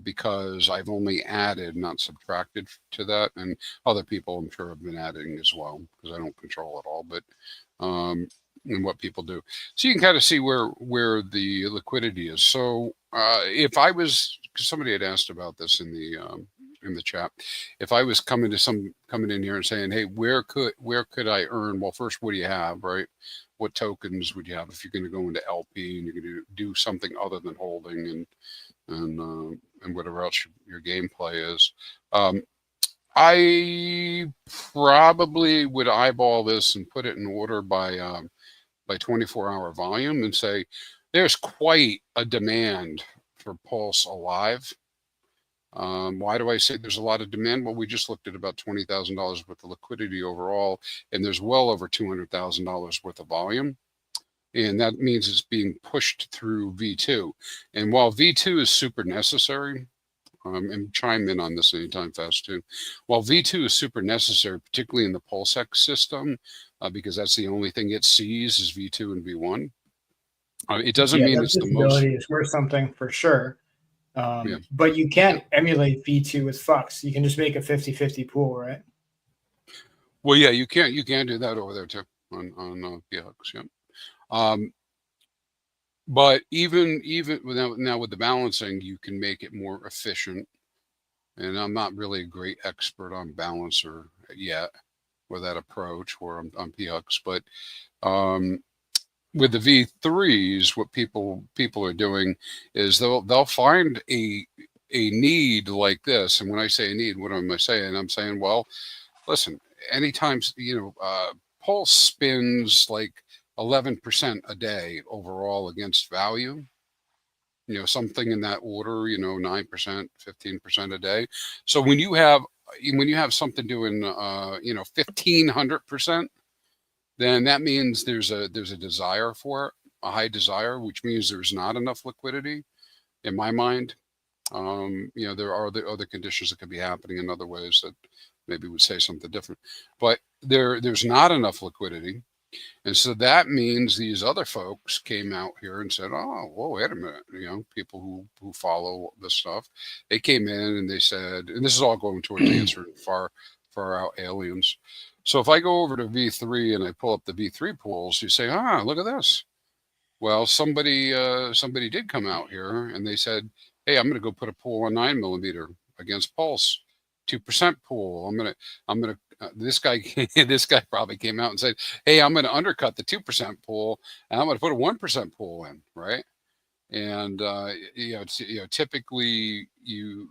Because I've only added, not subtracted to that, and other people I'm sure have been adding as well, because I don't control it all, but and what people do. So you can kind of see where the liquidity is. So if I was, because somebody had asked about this in the chat, if I was coming in here and saying, hey, where could I earn? Well, first, what do you have, right? What tokens would you have if you're going to go into LP and you're going to do something other than holding and whatever else your gameplay is? I probably would eyeball this and put it in order by 24-hour volume and say there's quite a demand for Pulse Alive. Why do I say there's a lot of demand? Well, we just looked at about $20,000 worth of liquidity overall, and there's well over $200,000 worth of volume. And that means it's being pushed through V2. And while V2 is super necessary, and chime in on this anytime fast too, while V2 is super necessary, particularly in the PulseX system, because that's the only thing it sees is V2 and V1. It doesn't mean it's the most. It's worth something for sure. But you can't emulate V2 with Fux. You can just make a 50-50 pool, right? Well, yeah, you can do that over there too on P-Hux, yeah. But even now with the balancing, you can make it more efficient. And I'm not really a great expert on balancer yet with that approach or on P-Hux, but with the V3s, what people are doing is they'll find a need like this. And when I say a need, what am I saying? I'm saying, well, listen, anytime Pulse spins like 11% a day overall against value, something in that order, 9%, 15% a day. So when you have something doing 1,500%, then that means there's a desire for it, a high desire, which means there's not enough liquidity in my mind. There are other conditions that could be happening in other ways that maybe would say something different, but there's not enough liquidity. And so that means these other folks came out here and said, oh, whoa, wait a minute. People who follow this stuff, they came in and they said, and this is all going towards answering far out aliens. So if I go over to V3 and I pull up the V3 pools, you say, look at this. Well, somebody did come out here and they said, hey, I'm going to go put a pool on 9mm against Pulse, 2% pool. This guy probably came out and said, hey, I'm going to undercut the 2% pool and I'm going to put a 1% pool in, right? And typically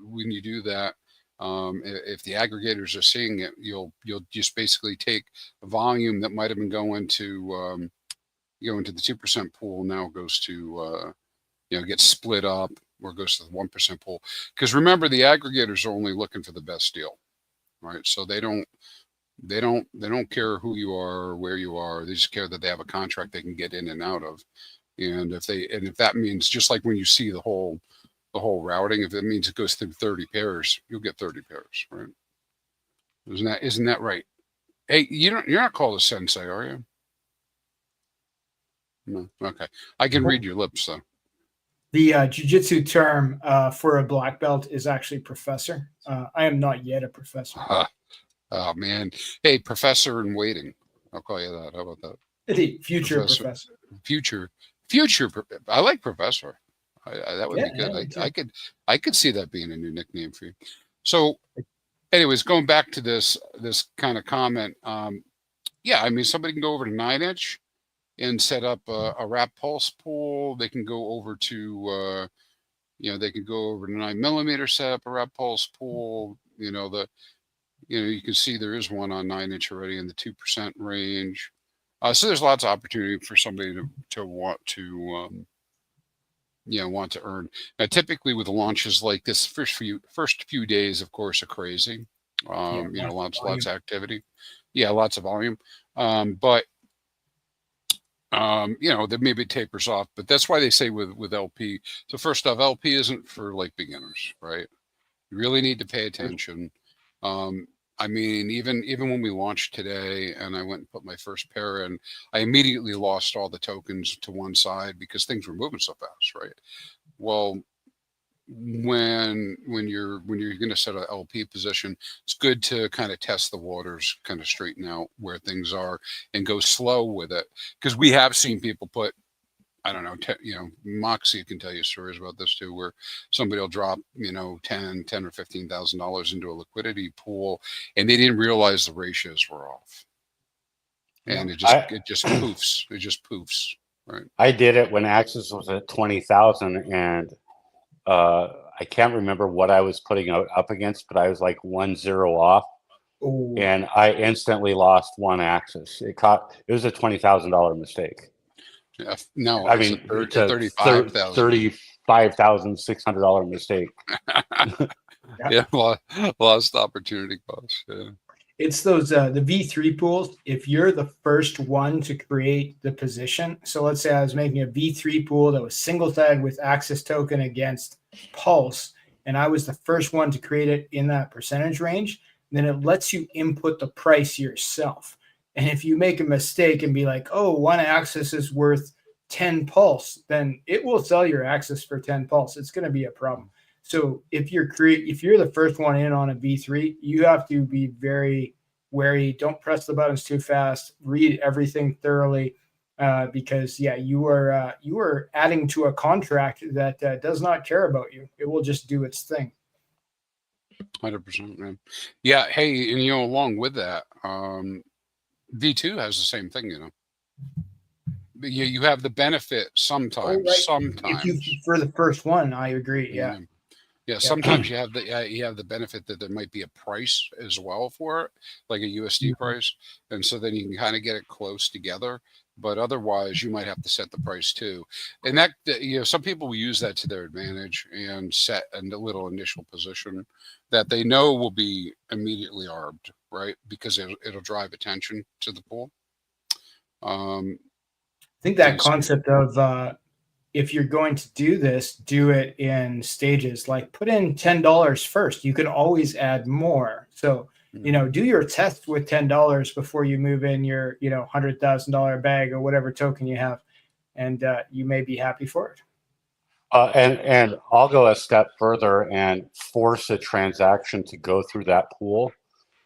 when you do that, if the aggregators are seeing it, you'll just basically take a volume that might have been going to the 2% pool, now goes to gets split up or goes to the 1% pool. Because remember, the aggregators are only looking for the best deal, right? So they don't care who you are or where you are. They just care that they have a contract they can get in and out of. And if that means, just like when you see the whole routing, if it means it goes through 30 pairs, you'll get 30 pairs, right? Isn't that right? Hey, you're not called a sensei, are you? No. Okay. I can read your lips though. The jiu-jitsu term for a black belt is actually professor. I am not yet a professor. Oh man. Hey, professor in waiting. I'll call you that. How about that? The future professor. Future. I like professor. That would be good. Yeah, I could see that being a new nickname for you. So anyways, going back to this kind of comment. Somebody can go over to 9-inch and set up a wrap pulse pool. They can go over to, they can go over to 9mm, set up a wrap pulse pool. You can see there is one on 9-inch already in the 2% range. So there's lots of opportunity for somebody to want to earn. Now, typically with launches like this, first few days, of course, are crazy. Lots of activity. Yeah, lots of volume. There maybe tapers off, but that's why they say with LP. So first off, LP isn't for like beginners, right? You really need to pay attention. Even when we launched today and I went and put my first pair in, I immediately lost all the tokens to one side because things were moving so fast, right? Well, when you're going to set an LP position, it's good to kind of test the waters, kind of straighten out where things are and go slow with it. Because we have seen people put, I don't know, Moxie can tell you stories about this too, where somebody will drop, $10 or $15,000 into a liquidity pool and they didn't realize the ratios were off. And it just poofs. It just poofs, right? I did it when Axis was at 20,000 and I can't remember what I was putting up against, but I was like 1-0 off. Ooh. And I instantly lost one Axis. It was a $20,000 mistake. Yeah, no, I mean, it's a $35,600 mistake. Yeah, lost opportunity cost. Yeah. It's those the V3 pools. If you're the first one to create the position, so let's say I was making a V3 pool that was single tag with Axis token against Pulse, and I was the first one to create it in that percentage range, then it lets you input the price yourself. And if you make a mistake and be like, oh, one Axis is worth 10 Pulse, then it will sell your Axis for 10 Pulse. It's going to be a problem. So if you're the first one in on a V3, you have to be very wary. Don't press the buttons too fast. Read everything thoroughly, because you are adding to a contract that does not care about you. It will just do its thing. 100%, man. Yeah. Hey, and along with that, V2 has the same thing. You have the benefit sometimes. Right. Sometimes for the first one, I agree. Yeah. Yeah, sometimes you have the benefit that there might be a price as well for it, like a USD price, and so then you can kind of get it close together. But otherwise, you might have to set the price too, and that some people will use that to their advantage and set a little initial position that they know will be immediately arbed, right? Because it'll drive attention to the pool. I think that Yes. concept of if you're going to do this, do it in stages. Like put in $10 first. You can always add more. So, do your test with $10 before you move in your, $100,000 bag or whatever token you have, and you may be happy for it. And I'll go a step further and force a transaction to go through that pool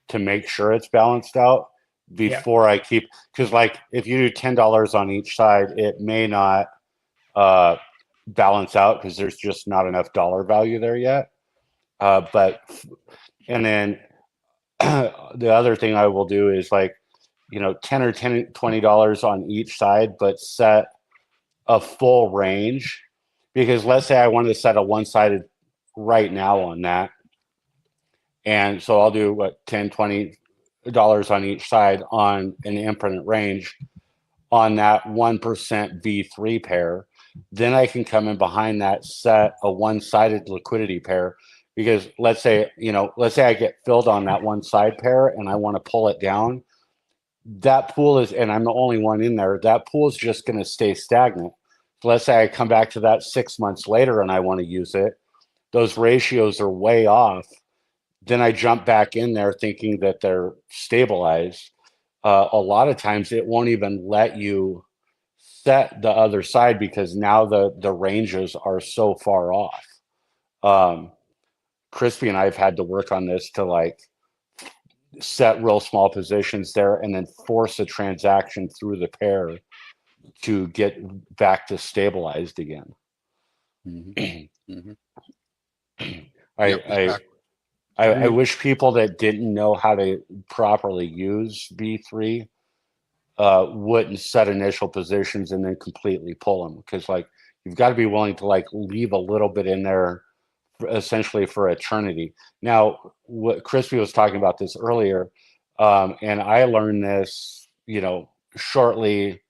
to make sure it's balanced out before I keep, because like if you do $10 on each side, it may not balance out because there's just not enough dollar value there yet. And then the other thing I will do is like, $10 or $20 on each side, but set a full range. Because let's say I wanted to set a one-sided right now on that. And so I'll do $10, $20 on each side on an infinite range on that 1% V3 pair. Then I can come in behind that, set a one-sided liquidity pair. Because let's say I get filled on that one side pair and I want to pull it down. That pool is, and I'm the only one in there, that pool is just going to stay stagnant. So let's say I come back to that 6 months later and I want to use it. Those ratios are way off. Then I jump back in there thinking that they're stabilized. A lot of times it won't even let you set the other side because now the ranges are so far off. Crispy and I have had to work on this to like set real small positions there and then force a transaction through the pair to get back to stabilized again. I wish people that didn't know how to properly use V3 wouldn't set initial positions and then completely pull them, because like you've got to be willing to like leave a little bit in there essentially for eternity. Now, what Crispy was talking about this earlier, and I learned this, shortly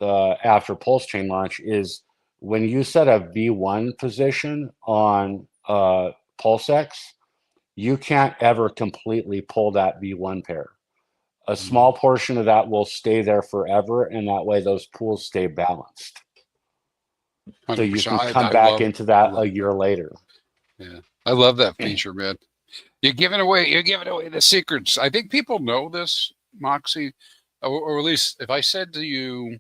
after Pulse Chain launch, is when you set a V1 position on PulseX, you can't ever completely pull that V1 pair. A small portion of that will stay there forever, and that way those pools stay balanced. So you can come back into that a year later. Yeah, I love that feature, man. You're giving away the secrets. I think people know this, Moxie, or at least if I said to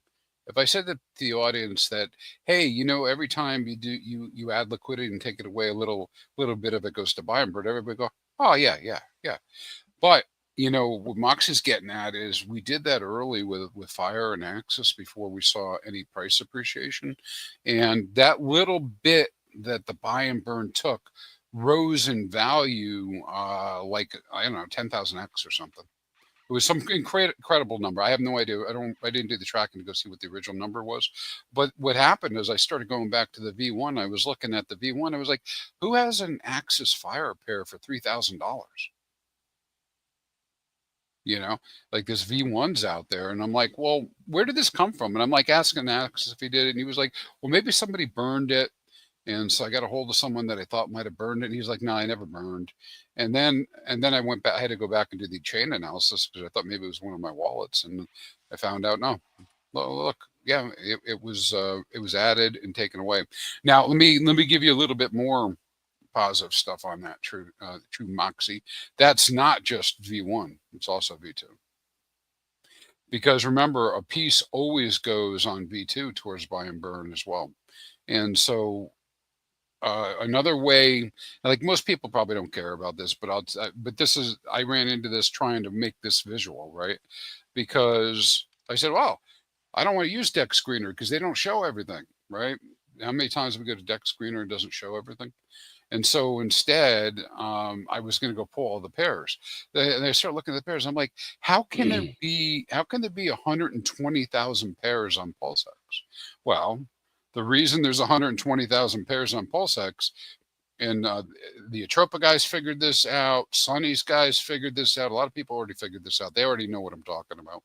the audience that, hey, every time you add liquidity and take it away, a little bit of it goes to Buyinbird, everybody go, oh yeah. But what Moxie's getting at is we did that early with Fire and Axis before we saw any price appreciation, and that little bit that the buy and burn took rose in value, like, I don't know, 10,000x or something. It was some incredible number. I have no idea. I didn't do the tracking to go see what the original number was. But what happened is I started going back to the V1. I was looking at the V1. I was like, who has an Axis Fire pair for $3,000? Like this V1's out there. And I'm like, well, where did this come from? And I'm like asking Axis if he did it. And he was like, well, maybe somebody burned it. And so I got a hold of someone that I thought might have burned it. And he's like, no, I never burned. And then I went back. I had to go back and do the chain analysis because I thought maybe it was one of my wallets. And I found out, no, look, yeah, it was added and taken away. Now, let me give you a little bit more positive stuff on that. True Moxie. That's not just V1. It's also V2. Because remember, a piece always goes on V2 towards buy and burn as well. And so another way, like most people probably don't care about this, but I ran into this trying to make this visual, right? Because I said, well, I don't want to use Deck Screener because they don't show everything, right? How many times have we go to Deck Screener and it doesn't show everything? And so instead, I was going to go pull all the pairs. And I start looking at the pairs. I'm like, how can there be 120,000 pairs on PulseX? Well, the reason there's 120,000 pairs on PulseX, and the Atropa guys figured this out, Sonny's guys figured this out. A lot of people already figured this out. They already know what I'm talking about.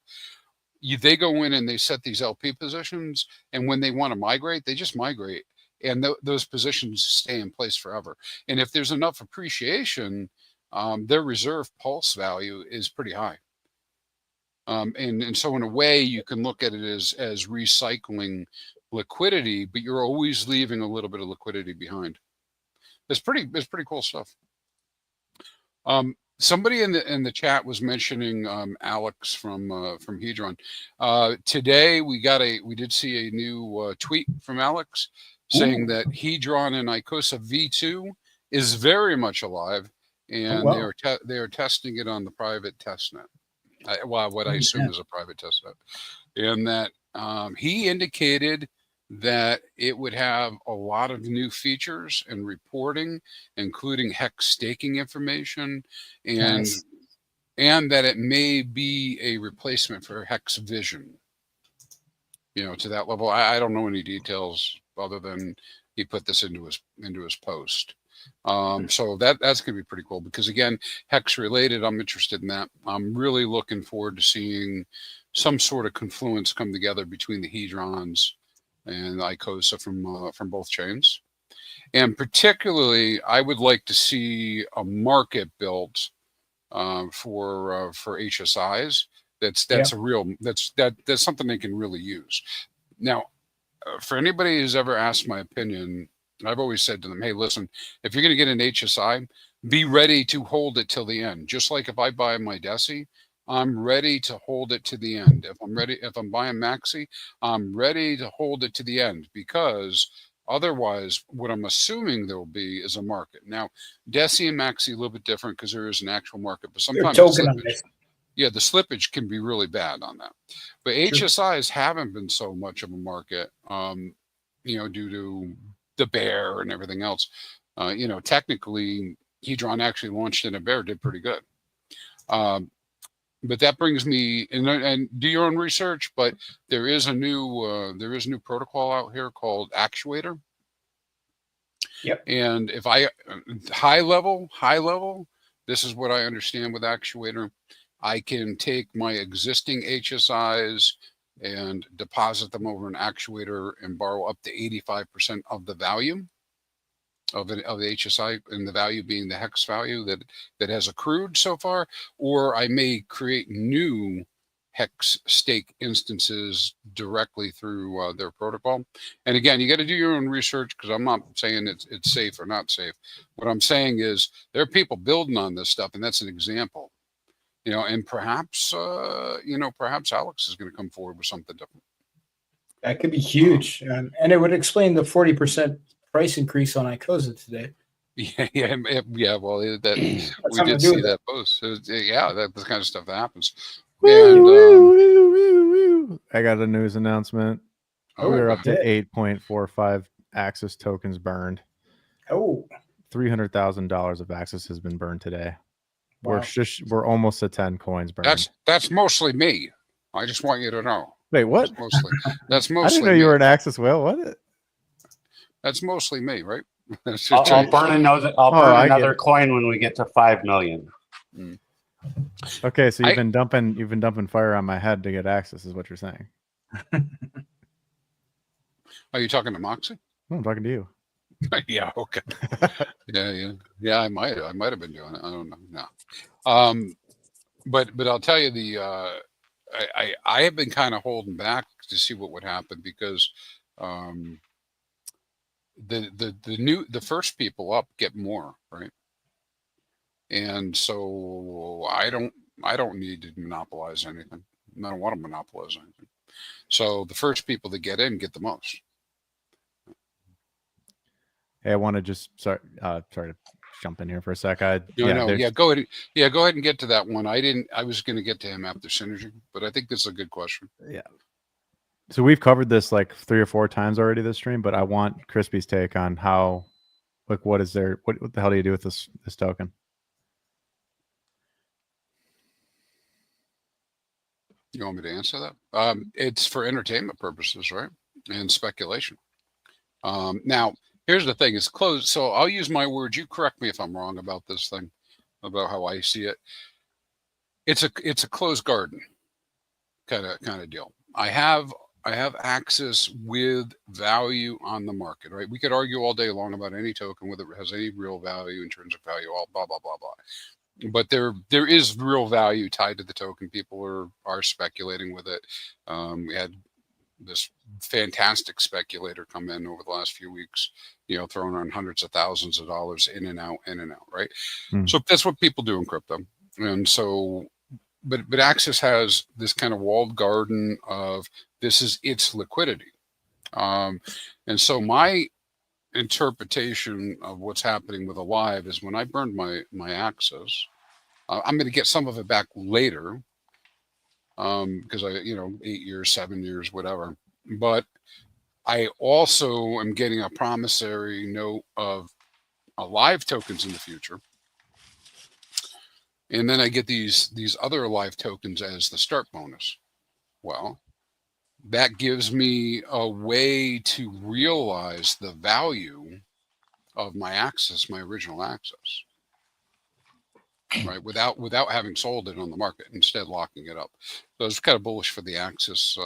They go in and they set these LP positions, and when they want to migrate, they just migrate. And those positions stay in place forever. And if there's enough appreciation, their reserve pulse value is pretty high. And so in a way you can look at it as recycling liquidity, but you're always leaving a little bit of liquidity behind. It's pretty cool stuff. Somebody in the chat was mentioning Alex from Hedron. Today we did see a new tweet from Alex saying that Hedron and Icosa V2 is very much alive, and they are testing it on the private testnet. What I assume is a private testnet, and that he indicated that it would have a lot of new features and reporting, including hex staking information, and that it may be a replacement for Hex Vision. To that level. I don't know any details other than he put this into his post. So that's going to be pretty cool, because again, hex related, I'm interested in that. I'm really looking forward to seeing some sort of confluence come together between the Hedrons and Icosa from both chains. And particularly, I would like to see a market built for HSIs. That's something they can really use. Now, for anybody who's ever asked my opinion, I've always said to them, hey, listen, if you're going to get an HSI, be ready to hold it till the end. Just like if I buy my DESI, I'm ready to hold it to the end. If I'm buying Maxi, I'm ready to hold it to the end, because otherwise, what I'm assuming there will be is a market. Now, DESI and Maxi a little bit different because there is an actual market, but sometimes the slippage can be really bad on that. But HSIs haven't been so much of a market, due to the bear and everything else. Technically, Hedron actually launched in a bear, did pretty good. But that brings me and do your own research. But there is a new protocol out here called Actuator. Yep. And if I high level, this is what I understand with Actuator. I can take my existing HSIs and deposit them over an Actuator and borrow up to 85% of the value of the HSI, and the value being the hex value that has accrued so far. Or I may create new hex stake instances directly through their protocol. And again, you got to do your own research, because I'm not saying it's safe or not safe. What I'm saying is there are people building on this stuff, and that's an example. And perhaps perhaps Alex is going to come forward with something different. That could be huge, and it would explain the 40% price increase on Icosa today. Yeah. Well, we did see that post. That's the kind of stuff that happens. I got a news announcement. We're up to 8.45 Axis tokens burned. $300,000 of Axis has been burned today. Wow. We're almost at 10 coins burned. That's mostly me. I just want you to know. Wait, what? That's mostly. I didn't know you were an Axis whale. What? That's mostly me, right? I'll burn another coin when we get to 5 million. Okay, so you've been dumping fire on my head to get Axis, is what you're saying. Are you talking to Moxie? No, I'm talking to you. Yeah. Okay. Yeah. I might have been doing it. I don't know. No. But I'll tell you I have been kind of holding back to see what would happen, because the first people up get more, right? And so I don't need to monopolize anything. I don't want to monopolize anything. So the first people that get in get the most. Hey, I want to just sorry to jump in here for a sec. Go ahead. Yeah, go ahead and get to that one. I was going to get to him after Synergy, but I think this is a good question. Yeah. So we've covered this like 3 or 4 times already this stream, but I want Crispy's take on how, like, what the hell do you do with this token? You want me to answer that? It's for entertainment purposes, right? And speculation. Now, here's the thing: it's closed. So I'll use my words. You correct me if I'm wrong about this thing, about how I see it. It's a closed garden kind of deal. I have access with value on the market, right? We could argue all day long about any token, whether it has any real value, intrinsic value, all blah blah blah blah. but there is real value tied to the token. People are speculating with it. We had this fantastic speculator come in over the last few weeks, throwing on hundreds of thousands of dollars in and out, right? So that's what people do in crypto. And so, but Axis has this kind of walled garden of this is its liquidity. And so my interpretation of what's happening with Alive is when I burned my Axis, I'm going to get some of it back later. Because 8 years, 7 years, whatever. But I also am getting a promissory note of Alive tokens in the future. And then I get these other Alive tokens as the start bonus. Well, that gives me a way to realize the value of my Axis, my original Axis. Right, without having sold it on the market, instead locking it up. So it's kind of bullish for the Axis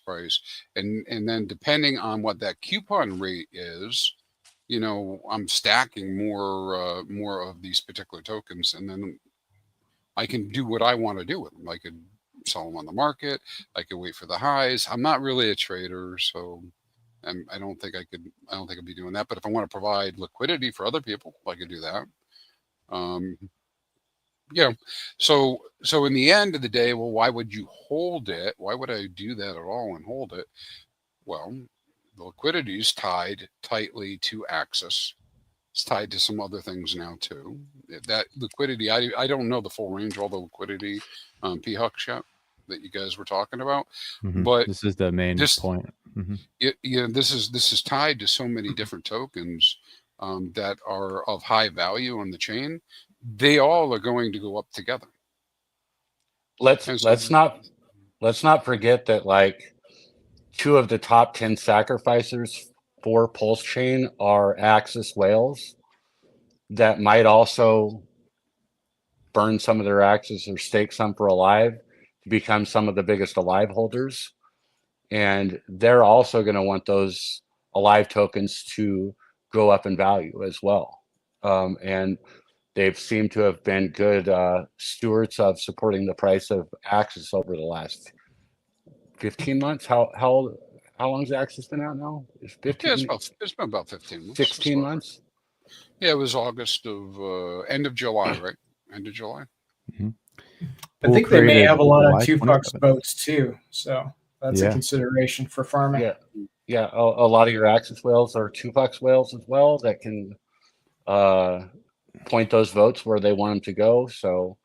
price, and then depending on what that coupon rate is, I'm stacking more of these particular tokens, and then I can do what I want to do with them. I could sell them on the market. I could wait for the highs. I'm not really a trader, so I don't think I'd be doing that. But if I want to provide liquidity for other people, I could do that. So in the end of the day, well, why would you hold it? Why would I do that at all and hold it? Well, the liquidity is tied tightly to Axis. It's tied to some other things now too. That liquidity, I don't know the full range of all the liquidity P-Huck shop that you guys were talking about, but this is the main point. This is tied to so many different tokens that are of high value on the chain. They all are going to go up together. Let's not forget that like 2 of the top 10 sacrificers for Pulse Chain are Axis whales that might also burn some of their Axis or stake some for Alive to become some of the biggest Alive holders. And they're also going to want those Alive tokens to go up in value as well. And they've seemed to have been good stewards of supporting the price of Axis over the last 15 months. How long has Axis been out now? It's 15. Yeah, it's been about 15 months. 16 months. Yeah, it was August of end of July, right? End of July. I think they may have a lot of 2-fucks boats too, so that's a consideration for farming. Yeah. A lot of your Axis whales are 2-fucks whales as well that can point those votes where they want them to go. So,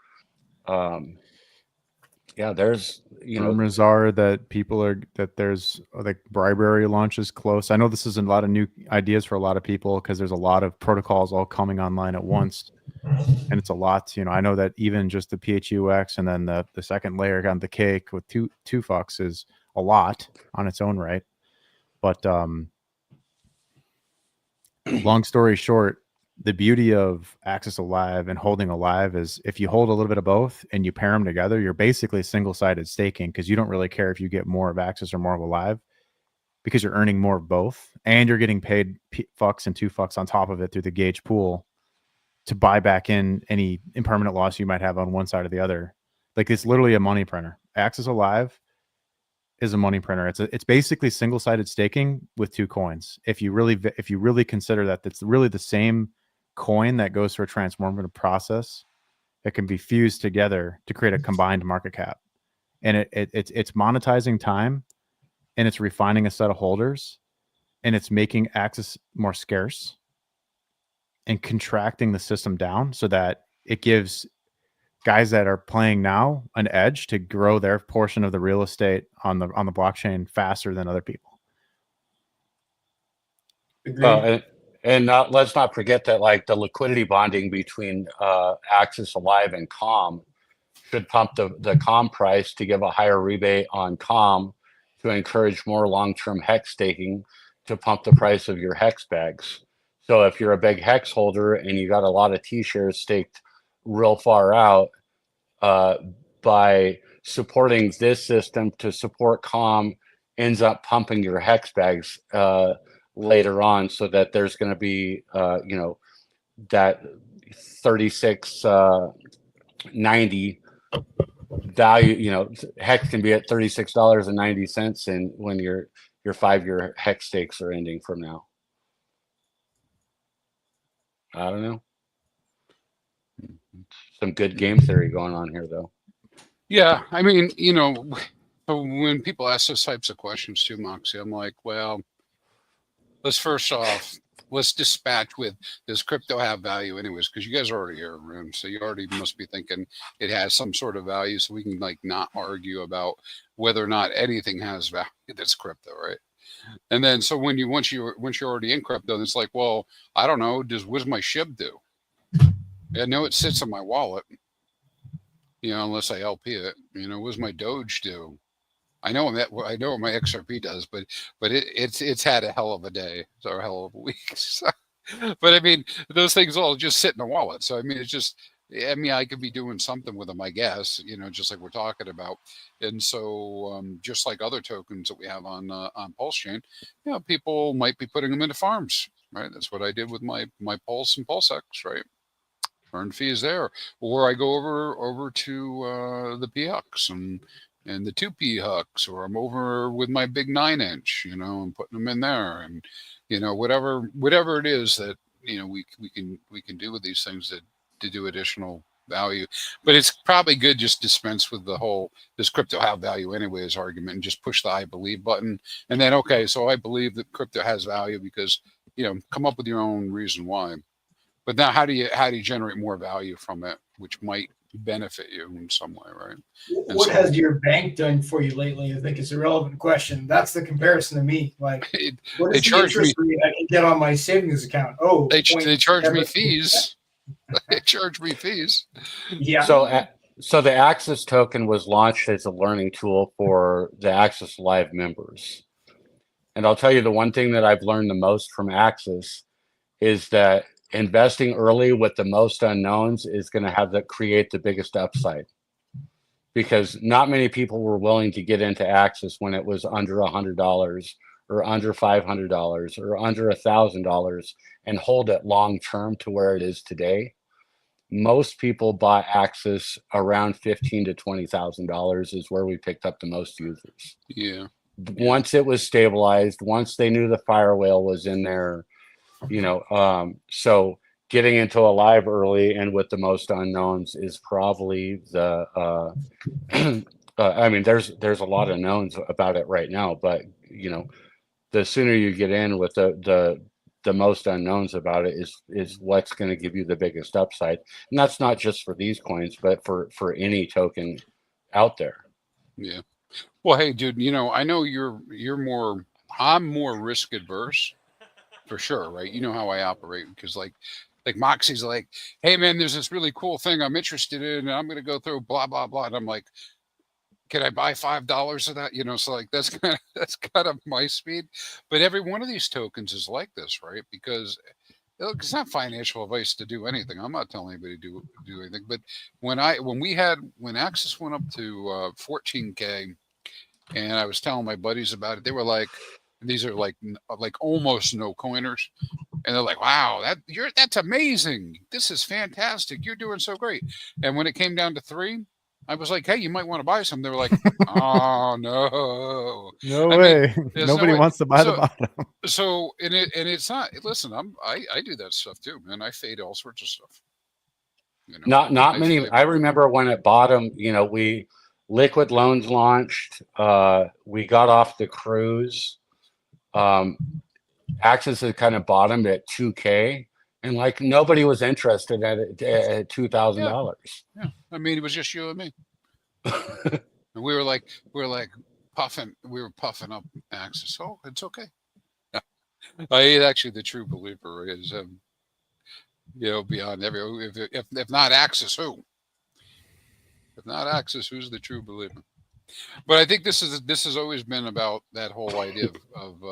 there's rumors are that there's like Bribery launches close. I know this is a lot of new ideas for a lot of people because there's a lot of protocols all coming online at once, and it's a lot. I know that even just the PHUX and then the second layer on the cake with 2-fucks is a lot on its own right. But long story short, the beauty of Axis Alive and holding Alive is if you hold a little bit of both and you pair them together, you're basically single-sided staking because you don't really care if you get more of Axis or more of Alive because you're earning more of both and you're getting paid fucks and 2-fucks on top of it through the gauge pool to buy back in any impermanent loss you might have on one side or the other. Like it's literally a money printer. Axis Alive is a money printer. It's basically single-sided staking with 2 coins. If you really consider that it's really the same coin that goes through a transformative process that can be fused together to create a combined market cap, and it's monetizing time, and it's refining a set of holders, and it's making Axis more scarce and contracting the system down so that it gives guys that are playing now an edge to grow their portion of the real estate on the blockchain faster than other people. And let's not forget that like the liquidity bonding between Axis Alive and COM should pump the COM price to give a higher rebate on COM to encourage more long-term HEX staking to pump the price of your HEX bags. So if you're a big HEX holder and you got a lot of T-shares staked real far out, by supporting this system to support COM ends up pumping your HEX bags later on so that there's going to be, that 36.90 value. You know, hex can be at $36.90, and when your 5-year hex stakes are ending from now. I don't know. Some good game theory going on here, though. Yeah, I mean, you know, so when people ask those types of questions too, Moxie, I'm like, well, let's first off, let's dispatch with, does crypto have value anyways? Because you guys are already here, room, so you already must be thinking it has some sort of value, so we can like not argue about whether or not anything has value that's crypto, right? And then so when you once you're already in crypto, it's like, well, I don't know, what does my SHIB do? I know it sits in my wallet, you know, unless I LP it. You know, what does my Doge do? I know what my XRP does, but it's had a hell of a day or a hell of a week. So, but I mean, those things all just sit in the wallet. So I mean, it's just, I mean, I could be doing something with them, I guess. You know, just like we're talking about. And so, just like other tokens that we have on Pulse Chain, you know, people might be putting them into farms, right? That's what I did with my Pulse and PulseX, right? Earn fees there, or I go over to the PX and the 2P hooks, or I'm over with my big 9-inch, you know, and putting them in there, and you know, whatever it is that, you know, we can do with these things to do additional value. But it's probably good just dispense with the whole does crypto have value anyways argument, and just push the I believe button, and then okay, so I believe that crypto has value because, you know, come up with your own reason why. But now, how do you generate more value from it, which might benefit you in some way, right? And What so, has your bank done for you lately? I think it's a relevant question. That's the comparison to me. Like, what they is the charge interest rate I can get on my savings account? Oh, they charge me 0.7. fees. They charge me fees. Yeah. So the Axis token was launched as a learning tool for the Axis Live members. And I'll tell you, the one thing that I've learned the most from Axis is that investing early with the most unknowns is going to create the biggest upside, because not many people were willing to get into Axis when it was under $100 or under $500 or under $1,000 and hold it long term to where it is today. Most people bought Axis around $15,000 to $20,000 is where we picked up the most users. Yeah. Once it was stabilized, once they knew the fire whale was in there, you know, so getting into a live early and with the most unknowns is probably the I mean, there's a lot of knowns about it right now, but you know, the sooner you get in with the most unknowns about it is what's going to give you the biggest upside. And that's not just for these coins, but for any token out there. Yeah. Well, hey, dude, you know, I know I'm more risk adverse for sure, right? You know how I operate, because like Moxie's like, hey man, there's this really cool thing I'm interested in, and I'm going to go through blah, blah, blah. And I'm like, can I buy $5 of that? You know, so like, that's kind of my speed. But every one of these tokens is like this, right? Because look, it's not financial advice to do anything. I'm not telling anybody to do anything. But when Axis went up to 14K, and I was telling my buddies about it, they were like, these are like almost no coiners, and they're like, wow, that's amazing. This is fantastic. You're doing so great. And when it came down to 3, I was like, hey, you might want to buy some. They were like, oh no. No I way. mean, there's Nobody no way. wants to buy the bottom. So it's not, listen, I do that stuff too, man. I fade all sorts of stuff. You know, Not many. I remember when at bottom, you know, Liquid Loans launched, we got off the cruise. Axis had kind of bottomed at 2K, and like nobody was interested at $2,000. Yeah, I mean, it was just you and me. And we were puffing up Axis. Oh, it's okay. Actually, the true believer is, you know, beyond if not Axis, who? If not Axis, who's the true believer? But I think this has always been about that whole idea of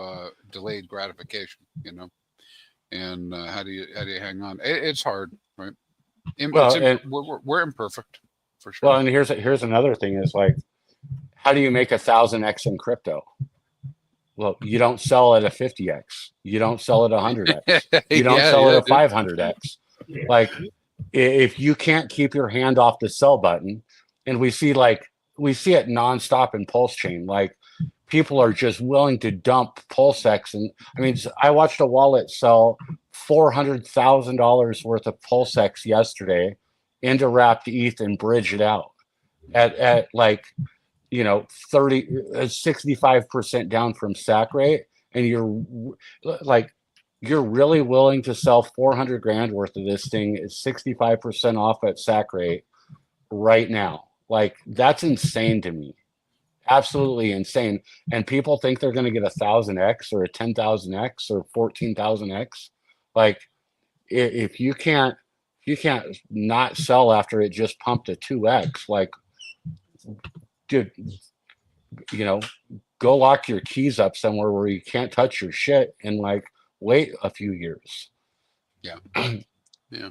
delayed gratification, you know, and how do you hang on? It's hard, right? We're imperfect, for sure. Well, and here's another thing is like, how do you make 1,000x in crypto? Well, you don't sell at a 50x. You don't sell at 100x. You don't sell at a 500x. Like, if you can't keep your hand off the sell button, and we see it nonstop in Pulse Chain, like people are just willing to dump PulseX. And I mean, I watched a wallet sell $400,000 worth of PulseX yesterday into wrapped ETH and bridge it out at like, 65% down from stack rate. And you're really willing to sell 400 grand worth of this thing at 65% off at stack rate right now. Like, that's insane to me. Absolutely insane. And people think they're going to get 1,000x or a 10,000x or 14,000x. Like, if you can't not sell after it just pumped a 2x, like, dude, go lock your keys up somewhere where you can't touch your shit and like wait a few years. Yeah. Yeah.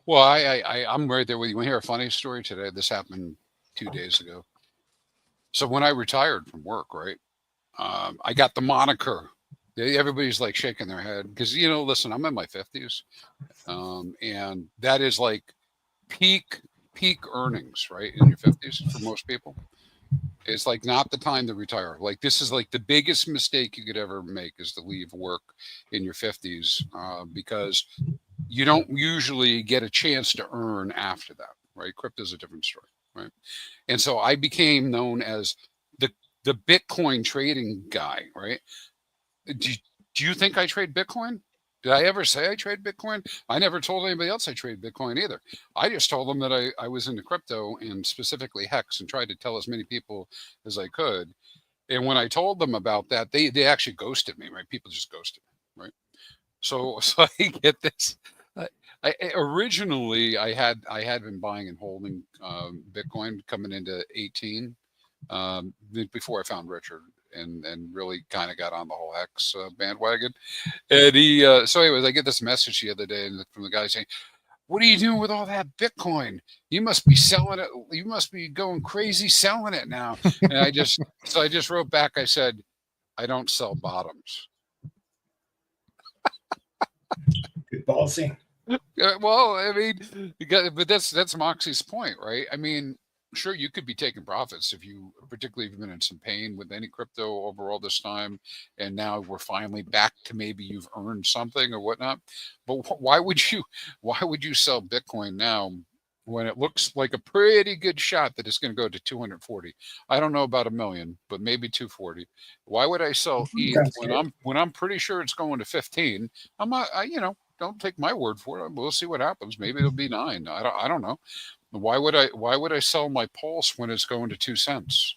Well, I'm right there with you. Want to hear a funny story today? This happened 2 days ago. So when I retired from work, right, I got the moniker. Everybody's like shaking their head because, listen, I'm in my 50s. And that is like peak earnings, right, in your 50s for most people. It's like not the time to retire. Like, this is like the biggest mistake you could ever make is to leave work in your 50s because you don't usually get a chance to earn after that, right? Crypto's a different story, right? And so I became known as the Bitcoin trading guy, right? Do you think I trade Bitcoin? Did I ever say I trade Bitcoin? I never told anybody else I trade Bitcoin either. I just told them that I was into crypto and specifically Hex and tried to tell as many people as I could. And when I told them about that, they actually ghosted me, right? People just ghosted me, right? So I get this. Originally I had been buying and holding Bitcoin coming into 18 before I found Richard. And really kind of got on the whole Hex bandwagon. And so anyways, I get this message the other day from the guy saying, "What are you doing with all that Bitcoin? You must be selling it. You must be going crazy selling it now." And I just wrote back. I said, "I don't sell bottoms." Good policy. Well, I mean, but that's Moxie's point, right? I mean, sure, you could be taking profits particularly if you've been in some pain with any crypto overall this time, and now we're finally back to maybe you've earned something or whatnot. But why would you sell Bitcoin now when it looks like a pretty good shot that it's going to go to 240? I don't know about 1 million, but maybe 240. Why would I sell ETH when I'm pretty sure it's going to 15? I'm not, don't take my word for it. We'll see what happens. Maybe it'll be 9. I don't know. Why would I sell my Pulse when it's going to 2 cents?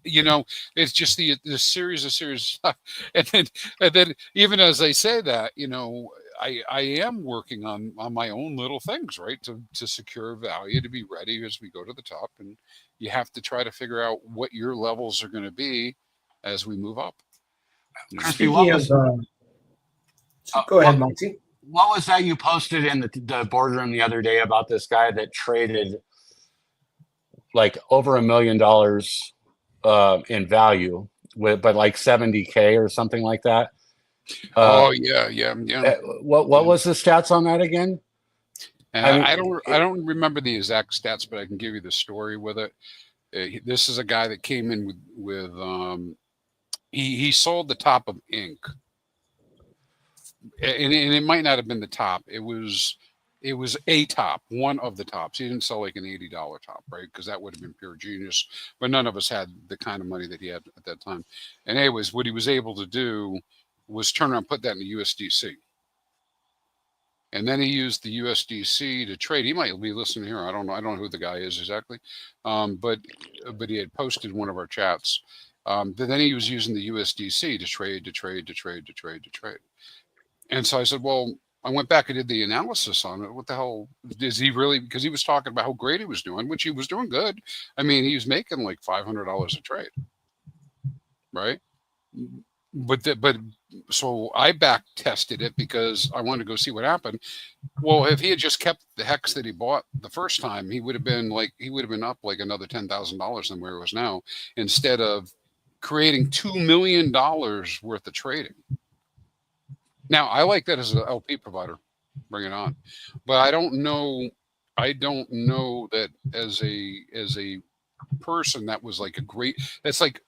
It's just the series of stuff. And then even as I say that, I am working on my own little things, right, to secure value, to be ready as we go to the top. And you have to try to figure out what your levels are going to be as we move up. Speaking of, go ahead, Monty. What was that you posted in the boardroom the other day about this guy that traded like over $1 million in value but like 70K or something like that? Yeah. What was the stats on that again? I don't remember the exact stats, but I can give you the story with it. This is a guy that came in with he sold the top of Ink. And it might not have been the top. It was a top, one of the tops. He didn't sell like an $80 top, right? Because that would have been pure genius. But none of us had the kind of money that he had at that time. And anyways, what he was able to do was turn around and put that in the USDC. And then he used the USDC to trade. He might be listening here. I don't know who the guy is exactly. But he had posted one of our chats. But then he was using the USDC to trade. And so I said, well, I went back and did the analysis on it. What the hell is he really? Because he was talking about how great he was doing, which he was doing good. I mean, he was making like $500 a trade, right? But so I back tested it because I wanted to go see what happened. Well, if he had just kept the Hex that he bought the first time, he would have been up like another $10,000 than where it was now, instead of creating $2 million worth of trading. Now, I like that as an LP provider. Bring it on. But I don't know I don't know that as a person that was like a great. That's like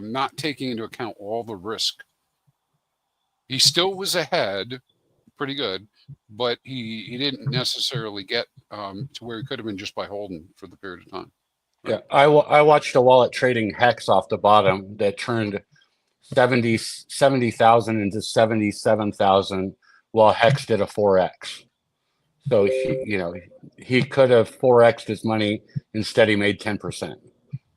not taking into account all the risk. He still was ahead, pretty good, but he didn't necessarily get to where he could have been just by holding for the period of time. Yeah, I watched a wallet trading Hex off the bottom that turned 70,000 into 77,000 while Hex did a 4x. So he could have 4x'd his money, instead he made 10%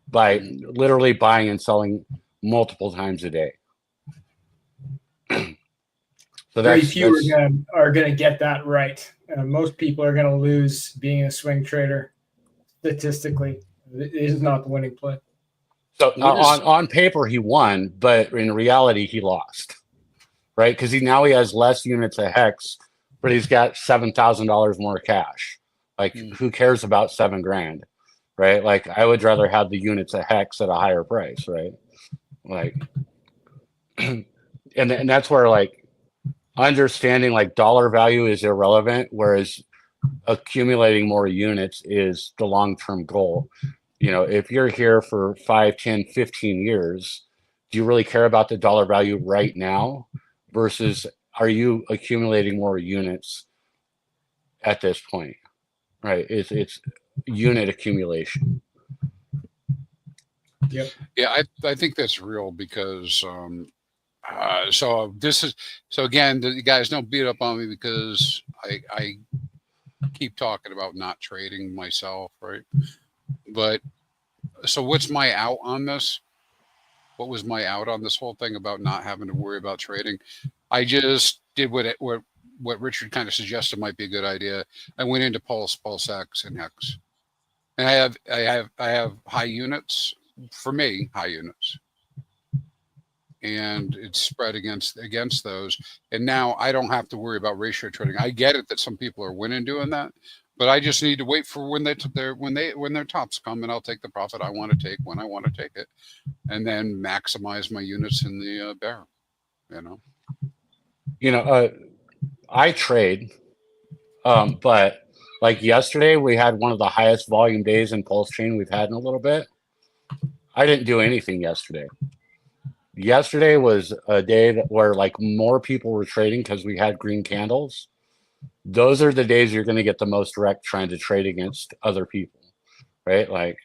by literally buying and selling multiple times a day. So Very few are going to get that right. Most people are going to lose being a swing trader. Statistically, it is not the winning play. So on paper he won, but in reality he lost, right? Because he has less units of Hex, but he's got $7,000 more cash. Like who cares about $7,000, right? Like I would rather have the units of Hex at a higher price, right? Like, and that's where like understanding like dollar value is irrelevant, whereas accumulating more units is the long-term goal. If you're here for 5, 10, 15 years, do you really care about the dollar value right now versus are you accumulating more units at this point, right? It's unit accumulation. Yep. Yeah, I think that's real because so again, the guys don't beat up on me because I keep talking about not trading myself, right? But so what's my out on this? What was my out on this whole thing about not having to worry about trading? I just did what Richard kind of suggested might be a good idea. I went into Pulse X, and Hex, and I have high units for me, high units, and it's spread against those. And now I don't have to worry about ratio trading. I get it that some people are winning doing that, but I just need to wait for when their tops come, and I'll take the profit I want to take when I want to take it, and then maximize my units in the bear. I trade, but like yesterday we had one of the highest volume days in Pulse Chain we've had in a little bit. I didn't do anything yesterday. Yesterday was a day where like more people were trading because we had green candles. Those are the days you're going to get the most wrecked trying to trade against other people, right? Like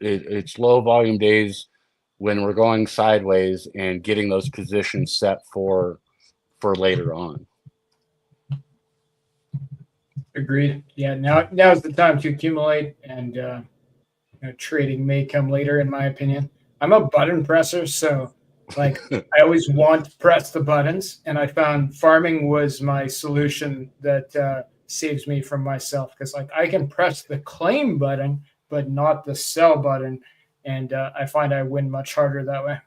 it's low volume days when we're going sideways and getting those positions set for later on. Agreed. Yeah, now's the time to accumulate, and trading may come later, in my opinion. I'm a button presser, so like I always want to press the buttons, and I found farming was my solution that saves me from myself, because like I can press the claim button, but not the sell button, and I find I win much harder that way.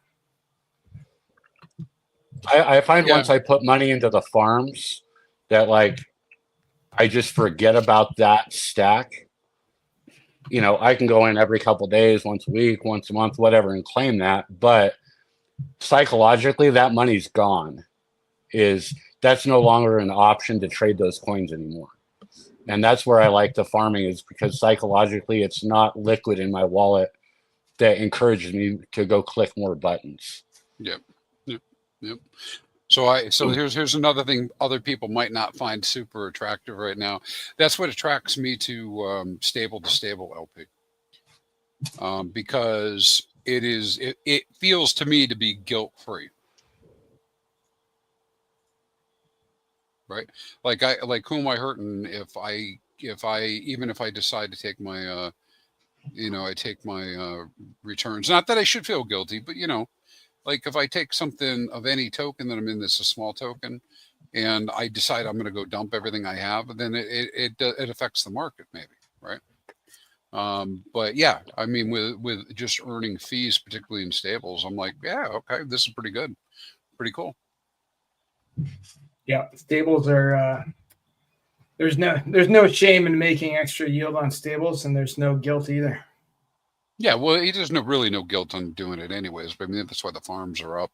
I find once I put money into the farms that like I just forget about that stack. I can go in every couple of days, once a week, once a month, whatever, and claim that. But psychologically, that money's gone. That's no longer an option to trade those coins anymore. And that's where I like the farming, is because psychologically it's not liquid in my wallet that encourages me to go click more buttons. Yep. So here's another thing other people might not find super attractive right now. That's what attracts me to stable LP, because it feels to me to be guilt free, right? Like who am I hurting if I decide to take my I take my returns. Not that I should feel guilty, but like if I take something of any token that I'm in that's a small token, and I decide I'm going to go dump everything I have, then it affects the market, maybe, right? But yeah, I mean, with just earning fees, particularly in stables, I'm like, yeah, okay, this is pretty good, pretty cool. Yeah, stables are. There's no shame in making extra yield on stables, and there's no guilt either. Yeah, well, there's really no guilt on doing it anyways. But I mean, that's why the farms are up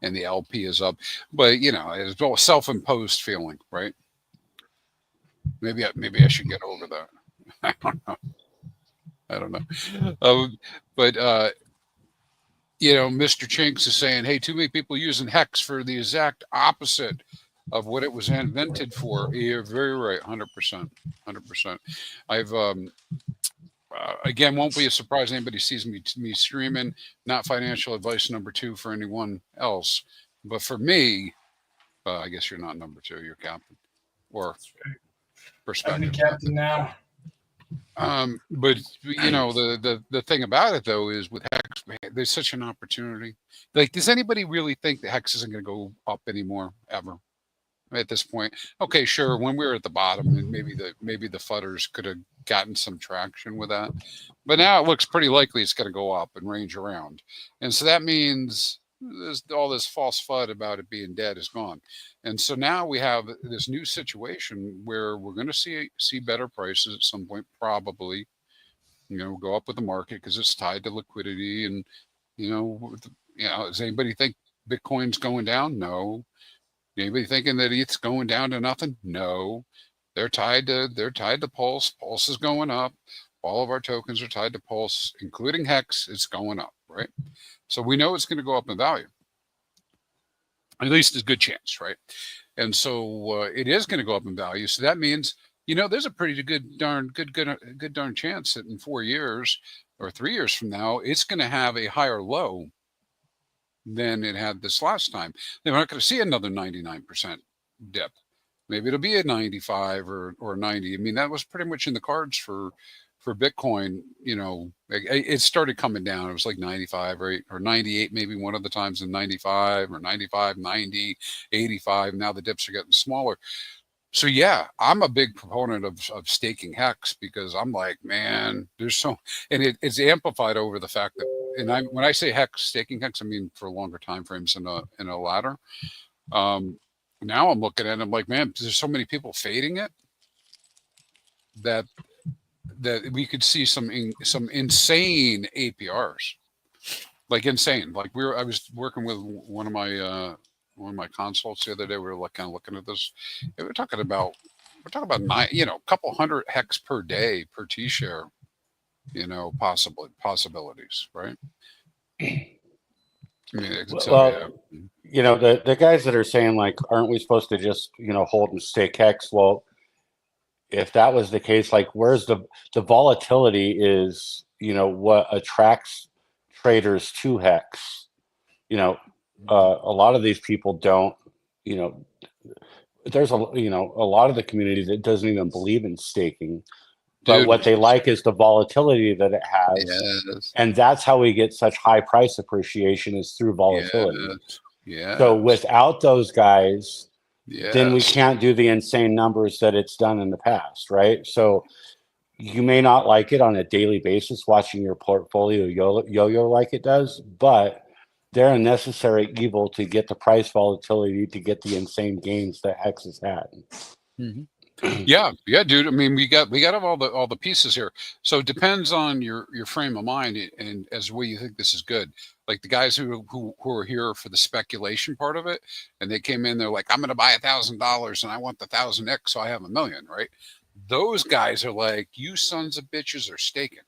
and the LP is up. But it's all self-imposed feeling, right? Maybe I should get over that. I don't know. I don't know. But Mr. Chinks is saying, hey, too many people using hex for the exact opposite of what it was invented for. You're very right. 100%. 100%. I've, again, won't be a surprise anybody sees me streaming. Not financial advice number 2 for anyone else. But for me, I guess you're not number 2, you're captain or I'm the perspective. captain now. But the thing about it though is with hex, man, there's such an opportunity. Like, does anybody really think the hex isn't going to go up anymore ever at this point? Okay, sure. When we were at the bottom, and maybe the fudders could have gotten some traction with that, but now it looks pretty likely it's going to go up and range around, and so that means all this false FUD about it being dead is gone. And so now we have this new situation where we're going to see better prices at some point, probably, go up with the market because it's tied to liquidity. And, does anybody think Bitcoin's going down? No. Anybody thinking that ETH's going down to nothing? No. They're tied to Pulse. Pulse is going up. All of our tokens are tied to Pulse, including Hex. It's going up, right? So we know it's going to go up in value. At least there's a good chance, right? And so it is going to go up in value. So that means, there's a pretty good darn chance that in 4 years or 3 years from now, it's going to have a higher low than it had this last time. They're not going to see another 99% dip. Maybe it'll be a 95 or 90. I mean, that was pretty much in the cards for Bitcoin. It started coming down. It was like 95 or 98, maybe one of the times in 95 or 95, 90, 85. Now the dips are getting smaller. So yeah, I'm a big proponent of staking Hex because I'm like, man, there's and it's amplified over the fact that, when I say staking Hex, I mean for longer time frames in a ladder. Now I'm looking at it, I'm like, man, there's so many people fading it that we could see some insane APRs, like insane. Like I was working with one of my consults the other day. We were kind of looking at this. And we're talking about a couple hundred hex per day per T share, possibilities, right? I mean, the guys that are saying like, aren't we supposed to just hold and stake Hex? Well, if that was the case, like, where's the volatility is, what attracts traders to Hex. A lot of these people don't, there's a lot of the community that doesn't even believe in staking. But Dude, what they like is the volatility that it has. yes. And that's how we get such high price appreciation is through volatility. Yeah. So without those guys, yes. then we can't do the insane numbers that it's done in the past, right? So you may not like it on a daily basis, watching your portfolio yo-yo like it does, but they're a necessary evil to get the price volatility, to get the insane gains that Hex has had. Mm-hmm. Yeah, dude. I mean, we got all the pieces here. So it depends on your frame of mind and as well you think this is good. Like the guys who are here for the speculation part of it, and they came in, they're like, I'm going to buy $1,000 and I want the 1,000x, so I have $1 million, right? Those guys are like, you sons of bitches are staking,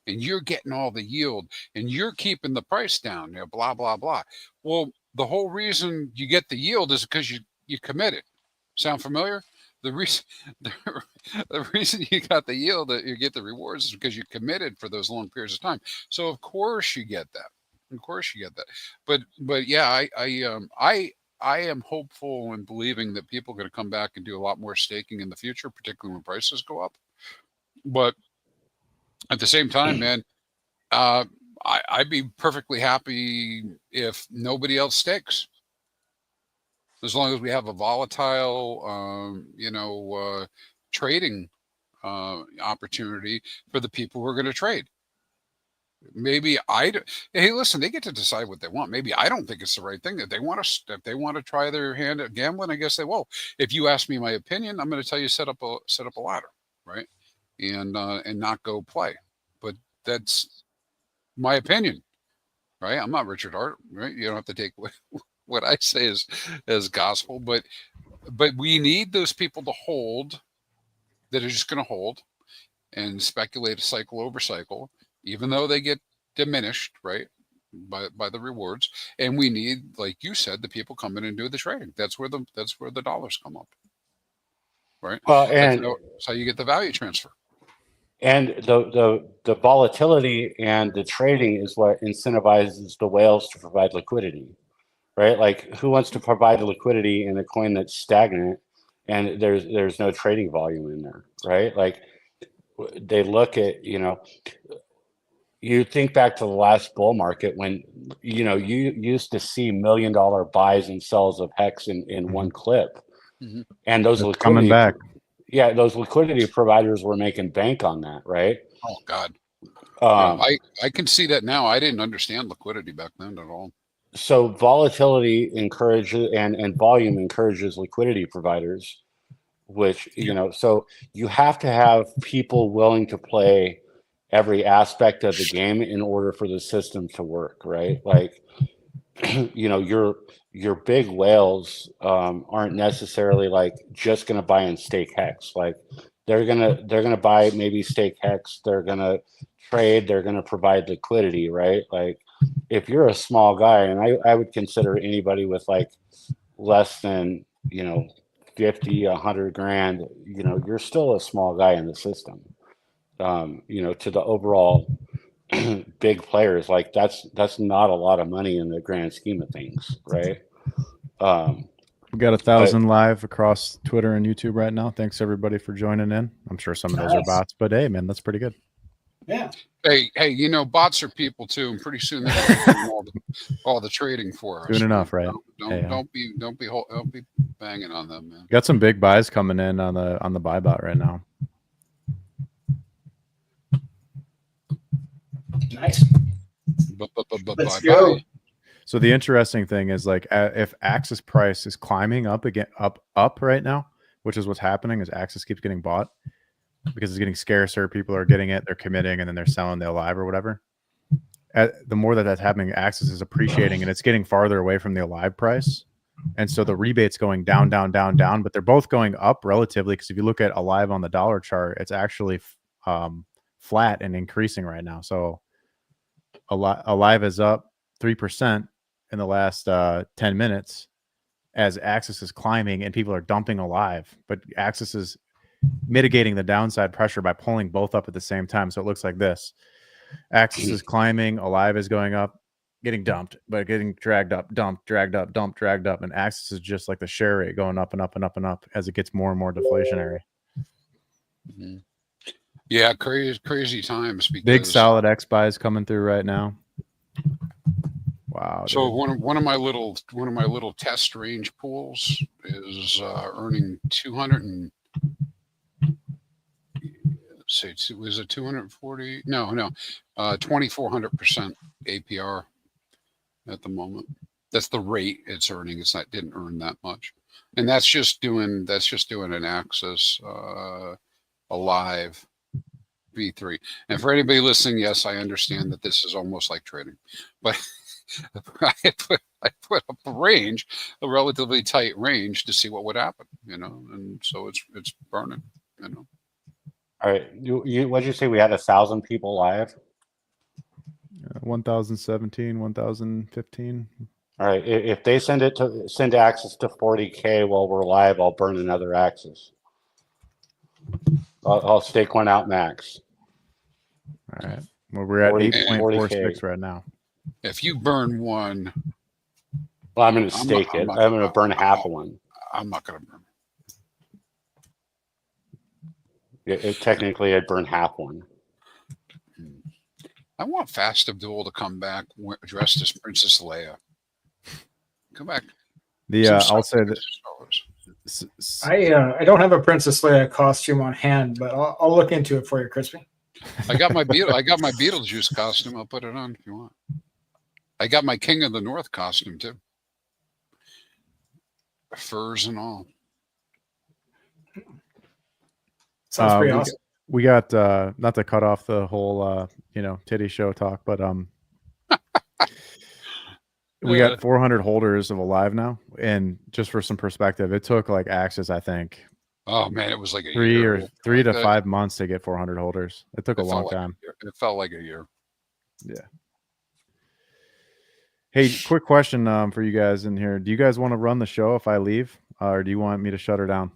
and you're getting all the yield, and you're keeping the price down. Blah blah blah. Well, the whole reason you get the yield is because you committed. Sound familiar? The reason you got the yield, that you get the rewards, is because you committed for those long periods of time. So of course you get that. Of course you get that. But yeah, I am hopeful and believing that people are going to come back and do a lot more staking in the future, particularly when prices go up. But at the same time, man, I'd be perfectly happy if nobody else stakes. As long as we have a volatile, trading opportunity for the people who are going to trade. Maybe hey, listen, they get to decide what they want. Maybe I don't think it's the right thing. If they want to try their hand at gambling, I guess they will. If you ask me my opinion, I'm going to tell you set up a ladder, right, and not go play. But that's my opinion, right? I'm not Richard Hart, right? You don't have to take what I say as gospel, but we need those people to hold that are just going to hold and speculate cycle over cycle, even though they get diminished, right, by the rewards. And we need, like you said, the people come in and do the trading. That's where the dollars come up, right? Well, That's and how you get the value transfer. and the volatility and the trading is what incentivizes the whales to provide liquidity, right? Like, who wants to provide liquidity in a coin that's stagnant and there's no trading volume in there, right? Like, they look at, you think back to the last bull market when, you used to see $1 million buys and sells of HEX in one clip. Mhm. And those It's coming back. Yeah, those liquidity providers were making bank on that, right? Oh God. Um, I can see that now. I didn't understand liquidity back then at all. so volatility encourages and volume encourages liquidity providers, which, so you have to have people willing to play every aspect of the game in order for the system to work, right? Like, your big whales aren't necessarily like just going to buy and stake HEX. Like, they're gonna buy maybe stake HEX. They're gonna trade. They're gonna provide liquidity, right? Like, if you're a small guy, and I would consider anybody with like less than 50, 100 grand, you're still a small guy in the system. To the overall big players, like that's not a lot of money in the grand scheme of things, right? We got 1,000 live across Twitter and YouTube right now. Thanks everybody for joining in. I'm sure some of those are Nice. bots, but hey, man, that's pretty good. Yeah. Hey, bots are people too, and pretty soon they're going to do all the trading for us. Soon enough, right? Don't be banging on them, man. Got some big buys coming in on the buy bot right now. Nice. Let's go. So the interesting thing is, like, if Axis price is climbing up again, up right now, which is what's happening, is Axis keeps getting bought because it's getting scarcer. People are getting it, they're committing, and then they're selling the Alive or whatever. The more that's happening, Axis is appreciating, and it's getting farther away from the Alive price. And so the rebate's going down, down, down, down, but they're both going up relatively, because if you look at Alive on the dollar chart, it's actually flat and increasing right now. So Alive is up 3% in the last 10 minutes as Axis is climbing and people are dumping Alive, but Axis is mitigating the downside pressure by pulling both up at the same time. So it looks like this: Axis is climbing, Alive is going up, getting dumped, but getting dragged up, dumped, dragged up, dumped, dragged up, and Axis is just like the share rate going up and up and up and up as it gets more and more deflationary. Mm-hmm. Yeah, crazy times. Because big solid X buys coming through right now. Wow. So dude. one of my little test range pools is earning 200 and say was it 240? No, 2,400% APR at the moment. That's the rate it's earning. Didn't earn that much, and that's just doing an Axis Alive V3. And for anybody listening, yes, I understand that this is almost like trading, but I put up a range, a relatively tight range, to see what would happen, and so it's burning, all right, what'd you say? We had 1,000 people live. 1,017, 1,015. All right, if they send Axis to 40K while we're live, I'll burn another Axis. I'll stake one out max. All right. Well, we're at 8.46 40K. right now. if you burn one, Well, I'm going to stake it. I'm going to burn half of one. I'm not going to burn. Technically, I'd burn half one. I want Fast Abdul to come back dressed as Princess Leia. Come back. I'll say that I don't have a Princess Leia costume on hand, but I'll look into it for you, Crispy. I got my Beetlejuice costume. I'll put it on if you want. I got my King of the North costume too. Furs and all. Sounds pretty awesome. We got not to cut off the whole titty show talk, but we got 400 holders of Alive now, and just for some perspective, it took like Axis, I think, Oh man, it was like a Three year. or 3 to Like that. 5 months to get 400 holders. It took a It long felt like time. it felt like a year. Hey, quick question for you guys in here. Do you guys want to run the show if I leave, or do you want me to shut her down?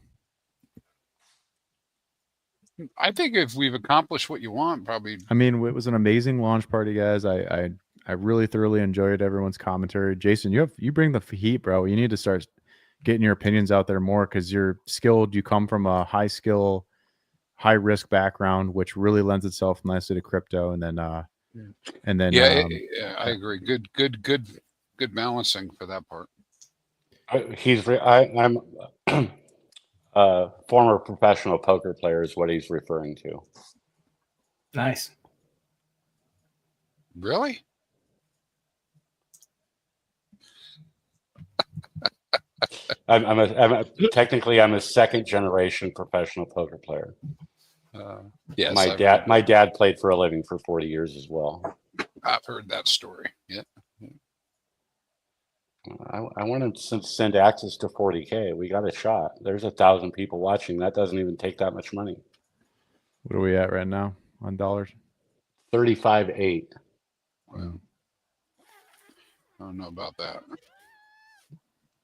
I think if we've accomplished what you want, probably. I mean, it was an amazing launch party, guys. I really thoroughly enjoyed everyone's commentary. Jason, you bring the heat, bro. You need to start getting your opinions out there more because you're skilled. You come from a high skill, high risk background, which really lends itself nicely to crypto. And then Yeah, I agree. Good balancing for that part. I'm former professional poker player is what he's referring to. Nice. Really? Technically I'm a second generation professional poker player. Yes, My dad played for a living for 40 years as well. I've heard that story. Yeah. I want to send access to 40K. We got a shot. There's 1,000 people watching. That doesn't even take that much money. what are we at right now on dollars? 35.8. Well, I don't know about that.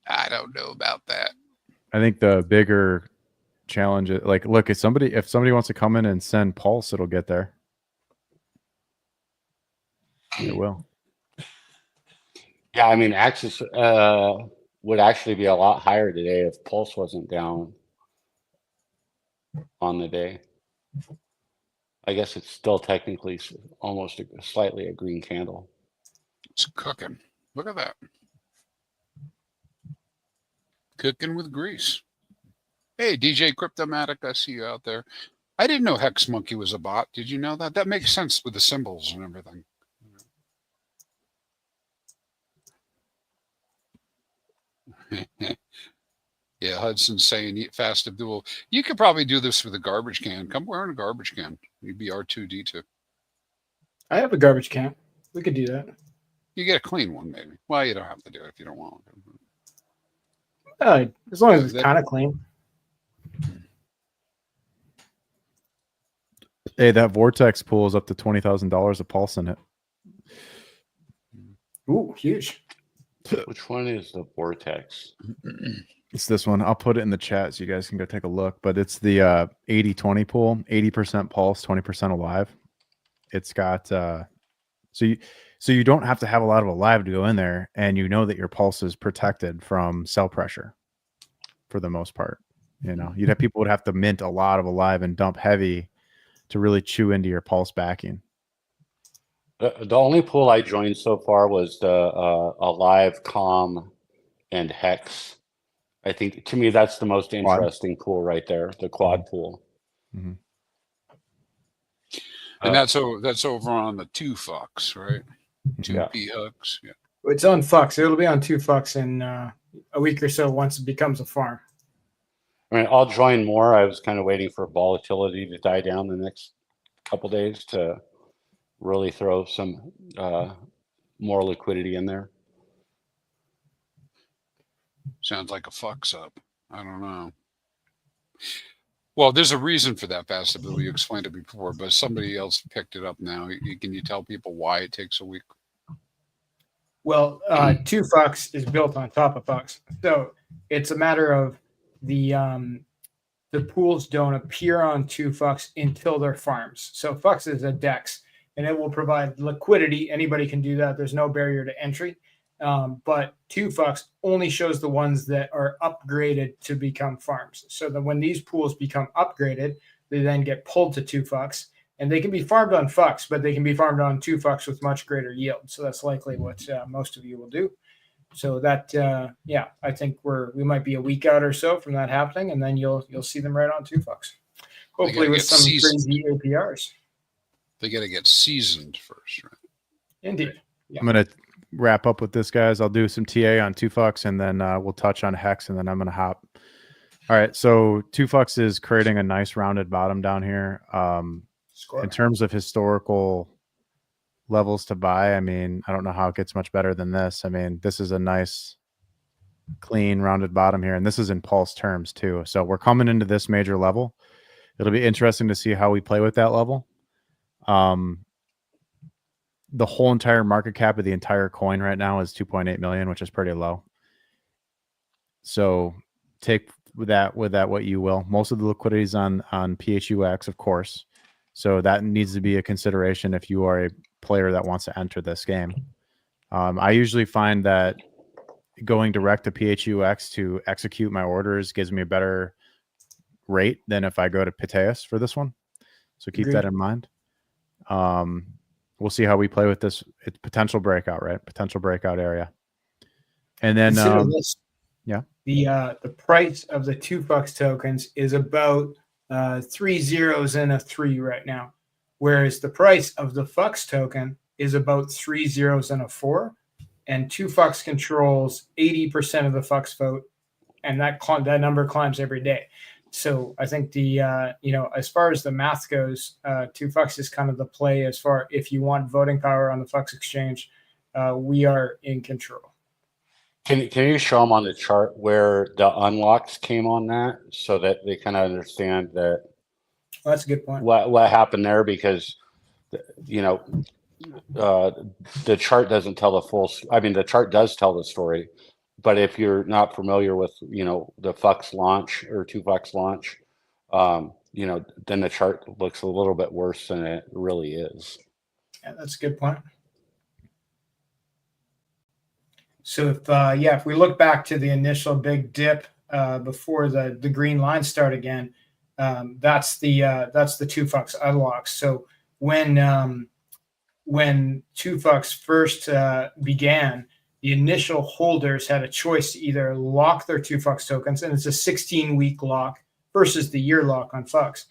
I don't know about that. I think the bigger challenge is like, look, if somebody wants to come in and send Pulse, it'll get there. It will. Yeah, I mean, Axis would actually be a lot higher today if Pulse wasn't down on the day. I guess it's still technically almost slightly a green candle. It's cooking. Look at that. Cooking with grease. Hey, DJ Cryptomatic, I see you out there. I didn't know Hex Monkey was a bot. Did you know that? That makes sense with the symbols and everything. Yeah, Hudson's saying eat fast Abdul. You could probably do this with a garbage can. Come wearing a garbage can. You'd be R2D2. I have a garbage can. We could do that. You get a clean one, maybe. Well, you don't have to do it if you don't want As long as it's kind of clean. Hey, that Vortex pool is up to $20,000 a Pulse in it. Ooh, huge. Which one is the Vortex? It's this one. I'll put it in the chat so you guys can go take a look. But it's the 80-20 pool, 80% Pulse, 20% Alive. It's got so you don't have to have a lot of Alive to go in there, and you know that your Pulse is protected from sell pressure for the most part. You know, you'd have people would have to mint a lot of Alive and dump heavy to really chew into your Pulse backing. The only pool I joined so far was the Alive, Calm, and Hex. I think to me that's the most interesting pool right there, the quad pool. Mm-hmm. And that's over on the 2 Fox, right? 2 Yeah. P hooks. Yeah. It's on Fox. It'll be on 2 Fox in a week or so once it becomes a farm. I mean, I'll join more. I was kind of waiting for volatility to die down the next couple days to really throw some more liquidity in there. Sounds like a fucks up. I don't know. Well, there's a reason for that, Fast Abdul. You explained it before, but somebody else picked it up now. Can you tell people why it takes a week? Well, 2 Fox is built on top of Fox, so it's a matter of the pools don't appear on 2 Fox until they're farms. So Fox is a DEX, and it will provide liquidity. Anybody can do that. There's no barrier to entry. But 2 Fox only shows the ones that are upgraded to become farms. So that when these pools become upgraded, they then get pulled to 2 Fox, and they can be farmed on Fox, but they can be farmed on 2 Fox with much greater yield. So that's likely what most of you will do. So that, I think we might be a week out or so from that happening, and then you'll see them right on 2 Fox. Hopefully with some crazy APRs. They got to get seasoned first, right? Indeed. Yeah. I'm gonna wrap up with this, guys. I'll do some TA on 2 Fox, and then we'll touch on Hex, and then I'm gonna hop. All right, so 2 Fox is creating a nice rounded bottom down here. In terms of historical levels to buy, I mean, I don't know how it gets much better than this. I mean, this is a nice clean rounded bottom here, and this is in pulse terms too. So we're coming into this major level. It'll be interesting to see how we play with that level. The whole entire market cap of the entire coin right now is 2.8 million, which is pretty low. So take with that what you will. Most of the liquidity is on PHUX, of course. So that needs to be a consideration if you are a player that wants to enter this game. I usually find that going direct to PHUX to execute my orders gives me a better rate than if I go to Piteus for this one. So keep that in mind. We'll see how we play with this. It's potential breakout, right? Potential breakout area. And then Consider this. yeah. The price of the 2 FUX tokens is about 3 zeros and a 3 right now, whereas the price of the FUX token is about 3 zeros and a 4, and 2 FUX controls 80% of the FUX vote, and that number climbs every day. So I think the as far as the math goes, 2 FUX is kind of the play as far if you want voting power on the FUX exchange. We are in control. Can you show them on the chart where the unlocks came on that so that they kind of understand that? Well, that's a good point. What happened there? Because the chart doesn't tell the full. I mean, the chart does tell the story, but if you're not familiar with the FUX launch or 2 FUX launch, then the chart looks a little bit worse than it really is. Yeah, that's a good point. So if we look back to the initial big dip before the green lines start again, that's the 2 FUX unlocks. So when 2 FUX first began, the initial holders had a choice to either lock their 2 FUX tokens, and it's a 16-week lock versus the year lock on FUX,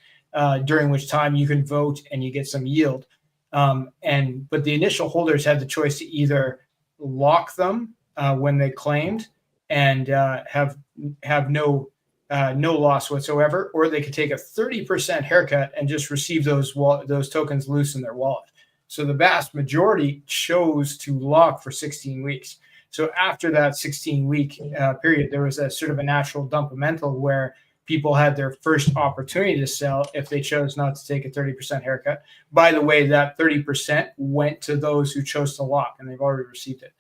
during which time you can vote and you get some yield. But the initial holders had the choice to either lock them when they claimed and have no loss whatsoever, or they could take a 30% haircut and just receive those tokens loose in their wallet. So the vast majority chose to lock for 16 weeks. So after that 16-week period, there was a sort of a natural dumpamental where people had their first opportunity to sell if they chose not to take a 30% haircut. By the way, that 30% went to those who chose to lock, and they've already received it.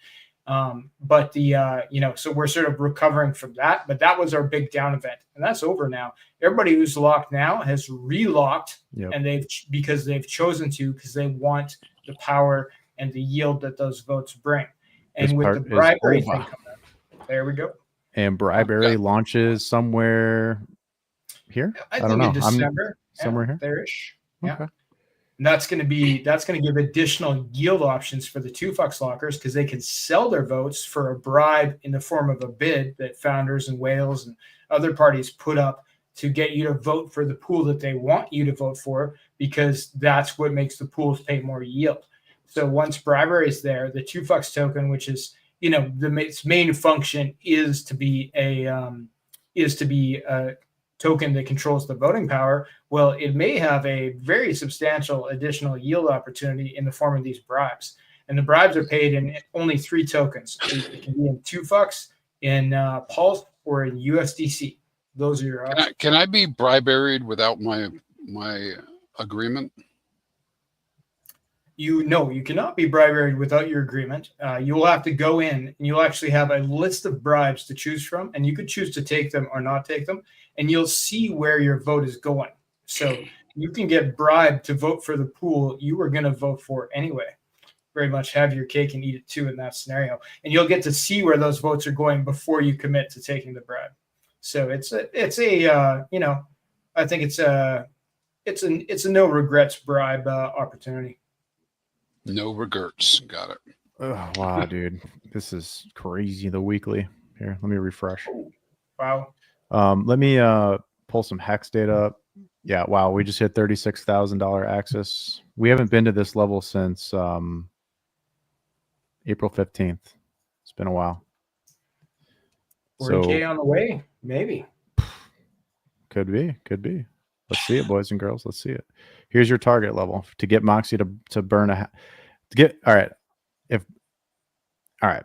So we're sort of recovering from that, but that was our big down event, and that's over now. Everybody who's locked now has relocked, and because they've chosen to, because they want the power and the yield that those votes bring. And This with part the is bribery over. thing coming up, there we go. And Bribery launches somewhere here. I don't think know. in December, somewhere here. there-ish. Yeah. Okay. And that's going to give additional yield options for the 2 FUX lockers, because they can sell their votes for a bribe in the form of a bid that founders and whales and other parties put up to get you to vote for the pool that they want you to vote for, because that's what makes the pools pay more yield. So once bribery is there, the 2 FUX token, which is its main function is to be a token that controls the voting power. Well, it may have a very substantial additional yield opportunity in the form of these bribes. And the bribes are paid in only 3 tokens. It can be in 2 FUX, in Pulse, or in USDC. Those are your options. Can I be bribe-buried without my agreement? You cannot be bribe-buried without your agreement. You will have to go in, and you'll actually have a list of bribes to choose from, and you could choose to take them or not take them, and you'll see where your vote is going. So you can get bribed to vote for the pool you were going to vote for anyway. Very much have your cake and eat it too in that scenario, and you'll get to see where those votes are going before you commit to taking the bribe. So I think it's a no regrets bribe opportunity. No regrets. Got it. Oh, wow, dude. This is crazy. The weekly. Here, let me refresh. Wow. Let me pull some hex data up. Yeah, wow. We just hit $36,000 access. We haven't been to this level since April 15th. It's been a while. 40K on the way? Maybe. Could be. Let's see it, boys and girls. Let's see it. Here's your target level to get Moxie to burn all right.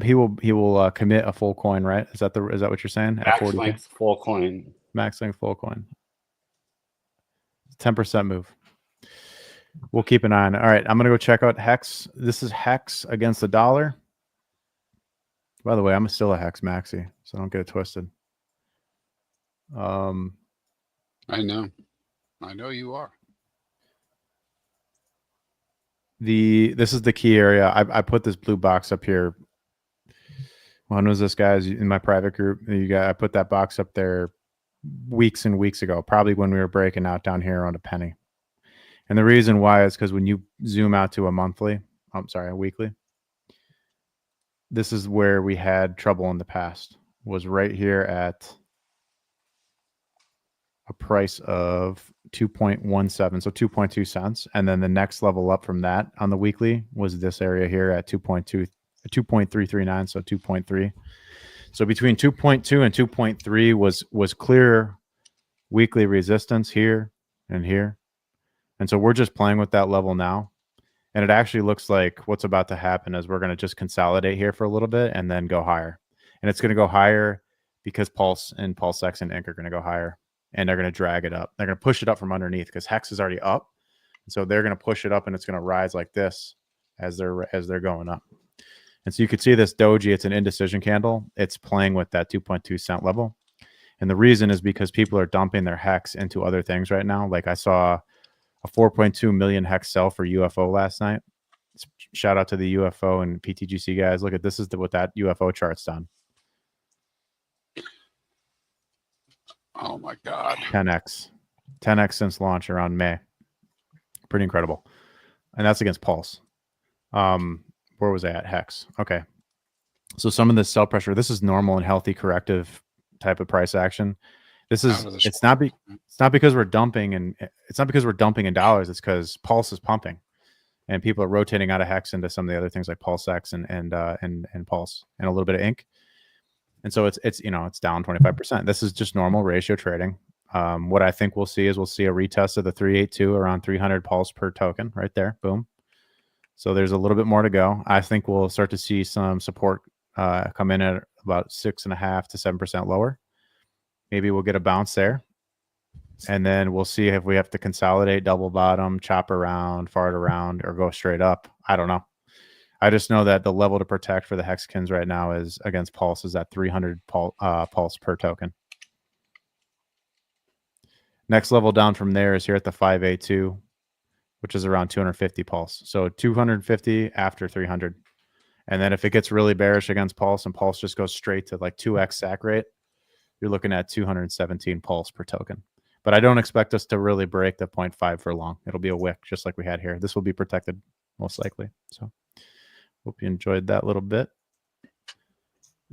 he will commit a full coin, right? Is that what you're saying? At Max 40K? length full coin. Max length full coin. 10% move. We'll keep an eye on it. All right, I'm gonna go check out Hex. This is Hex against the dollar. By the way, I'm still a Hex maxi, so don't get it twisted. I know you are. This is the key area. I put this blue box up here. When was this, guys? In my private group, I put that box up there weeks and weeks ago, probably when we were breaking out down here around a penny. And the reason why is because when you zoom out to a weekly, this is where we had trouble in the past, was right here at a price of 2.17, so 2.2 cents. And then the next level up from that on the weekly was this area here at 2.339, so 2.3. So between 2.2 and 2.3 was clear weekly resistance here and here. And so we're just playing with that level now. And it actually looks like what's about to happen is we're going to just consolidate here for a little bit and then go higher. And it's going to go higher because Pulse and PulseX and Ink are going to go higher. And they're going to drag it up. They're going to push it up from underneath because Hex is already up. So they're going to push it up and it's going to rise like this as they're going up. And so you could see this doji, it's an indecision candle. It's playing with that 2.2 cent level. And the reason is because people are dumping their Hex into other things right now. Like I saw a 4.2 million Hex sell for UFO last night. Shout out to the UFO and PTGC guys. Look at this is what that UFO chart's done. Oh my God. 10x since launch around May. Pretty incredible. And that's against Pulse. Where was I at? Hex. Okay. So some of this sell pressure, this is normal and healthy corrective type of price action. This is it's not because we're dumping in dollars, it's because Pulse is pumping and people are rotating out of Hex into some of the other things like PulseX and Pulse and a little bit of Ink. And so it's down 25%. This is just normal ratio trading. What I think we'll see is a retest of the 382 around 300 Pulse per token right there. Boom. So there's a little bit more to go. I think we'll start to see some support come in at about 6.5 to 7% lower. Maybe we'll get a bounce there. And then we'll see if we have to consolidate, double bottom, chop around, fart around, or go straight up. I don't know. I just know that the level to protect for the Hexkins right now is against Pulse is at 300 Pulse per token. Next level down from there is here at the 582, which is around 250 Pulse. So 250 after 300. And then if it gets really bearish against Pulse and Pulse just goes straight to like 2x sack rate, you're looking at 217 Pulse per token. But I don't expect us to really break the 0.5 for long. It'll be a wick just like we had here. This will be protected most likely. So hope you enjoyed that little bit.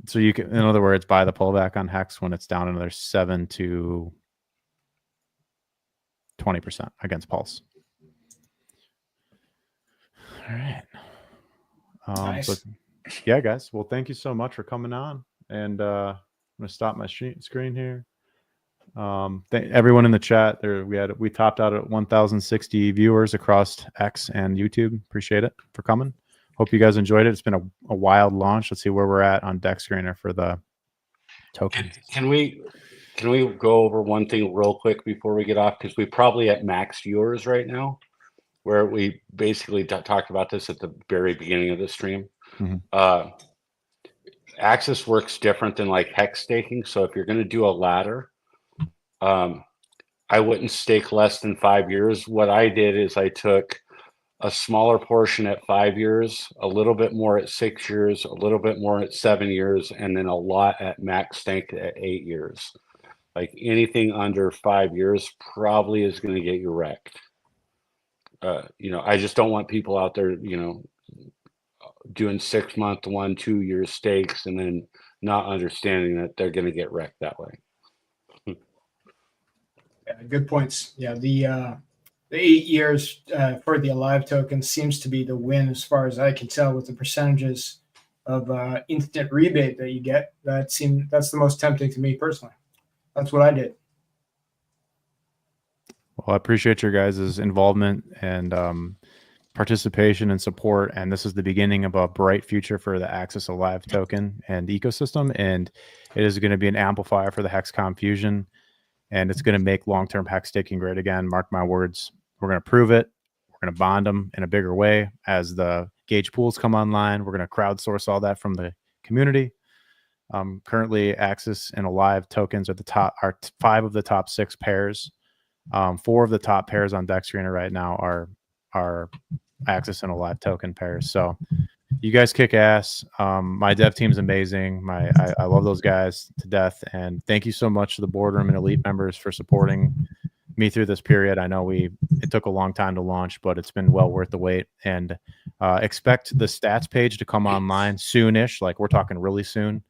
So you can, in other words, buy the pullback on Hex when it's down another 7 to 20% against Pulse. All right. Nice. So, yeah, guys. Well, thank you so much for coming on. And I'm going to stop my screen here. Everyone in the chat there, we topped out at 1,060 viewers across X and YouTube. Appreciate it for coming. Hope you guys enjoyed it. It's been a wild launch. Let's see where we're at on Deck Screener for the token. Can we go over one thing real quick before we get off? Because we're probably at max viewers right now, where we basically talked about this at the very beginning of the stream. Mm-hmm. Axis works different than like Hex staking. So if you're going to do a ladder, I wouldn't stake less than 5 years. What I did is I took a smaller portion at 5 years, a little bit more at 6 years, a little bit more at 7 years, and then a lot at max stake at 8 years. Like anything under 5 years probably is going to get you wrecked. I just don't want people out there, doing 6 month, 1, 2 year stakes and then not understanding that they're going to get wrecked that way. Yeah, good points. Yeah, the 8 years for the Alive token seems to be the win as far as I can tell with the percentages of instant rebate that you get. That's the most tempting to me personally. That's what I did. Well, I appreciate your guys' involvement and participation and support. And this is the beginning of a bright future for the Axis Alive token and ecosystem. And it is going to be an amplifier for the Hexcom Fusion. And it's going to make long-term hex staking great again. Mark my words. We're going to prove it. We're going to bond them in a bigger way as the gauge pools come online. We're going to crowdsource all that from the community. Currently, Axis and Alive tokens are the top, are 5 of the top 6 pairs. 4 of the top pairs on Dex Arena right now are Axis and Alive token pairs. So you guys kick ass. My dev team's amazing. I love those guys to death. And thank you so much to the boardroom and elite members for supporting me through this period. I know it took a long time to launch, but it's been well worth the wait. And expect the stats page to come online soonish. Like, we're talking really soon.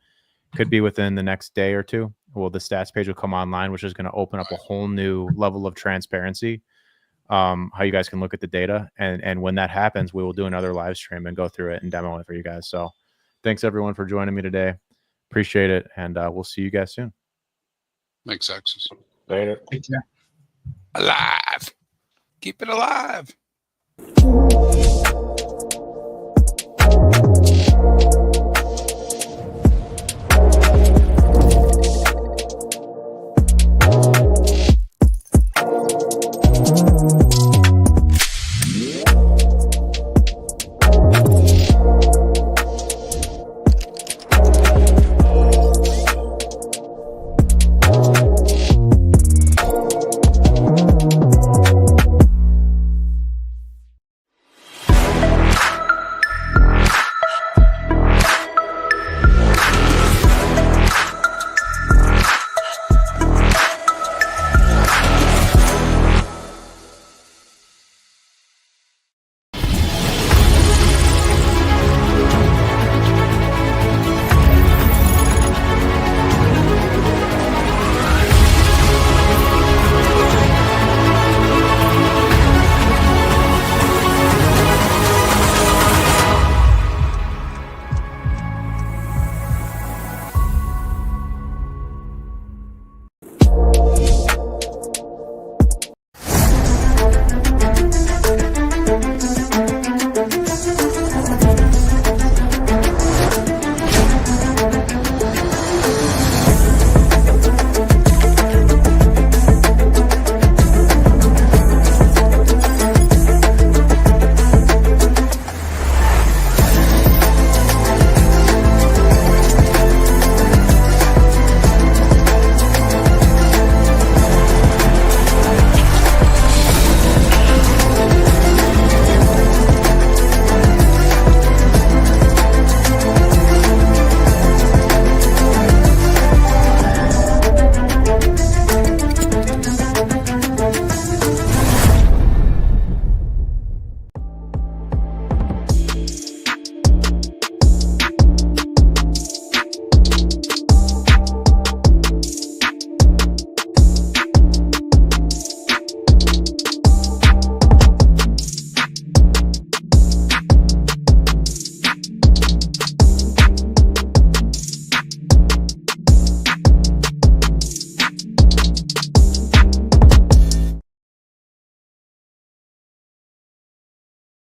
Could be within the next day or two. Well, the stats page will come online, which is going to open up a whole new level of transparency. How you guys can look at the data. And when that happens, we will do another live stream and go through it and demo it for you guys. So thanks everyone for joining me today. Appreciate it. And we'll see you guys soon. Makes Axis Later. alive. Keep it alive.